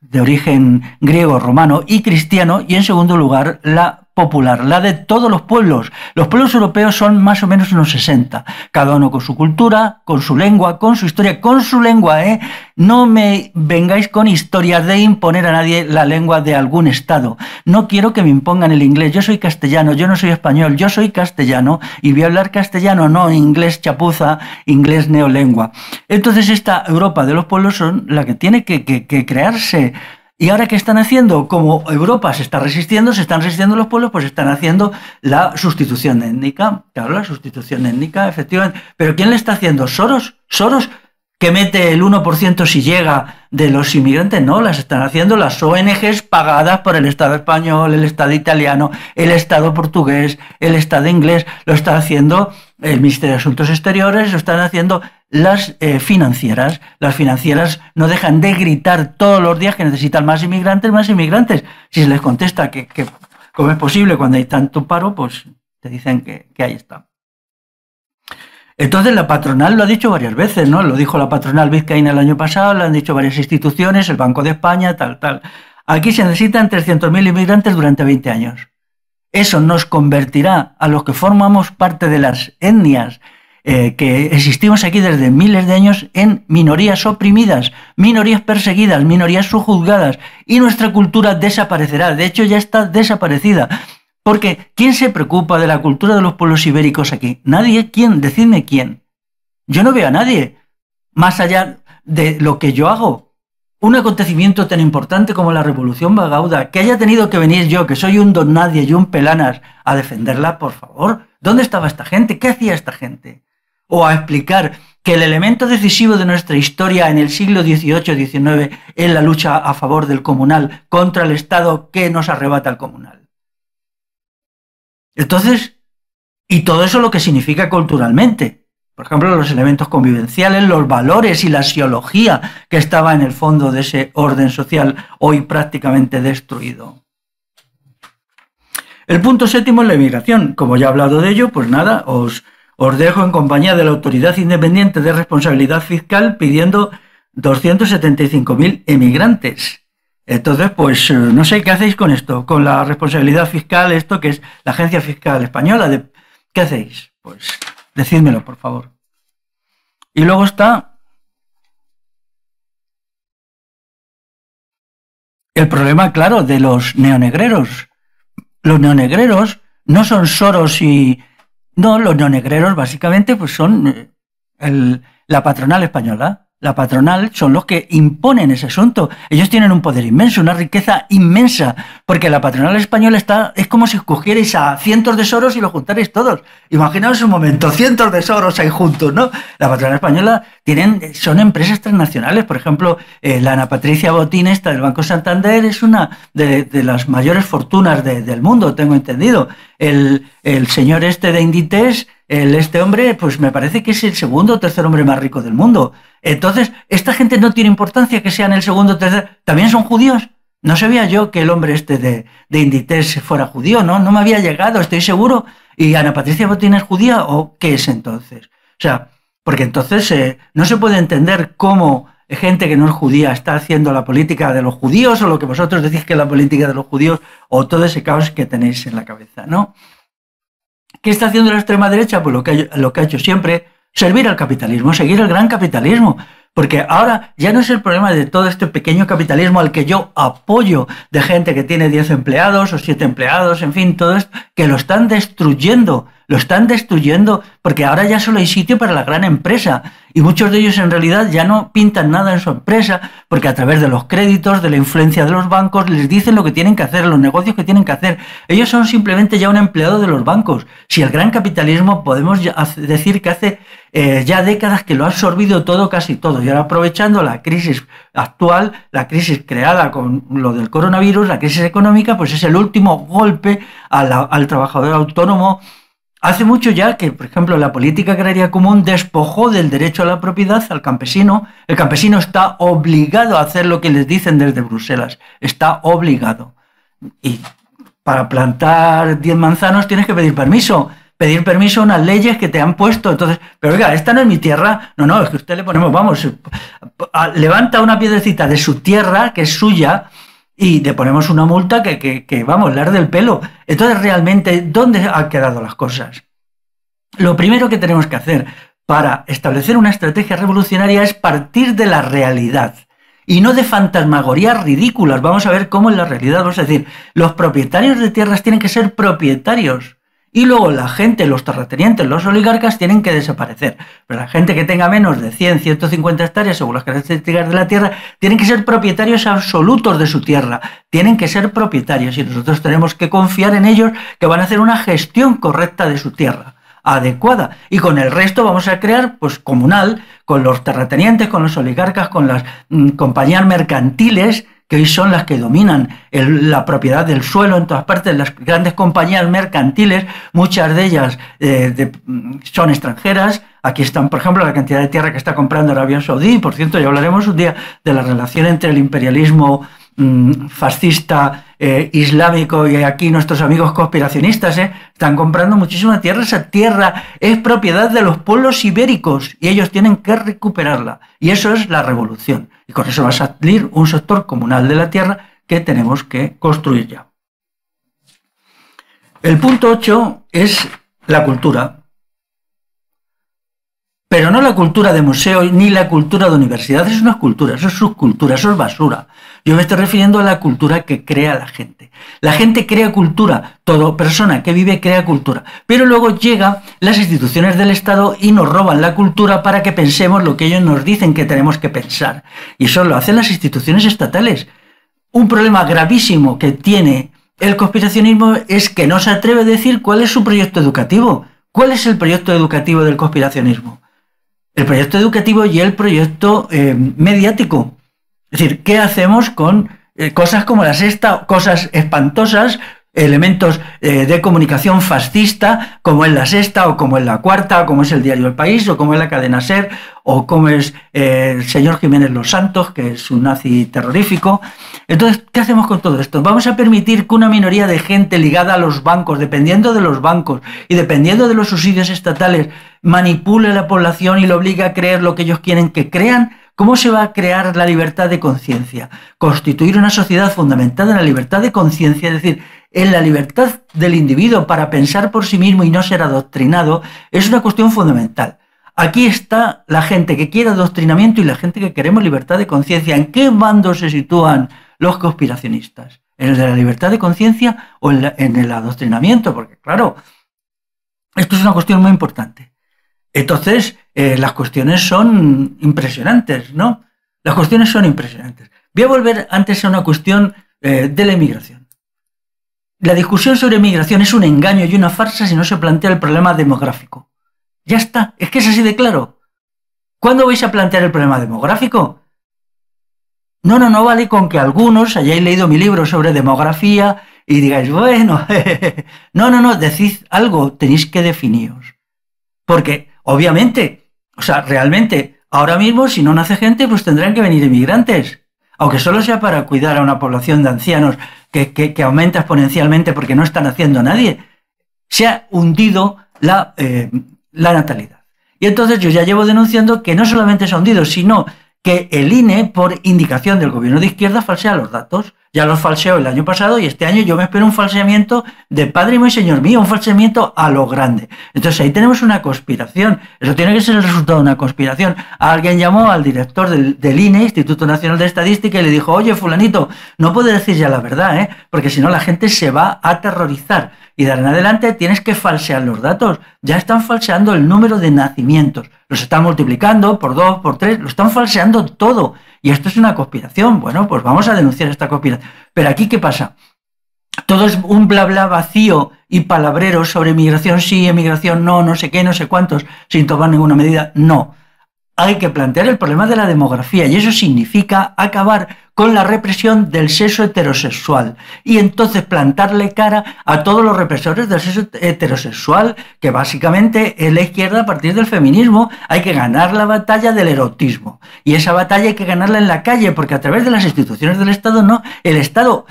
de origen griego, romano y cristiano, y en segundo lugar la popular, la de todos los pueblos. Los pueblos europeos son más o menos unos 60, cada uno con su cultura, con su lengua, con su historia, con su lengua, ¿eh? No me vengáis con historias de imponer a nadie la lengua de algún estado. No quiero que me impongan el inglés. Yo soy castellano, yo no soy español, yo soy castellano y voy a hablar castellano, no inglés chapuza, inglés neolengua. Entonces esta Europa de los pueblos son la que tiene que crearse. ¿Y ahora qué están haciendo? Como Europa se está resistiendo, se están resistiendo los pueblos, pues están haciendo la sustitución étnica. Claro, la sustitución étnica, efectivamente. ¿Pero quién le está haciendo? ¿Soros? ¿Soros que mete el 1% si llega de los inmigrantes? No, las están haciendo las ONGs pagadas por el Estado español, el Estado italiano, el Estado portugués, el Estado inglés. Lo está haciendo el Ministerio de Asuntos Exteriores, lo están haciendo las financieras. Las financieras no dejan de gritar todos los días que necesitan más inmigrantes, más inmigrantes. Si se les contesta que cómo es posible cuando hay tanto paro, pues te dicen que ahí está. Entonces la patronal lo ha dicho varias veces, ¿no? Lo dijo la patronal vizcaína el año pasado, lo han dicho varias instituciones, el Banco de España, tal. Aquí se necesitan 300.000 inmigrantes durante 20 años. Eso nos convertirá a los que formamos parte de las etnias que existimos aquí desde miles de años en minorías oprimidas, minorías perseguidas, minorías subjuzgadas, y nuestra cultura desaparecerá. De hecho, ya está desaparecida. Porque ¿quién se preocupa de la cultura de los pueblos ibéricos aquí? Nadie. ¿Quién? Decidme quién. Yo no veo a nadie, más allá de lo que yo hago. Un acontecimiento tan importante como la Revolución Bagauda, que haya tenido que venir yo, que soy un don nadie y un pelanas, a defenderla, por favor. ¿Dónde estaba esta gente? ¿Qué hacía esta gente? O a explicar que el elemento decisivo de nuestra historia en el siglo XVIII-XIX es la lucha a favor del comunal contra el Estado que nos arrebata el comunal. Entonces, y todo eso lo que significa culturalmente. Por ejemplo, los elementos convivenciales, los valores y la axiología que estaba en el fondo de ese orden social hoy prácticamente destruido. El punto séptimo es la inmigración. Como ya he hablado de ello, pues nada, os dejo en compañía de la Autoridad Independiente de Responsabilidad Fiscal pidiendo 275.000 emigrantes. Entonces, pues no sé qué hacéis con esto, con la responsabilidad fiscal, esto que es la Agencia Fiscal Española. ¿Qué hacéis? Pues decídmelo, por favor. Y luego está el problema, claro, de los neonegreros. Los neonegreros no son Soros y... No, los neonegreros básicamente pues son la patronal española. La patronal son los que imponen ese asunto. Ellos tienen un poder inmenso, una riqueza inmensa, porque la patronal española es como si cogierais a cientos de Soros y los juntarais todos. Imaginaos un momento, cientos de Soros ahí juntos, ¿no? La patronal española son empresas transnacionales. Por ejemplo, la Ana Patricia Botín, esta del Banco Santander, es una de las mayores fortunas del mundo, tengo entendido. El señor este de Inditex, este hombre, pues me parece que es el segundo o tercer hombre más rico del mundo. Entonces, esta gente no tiene importancia que sean el segundo o tercer. ¿También son judíos? No sabía yo que el hombre este de Inditex fuera judío, ¿no? No me había llegado, estoy seguro. ¿Y Ana Patricia Botín es judía o qué es entonces? O sea, porque entonces no se puede entender cómo gente que no es judía está haciendo la política de los judíos o lo que vosotros decís que es la política de los judíos o todo ese caos que tenéis en la cabeza, ¿no? ¿Qué está haciendo la extrema derecha? Pues lo que ha hecho siempre, servir al capitalismo, seguir el gran capitalismo. Porque ahora ya no es el problema de todo este pequeño capitalismo al que yo apoyo, de gente que tiene 10 empleados o 7 empleados, en fin, todo esto, que lo están destruyendo porque ahora ya solo hay sitio para la gran empresa y muchos de ellos en realidad ya no pintan nada en su empresa porque a través de los créditos, de la influencia de los bancos, les dicen lo que tienen que hacer, los negocios que tienen que hacer. Ellos son simplemente ya un empleado de los bancos. Si el gran capitalismo podemos decir que hace ya décadas que lo ha absorbido todo, casi todo, y ahora aprovechando la crisis actual, la crisis creada con lo del coronavirus, la crisis económica, pues es el último golpe al trabajador autónomo. Hace mucho ya que, por ejemplo, la política agraria común despojó del derecho a la propiedad al campesino. El campesino está obligado a hacer lo que les dicen desde Bruselas. Está obligado. Y para plantar 10 manzanos tienes que pedir permiso. pedir permiso a unas leyes que te han puesto. Entonces, pero oiga, esta no es mi tierra. No, no, es que usted le ponemos, vamos, levanta una piedrecita de su tierra, que es suya, y le ponemos una multa que vamos, le arde el pelo. Entonces, realmente, ¿dónde han quedado las cosas? Lo primero que tenemos que hacer para establecer una estrategia revolucionaria es partir de la realidad y no de fantasmagorías ridículas. Vamos a ver cómo en la realidad, vamos a decir, los propietarios de tierras tienen que ser propietarios y luego la gente, los terratenientes, los oligarcas tienen que desaparecer. Pero la gente que tenga menos de 100, 150 hectáreas, según las características de la tierra, tienen que ser propietarios absolutos de su tierra. Tienen que ser propietarios y nosotros tenemos que confiar en ellos que van a hacer una gestión correcta de su tierra, adecuada, y con el resto vamos a crear, pues, comunal, con los terratenientes, con los oligarcas, con las compañías mercantiles, que hoy son las que dominan la propiedad del suelo en todas partes. Las grandes compañías mercantiles, muchas de ellas son extranjeras. Aquí están, por ejemplo, la cantidad de tierra que está comprando Arabia Saudí. Por cierto, ya hablaremos un día de la relación entre el imperialismo fascista islámico y aquí nuestros amigos conspiracionistas están comprando muchísima tierra. Esa tierra es propiedad de los pueblos ibéricos y ellos tienen que recuperarla, y eso es la revolución, y con eso va a salir un sector comunal de la tierra que tenemos que construir ya. El punto 8 es la cultura, pero no la cultura de museo ni la cultura de universidad. Eso no es cultura, eso es subcultura, eso es basura. Yo me estoy refiriendo a la cultura que crea la gente. La gente crea cultura, toda persona que vive crea cultura, pero luego llegan las instituciones del Estado y nos roban la cultura para que pensemos lo que ellos nos dicen que tenemos que pensar. Y eso lo hacen las instituciones estatales. Un problema gravísimo que tiene el conspiracionismo es que no se atreve a decir cuál es su proyecto educativo. ¿Cuál es el proyecto educativo del conspiracionismo? El proyecto educativo y el proyecto mediático. Es decir, ¿qué hacemos con cosas como la Sexta, cosas espantosas, elementos de comunicación fascista, como es la Sexta, o como es la Cuarta, o como es el Diario El País, o como es la cadena SER, o como es el señor Jiménez Los Santos, que es un nazi terrorífico? Entonces, ¿qué hacemos con todo esto? Vamos a permitir que una minoría de gente ligada a los bancos, dependiendo de los bancos y dependiendo de los subsidios estatales, manipule a la población y lo obligue a creer lo que ellos quieren que crean. ¿Cómo se va a crear la libertad de conciencia? Constituir una sociedad fundamentada en la libertad de conciencia, es decir, en la libertad del individuo para pensar por sí mismo y no ser adoctrinado, es una cuestión fundamental. Aquí está la gente que quiere adoctrinamiento y la gente que queremos libertad de conciencia. ¿En qué bando se sitúan los conspiracionistas? ¿En el de la libertad de conciencia o en el adoctrinamiento? Porque, claro, esto es una cuestión muy importante. Entonces, las cuestiones son impresionantes, ¿no? Las cuestiones son impresionantes. Voy a volver antes a una cuestión de la inmigración. La discusión sobre inmigración es un engaño y una farsa si no se plantea el problema demográfico. Ya está, es que es así de claro. ¿Cuándo vais a plantear el problema demográfico? No vale con que algunos hayáis leído mi libro sobre demografía y digáis, bueno, no, decid algo, tenéis que definiros. Porque, obviamente, o sea, realmente, ahora mismo, si no nace gente, pues tendrán que venir inmigrantes. Aunque solo sea para cuidar a una población de ancianos que aumenta exponencialmente porque no está naciendo nadie. Se ha hundido la natalidad. Y entonces yo ya llevo denunciando que no solamente se ha hundido, sino que el INE, por indicación del gobierno de izquierda, falsea los datos. Ya los falseó el año pasado y este año yo me espero un falseamiento de padre mío y señor mío, un falseamiento a lo grande. Entonces ahí tenemos una conspiración. Eso tiene que ser el resultado de una conspiración. Alguien llamó al director del INE, Instituto Nacional de Estadística, y le dijo, oye, fulanito, no puedes decir ya la verdad, porque si no la gente se va a aterrorizar. Y de ahora en adelante tienes que falsear los datos. Ya están falseando el número de nacimientos. Los están multiplicando por 2, por 3, lo están falseando todo. Y esto es una conspiración. Bueno, pues vamos a denunciar esta conspiración. Pero aquí, ¿qué pasa? Todo es un bla bla vacío y palabrero sobre migración sí, emigración no, no sé qué, no sé cuántos, sin tomar ninguna medida. No. hay que plantear el problema de la demografía y eso significa acabar con la represión del sexo heterosexual y entonces plantarle cara a todos los represores del sexo heterosexual, que básicamente es la izquierda a partir del feminismo. Hay que ganar la batalla del erotismo y esa batalla hay que ganarla en la calle, porque a través de las instituciones del Estado no. El Estado,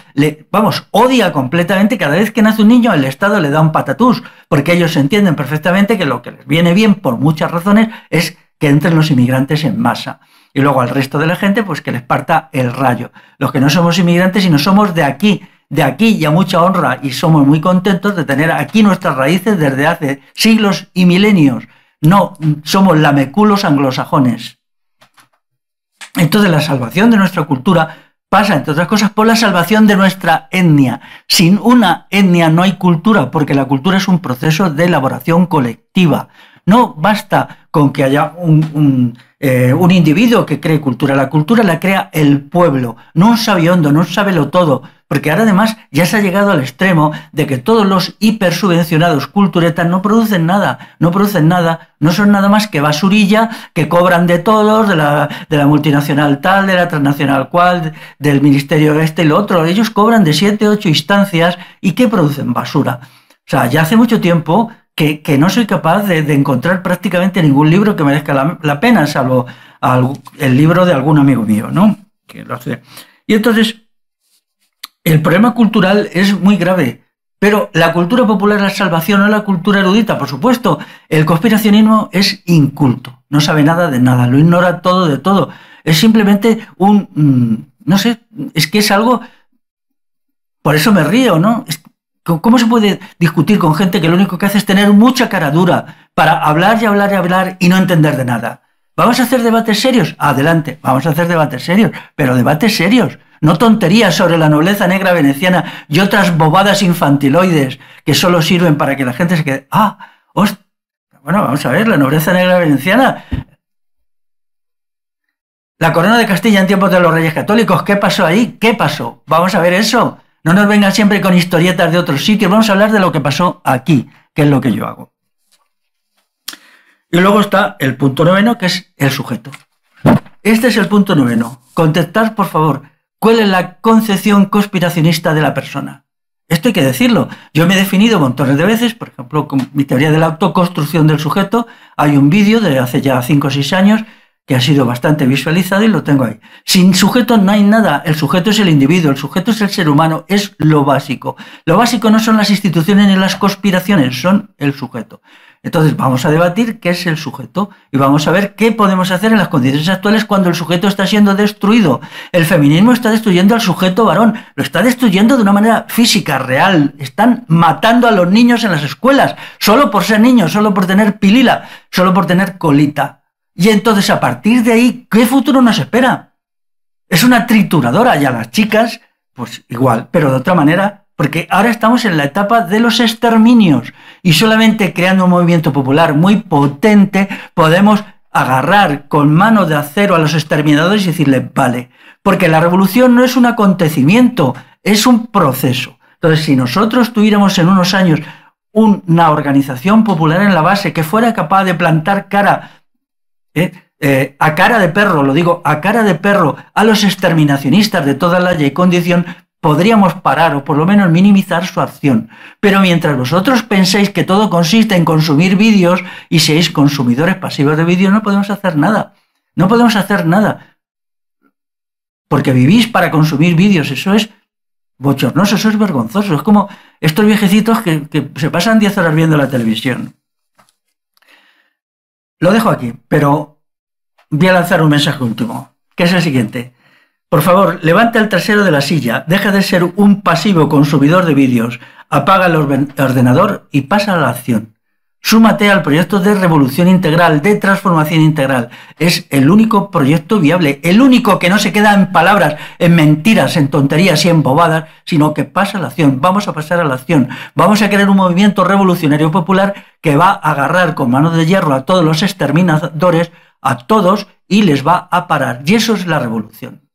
odia completamente. Cada vez que nace un niño, el Estado le da un patatús, porque ellos entienden perfectamente que lo que les viene bien por muchas razones es que entren los inmigrantes en masa. Y luego al resto de la gente, pues que les parta el rayo. Los que no somos inmigrantes y no somos de aquí y a mucha honra, y somos muy contentos de tener aquí nuestras raíces desde hace siglos y milenios. No somos lameculos anglosajones. Entonces la salvación de nuestra cultura pasa, entre otras cosas, por la salvación de nuestra etnia. Sin una etnia no hay cultura, porque la cultura es un proceso de elaboración colectiva. No basta con que haya un individuo que cree cultura. La cultura la crea el pueblo, no un sabiondo, no un sabelotodo, porque ahora además ya se ha llegado al extremo de que todos los hipersubvencionados culturetas no producen nada, no son nada más que basurilla que cobran de todos, de la multinacional tal, de la transnacional cual, del ministerio este y lo otro. Ellos cobran de 7, 8 instancias y ¿qué producen? Basura. O sea, ya hace mucho tiempo que no soy capaz de encontrar prácticamente ningún libro que merezca la pena, salvo el libro de algún amigo mío, ¿no? Que lo hace. Y entonces, el problema cultural es muy grave, pero la cultura popular es la salvación, no la cultura erudita, por supuesto. El conspiracionismo es inculto, no sabe nada de nada, lo ignora todo de todo. Es simplemente no sé, es que es algo, por eso me río, ¿no? ¿Cómo se puede discutir con gente que lo único que hace es tener mucha cara dura para hablar y hablar y hablar y no entender de nada? ¿Vamos a hacer debates serios? Adelante, vamos a hacer debates serios, pero debates serios, no tonterías sobre la nobleza negra veneciana y otras bobadas infantiloides que solo sirven para que la gente se quede... Bueno, vamos a ver, la nobleza negra veneciana... La corona de Castilla en tiempos de los Reyes Católicos, ¿qué pasó ahí? ¿Qué pasó? Vamos a ver eso. No nos vengan siempre con historietas de otros sitios, vamos a hablar de lo que pasó aquí, que es lo que yo hago. Y luego está el punto 9, que es el sujeto. Este es el punto 9. Contestad, por favor, ¿cuál es la concepción conspiracionista de la persona? Esto hay que decirlo. Yo me he definido montones de veces, por ejemplo, con mi teoría de la autoconstrucción del sujeto. Hay un vídeo de hace ya 5 o 6 años que ha sido bastante visualizado y lo tengo ahí. Sin sujeto no hay nada. El sujeto es el individuo, el sujeto es el ser humano, es lo básico. Lo básico no son las instituciones ni las conspiraciones, son el sujeto. Entonces vamos a debatir qué es el sujeto y vamos a ver qué podemos hacer en las condiciones actuales cuando el sujeto está siendo destruido. El feminismo está destruyendo al sujeto varón, lo está destruyendo de una manera física, real. Están matando a los niños en las escuelas, solo por ser niños, solo por tener pilila, solo por tener colita. Y entonces, a partir de ahí, ¿qué futuro nos espera? Es una trituradora, y a las chicas, pues igual, pero de otra manera, porque ahora estamos en la etapa de los exterminios, y solamente creando un movimiento popular muy potente podemos agarrar con mano de acero a los exterminadores y decirles, vale, porque la revolución no es un acontecimiento, es un proceso. Entonces, si nosotros tuviéramos en unos años una organización popular en la base que fuera capaz de plantar cara a cara de perro, lo digo, a cara de perro, a los exterminacionistas de toda la y condición, podríamos parar o por lo menos minimizar su acción. Pero mientras vosotros penséis que todo consiste en consumir vídeos y seáis consumidores pasivos de vídeos, no podemos hacer nada. No podemos hacer nada. Porque vivís para consumir vídeos, eso es bochornoso, eso es vergonzoso. Es como estos viejecitos que se pasan 10 horas viendo la televisión. Lo dejo aquí, pero voy a lanzar un mensaje último, que es el siguiente. Por favor, levanta el trasero de la silla, deja de ser un pasivo consumidor de vídeos, apaga el ordenador y pasa a la acción. Súmate al proyecto de revolución integral, de transformación integral. Es el único proyecto viable, el único que no se queda en palabras, en mentiras, en tonterías y en bobadas, sino que pasa a la acción. Vamos a pasar a la acción. Vamos a crear un movimiento revolucionario popular que va a agarrar con mano de hierro a todos los exterminadores, a todos, y les va a parar. Y eso es la revolución.